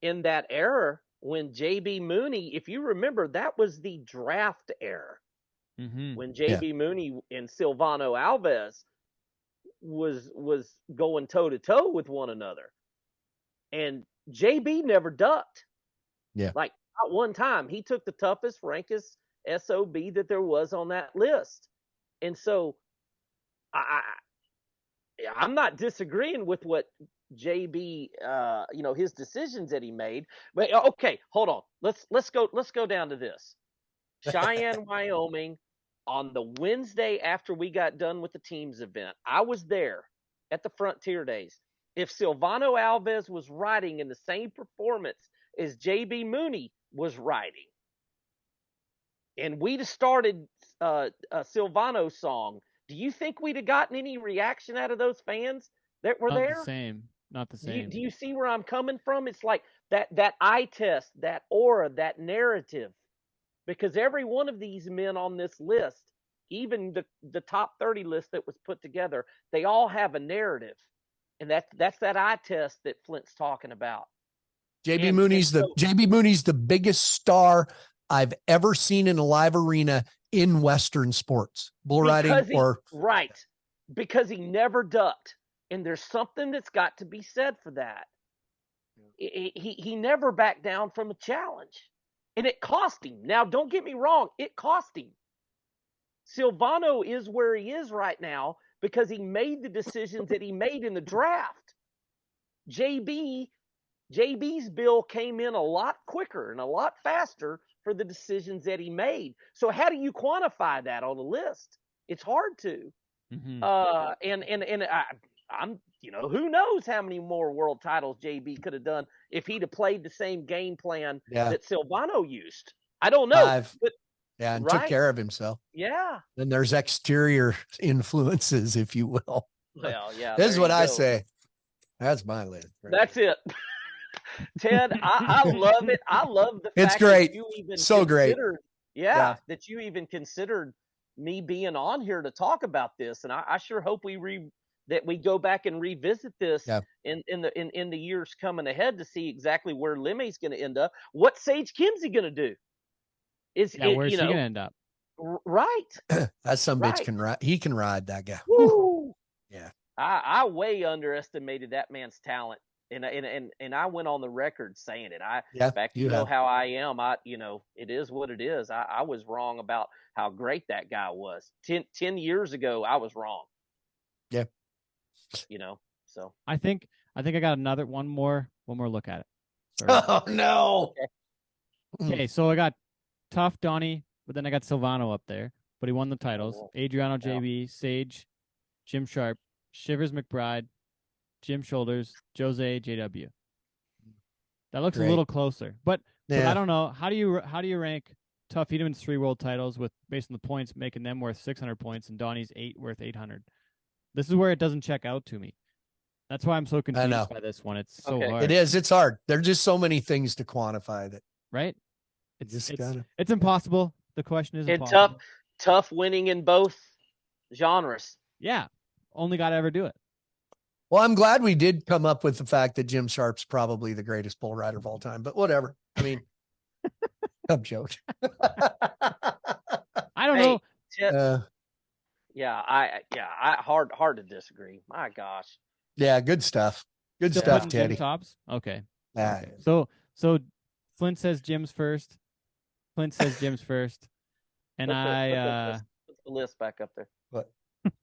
in that era when JB Mooney, if you remember, that was the draft era. Mm-hmm. When JB Mooney and Silvano Alves was going toe to toe with one another. And JB never ducked. Yeah. Like not one time. He took the toughest, rankest SOB that there was on that list. And so I'm not disagreeing with what JB his decisions that he made. But okay, hold on. Let's go down to this. Cheyenne, Wyoming, on the Wednesday after we got done with the teams event. I was there at the Frontier Days. If Silvano Alves was riding in the same performance as JB Mooney was riding, and we'd have started a Silvano song, do you think we'd have gotten any reaction out of those fans that were there? Not the same. Do you see where I'm coming from? It's like that eye test, that aura, that narrative. Because every one of these men on this list, even the top 30 list that was put together, they all have a narrative. And that's that eye test that Flint's talking about. JB Mooney's the biggest star I've ever seen in a live arena in Western sports, bull riding right, because he never ducked, and there's something that's got to be said for that. He never backed down from a challenge, and it cost him. Now, don't get me wrong, it cost him. Silvano is where he is right now because he made the decisions that he made in the draft. JB's bill came in a lot quicker and a lot faster for the decisions that he made. So how do you quantify that on a list? It's hard to. Mm-hmm. I'm who knows how many more world titles JB could have done if he'd have played the same game plan that Silvano used. I don't know. Took care of himself. Yeah. Then there's exterior influences, if you will. Well, yeah. This is what I say. That's my list. Right? That's it. Ted, I love it. I love the fact great. that you even great. That you even considered me being on here to talk about this. And I sure hope that we go back and revisit this in the years coming ahead to see exactly where Leme's going to end up. What's Sage Kinsey going to do? Where's he going to end up? Right. That some bitch can ride. He can ride, that guy. Woo. Yeah. I way underestimated that man's talent. And I went on the record saying it. How I am. It is what it is. I was wrong about how great that guy was. 10 years ago, I was wrong. Yeah. So I think I got one more look at it. Sorry. Oh no. Okay, so I got Tough Donnie, but then I got Silvano up there, but he won the titles. Adriano, JB, Sage, Jim Sharp, Shivers McBride, Jim Shoulders, Jose, JW. That looks a little closer, but I don't know. How do you rank Tough Hedeman's 3 world titles with based on the points, making them worth 600 points and Donnie's 8 worth 800? This is where it doesn't check out to me. That's why I'm so confused by this one. It's so hard. It is. It's hard. There's just so many things to quantify that. Right? It's impossible. The question is and impossible. Tough winning in both genres. Yeah. Only got to ever do it. Well, I'm glad we did come up with the fact that Jim Sharp's probably the greatest bull rider of all time, but whatever. I mean, I'm joking. I don't know. Hard to disagree. My gosh. Yeah, good stuff. Good stuff, Teddy. Tops? Okay. Okay. So Flint says Jim's first. Flint says Jim's first. And put the list back up there. What?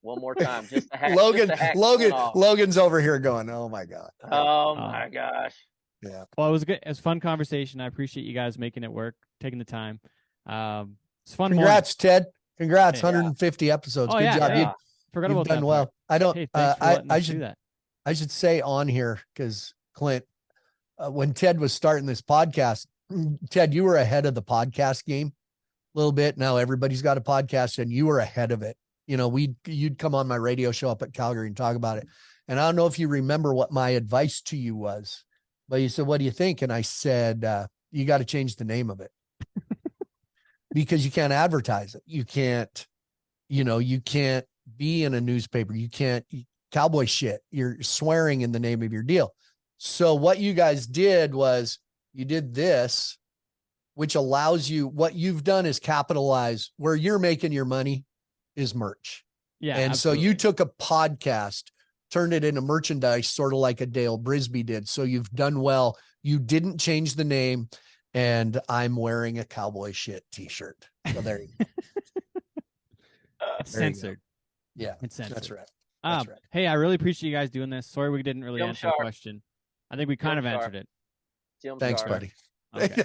One more time. Just to hack, Logan's over here going, oh my God. Oh my gosh. Yeah. Well, it was good. It was a fun conversation. I appreciate you guys making it work, taking the time. It's fun. Congrats, Ted. Congrats. 150 episodes. Good job. You've done well. I don't, I should say on here, because Clint, when Ted was starting this podcast, Ted, you were ahead of the podcast game a little bit. Now everybody's got a podcast and you were ahead of it. You know, you'd come on my radio show up at Calgary and talk about it. And I don't know if you remember what my advice to you was, but you said, what do you think? And I said, you got to change the name of it because you can't advertise it. You can't be in a newspaper. You can't cowboy shit. You're swearing in the name of your deal. So what you guys did was you did this, which allows you, what you've done is capitalize where you're making your money is merch. Yeah. And absolutely. so you took a podcast, turned it into merchandise, sort of like a Dale Brisby did. So you've done well. You didn't change the name, and I'm wearing a Cowboy Shit t-shirt. So there you go. It's censored. Yeah, it's censored. That's right. Hey, I really appreciate you guys doing this. Sorry we didn't really answer the question. I think we kind of answered it. Thanks, buddy. Okay.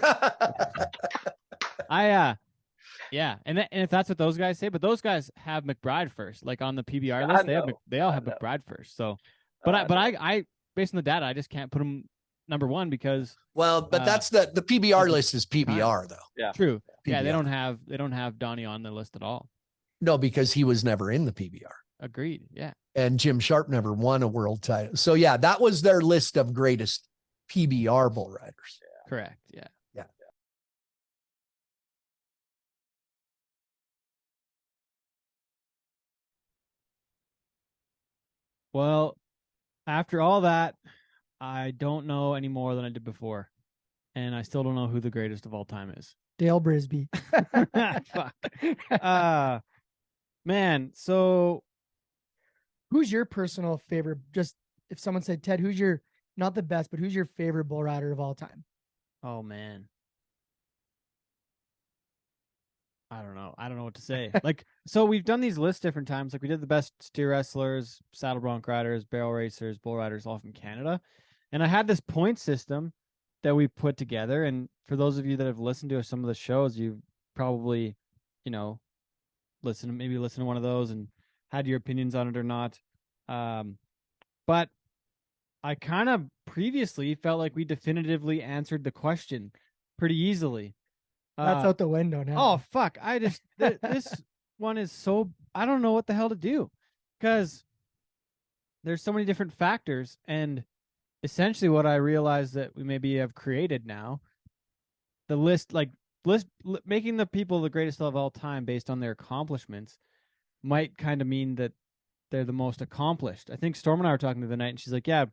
Yeah, and if that's what those guys say, but those guys have McBride first, like on the PBR list, they all have McBride first. So, but I based on the data, I just can't put them number one because that's the PBR list is PBR though. Yeah, true. PBR. Yeah, they don't have Donnie on the list at all. No, because he was never in the PBR. Agreed. Yeah, and Jim Sharp never won a world title. So yeah, that was their list of greatest PBR bull riders. Yeah. Correct. Yeah. Well, after all that, I don't know any more than I did before. And I still don't know who the greatest of all time is. Dale Brisby. Fuck. Man, so who's your personal favorite? Just if someone said, Ted, who's your, not the best, but who's your favorite bull rider of all time? Oh, man. I don't know what to say. Like, so we've done these lists different times. Like we did the best steer wrestlers, saddle bronc riders, barrel racers, bull riders, all from Canada. And I had this point system that we put together. And for those of you that have listened to some of the shows, you've probably, listened to one of those and had your opinions on it or not. But I kind of previously felt like we definitively answered the question pretty easily. That's out the window now. Oh, fuck. I just, this one is so, I don't know what the hell to do because there's so many different factors. And essentially what I realized that we maybe have created now, the list, making the people the greatest of all time based on their accomplishments might kind of mean that they're the most accomplished. I think Storm and I were talking the other night and she's like, yeah,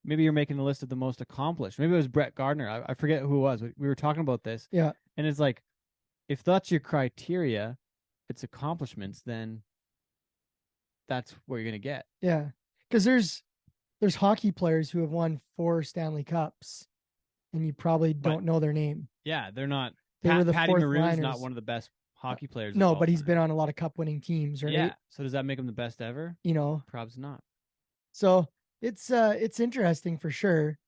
maybe you're making the list of the most accomplished. Maybe it was Brett Gardner. I forget who it was. We were talking about this. Yeah. And it's like, if that's your criteria, it's accomplishments, then that's what you're going to get. Yeah. Because there's hockey players who have won 4 Stanley Cups and you probably don't know their name. Yeah. They're not. They were the Patty fourth Maroon's liners. not one of the best hockey players. No, but he's been on a lot of cup winning teams, right? Yeah. So does that make him the best ever? Probably not. So it's interesting for sure.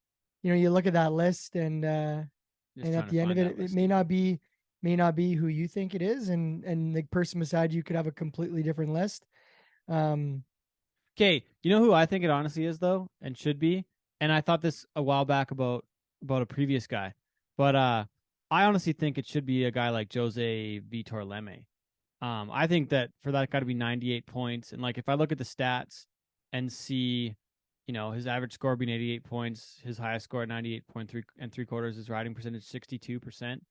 You look at that list and at the end of it, it may not be who you think it is. And the person beside you could have a completely different list. Okay, you know who I think it honestly is though, and should be, and I thought this a while back about a previous guy, but I honestly think it should be a guy like Jose Vitor Leme. I think that for that guy to be 98 points, and like if I look at the stats and see, his average score being 88 points, his highest score at 98.3 and 3/4, his riding percentage 62%.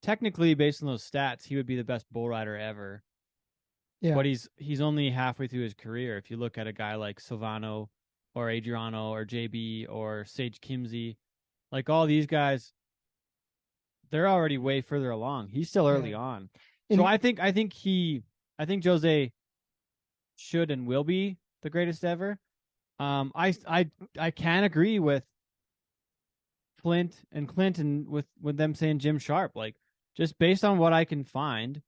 Technically, based on those stats, he would be the best bull rider ever. Yeah. But he's only halfway through his career. If you look at a guy like Silvano or Adriano or JB or Sage Kimsey, like all these guys, they're already way further along. He's still early on. So I think Jose should and will be the greatest ever. I can agree with Flint and Clinton with them saying Jim Sharp. Like, just based on what I can find,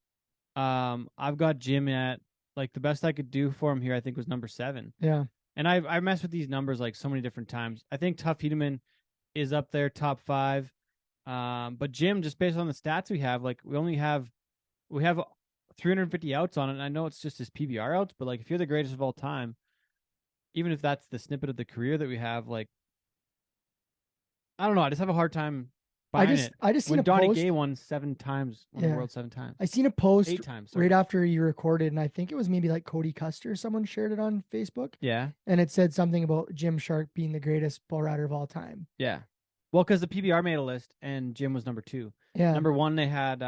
I've got Jim at, like, the best I could do for him here, I think, was number 7. Yeah. And I messed with these numbers like so many different times. I think Tough Hedeman is up there, top 5. But Jim, just based on the stats we have, like, we have 350 outs on it. And I know it's just his PBR outs, but like, if you're the greatest of all time, even if that's the snippet of the career that we have, like, I don't know. I just have a hard time buying it. I just seen when a Donnie post. Gay won 7 times, won the world 7 times. I seen a post 8 times, sorry. right after you recorded, and I think it was maybe like Cody Custer. Someone shared it on Facebook. Yeah. And it said something about Jim Sharp being the greatest bull rider of all time. Yeah. Well, because the PBR made a list, and Jim was number 2. Yeah. Number 1, they had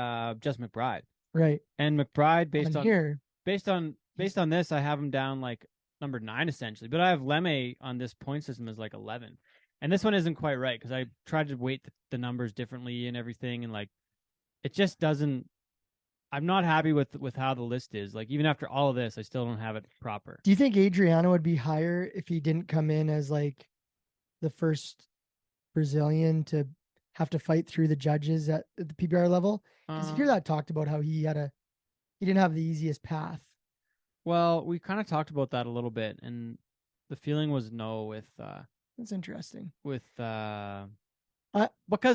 Just McBride. Right. And McBride, based on this, I have him down like number 9 essentially. But I have Leme on this point system as like 11. And this one isn't quite right because I tried to weight the numbers differently and everything, and like it just doesn't. I'm not happy with how the list is. Like, even after all of this, I still don't have it proper. Do you think Adriano would be higher if he didn't come in as like the first Brazilian to have to fight through the judges at the PBR level? Because you hear that talked about how he didn't have the easiest path. Well, we kind of talked about that a little bit, and the feeling was no with. That's interesting. With because,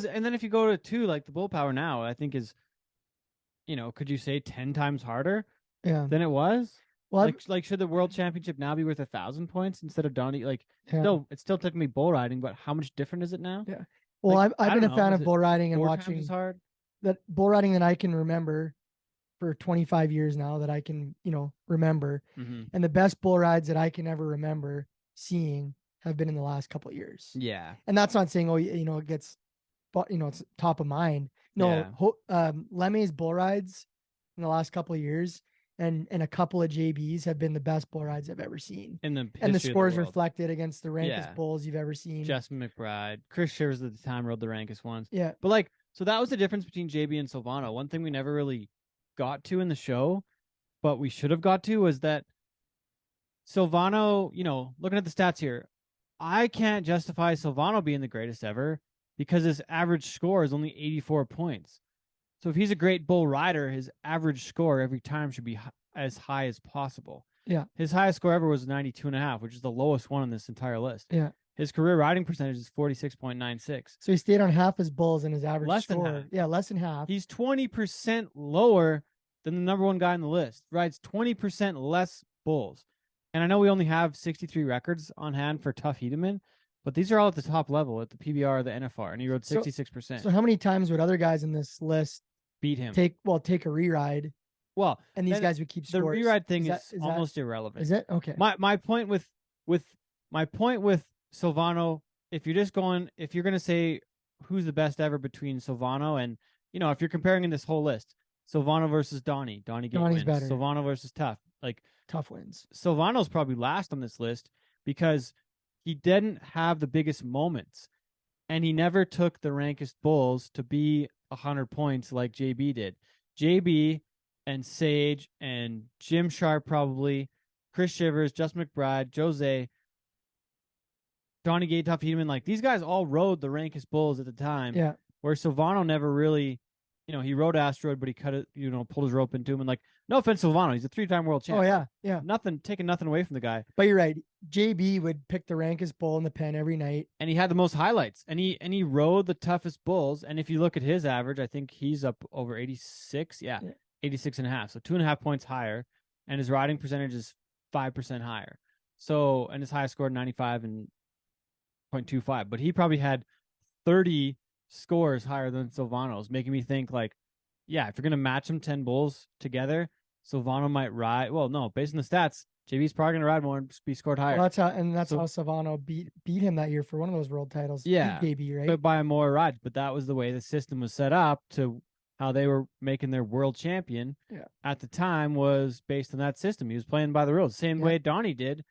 and then if you go to 2, like the bull power now, I think is, could you say 10 times harder? Yeah. Than it was? Well, like should the world championship now be worth 1,000 points instead of Donnie? Like, yeah. It's still technically bull riding, but how much different is it now? Yeah. Well, like, I've been a fan of bull riding and watching hard? That bull riding that I can remember for 25 years now that I can, remember. Mm-hmm. And the best bull rides that I can ever remember seeing have been in the last couple of years. Yeah. And that's not saying, it gets, it's top of mind. No, Leme's bull rides in the last couple of years and a couple of JBs have been the best bull rides I've ever seen. And the scores reflected against the rankest bulls you've ever seen. Justin McBride, Chris Shivers at the time rode the rankest ones. Yeah. But like, so that was the difference between JB and Silvano. One thing we never really got to in the show, but we should have got to, was that Silvano, looking at the stats here, I can't justify Silvano being the greatest ever because his average score is only 84 points. So if he's a great bull rider, his average score every time should be as high as possible. Yeah. His highest score ever was 92.5, which is the lowest one on this entire list. Yeah. His career riding percentage is 46.96. So he stayed on half his bulls and his average less score. Than half. Yeah, less than half. He's 20% lower than the number 1 guy on the list. Rides 20% less bulls. And I know we only have 63 records on hand for Tough Hedeman, but these are all at the top level at the PBR, the NFR, and he rode 66%. So how many times would other guys in this list beat him? Take a re-ride. Well, and these guys would keep scores. The re-ride thing is almost irrelevant. Is it? Okay. My point with Silvano, if you're going to say who's the best ever between Silvano and, if you're comparing in this whole list, Silvano versus Donnie's better. Silvano versus Tough. Like, Tough wins. Silvano's probably last on this list because he didn't have the biggest moments, and he never took the rankest bulls to be 100 points like JB did. JB and Sage and Jim Sharp, probably Chris Shivers, Justin McBride, Jose, Donnie Gay, Tough Hedeman, like these guys all rode the rankest bulls at the time. Yeah. Where Silvano never really, he rode Asteroid, but he cut it, pulled his rope into him. And like, no offense, Silvano, he's a 3-time world champ. Oh yeah, yeah. Taking nothing away from the guy. But you're right. JB would pick the rankest bull in the pen every night, and he had the most highlights. And he rode the toughest bulls. And if you look at his average, I think he's up over 86. Yeah. 86.5. So 2.5 points higher, and his riding percentage is 5% higher. So, and his highest scored 95 and 0.25, but he probably had 30 scores higher than Silvano's, making me think like, yeah, if you're gonna match them 10 bulls together, Silvano might ride. Well, no, based on the stats, JB's probably gonna ride more and be scored higher. Well, that's how Silvano beat him that year for one of those world titles. Yeah, JB, right? but by a more ride. But that was the way the system was set up to how they were making their world champion at the time was based on that system. He was playing by the rules, same way Donnie did.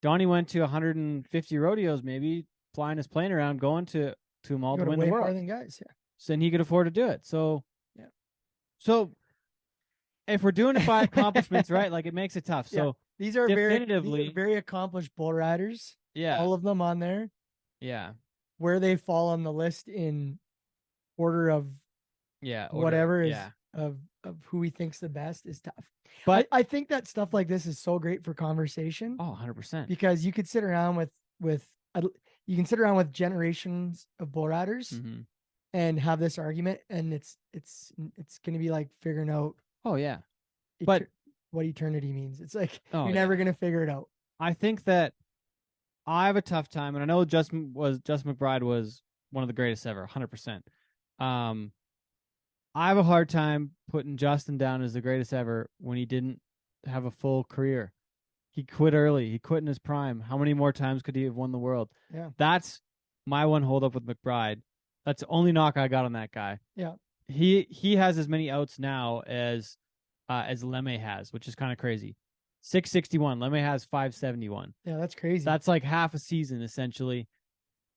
Donnie went to 150 rodeos, maybe flying his plane around, going to them all to win the world. More than guys, So then he could afford to do it. So yeah. So if we're doing it by accomplishments, right? Like it makes it tough. So these are very accomplished bull riders. Yeah, all of them on there. Yeah, where they fall on the list in order of whatever is of who he thinks the best is tough. But I think that stuff like this is so great for conversation. Oh, 100%. Because you could sit around with generations of bull riders and have this argument, and it's going to be like figuring out. Oh yeah, but what eternity means. It's like you're never going to figure it out. I think that I have a tough time, and I know Justin McBride was one of the greatest ever, 100%. I have a hard time putting Justin down as the greatest ever when he didn't have a full career. He quit early. He quit in his prime. How many more times could he have won the world? Yeah. That's my one holdup with McBride. That's the only knock I got on that guy. Yeah. He has as many outs now as Lemme has, which is kind of crazy. 661. Lemme has 571. Yeah, that's crazy. That's like half a season essentially,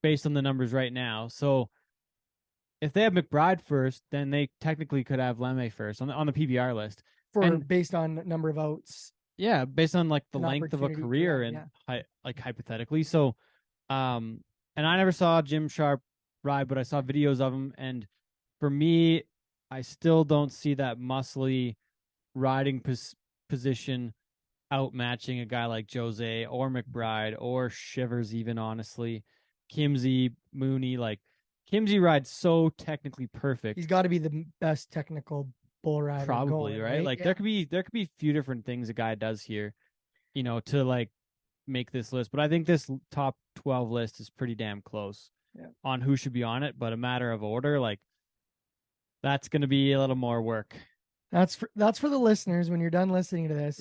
based on the numbers right now. So if they have McBride first, then they technically could have Lemme first on the PBR list. Based on number of outs. Yeah, based on like the length of a career and like hypothetically. So, and I never saw Jim Sharp ride, but I saw videos of him, and for me, I still don't see that muscly riding position outmatching a guy like Jose or McBride or Shivers, even honestly. Kimsey, Mooney, like Kimsey rides so technically perfect. He's got to be the best technical bull rider. Probably, going, right? Like there could be a few different things a guy does here, to like make this list. But I think this top 12 list is pretty damn close on who should be on it. But a matter of order, like that's going to be a little more work. That's for the listeners. When you're done listening to this,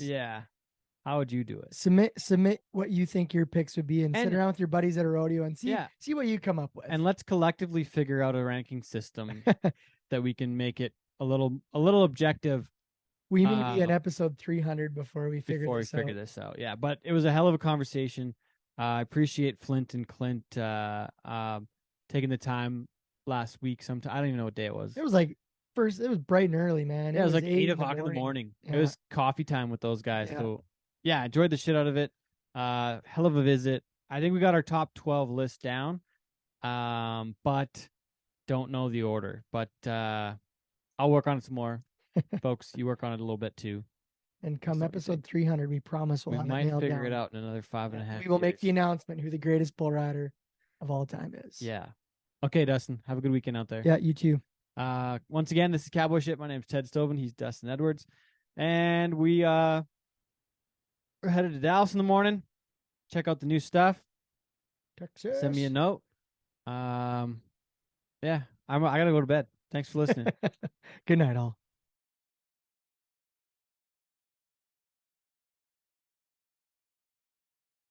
how would you do it? Submit what you think your picks would be, and sit around with your buddies at a rodeo and see what you come up with. And let's collectively figure out a ranking system that we can make it a little objective. We may be at episode 300 before we figure this out. Yeah, but it was a hell of a conversation. I appreciate Flint and Clint taking the time last week. Sometime I don't even know what day it was. It was like it was bright and early, man. Yeah, it was like 8 o'clock in the morning. Yeah. It was coffee time with those guys. Yeah. So yeah, enjoyed the shit out of it. Hell of a visit. I think we got our top 12 list down. But don't know the order. But I'll work on it some more. Folks, you work on it a little bit too. And come episode 300, we promise we might figure it out in another 5.5 years. We will make the announcement who the greatest bull rider of all time is. Yeah. Okay, Dustin. Have a good weekend out there. Yeah, you too. Once again, this is Cowboy Sh. My name's Ted Stovin. He's Dustin Edwards. And we're headed to Dallas in the morning. Check out the new stuff. Texas. Send me a note. Yeah, I gotta go to bed. Thanks for listening. Good night, all.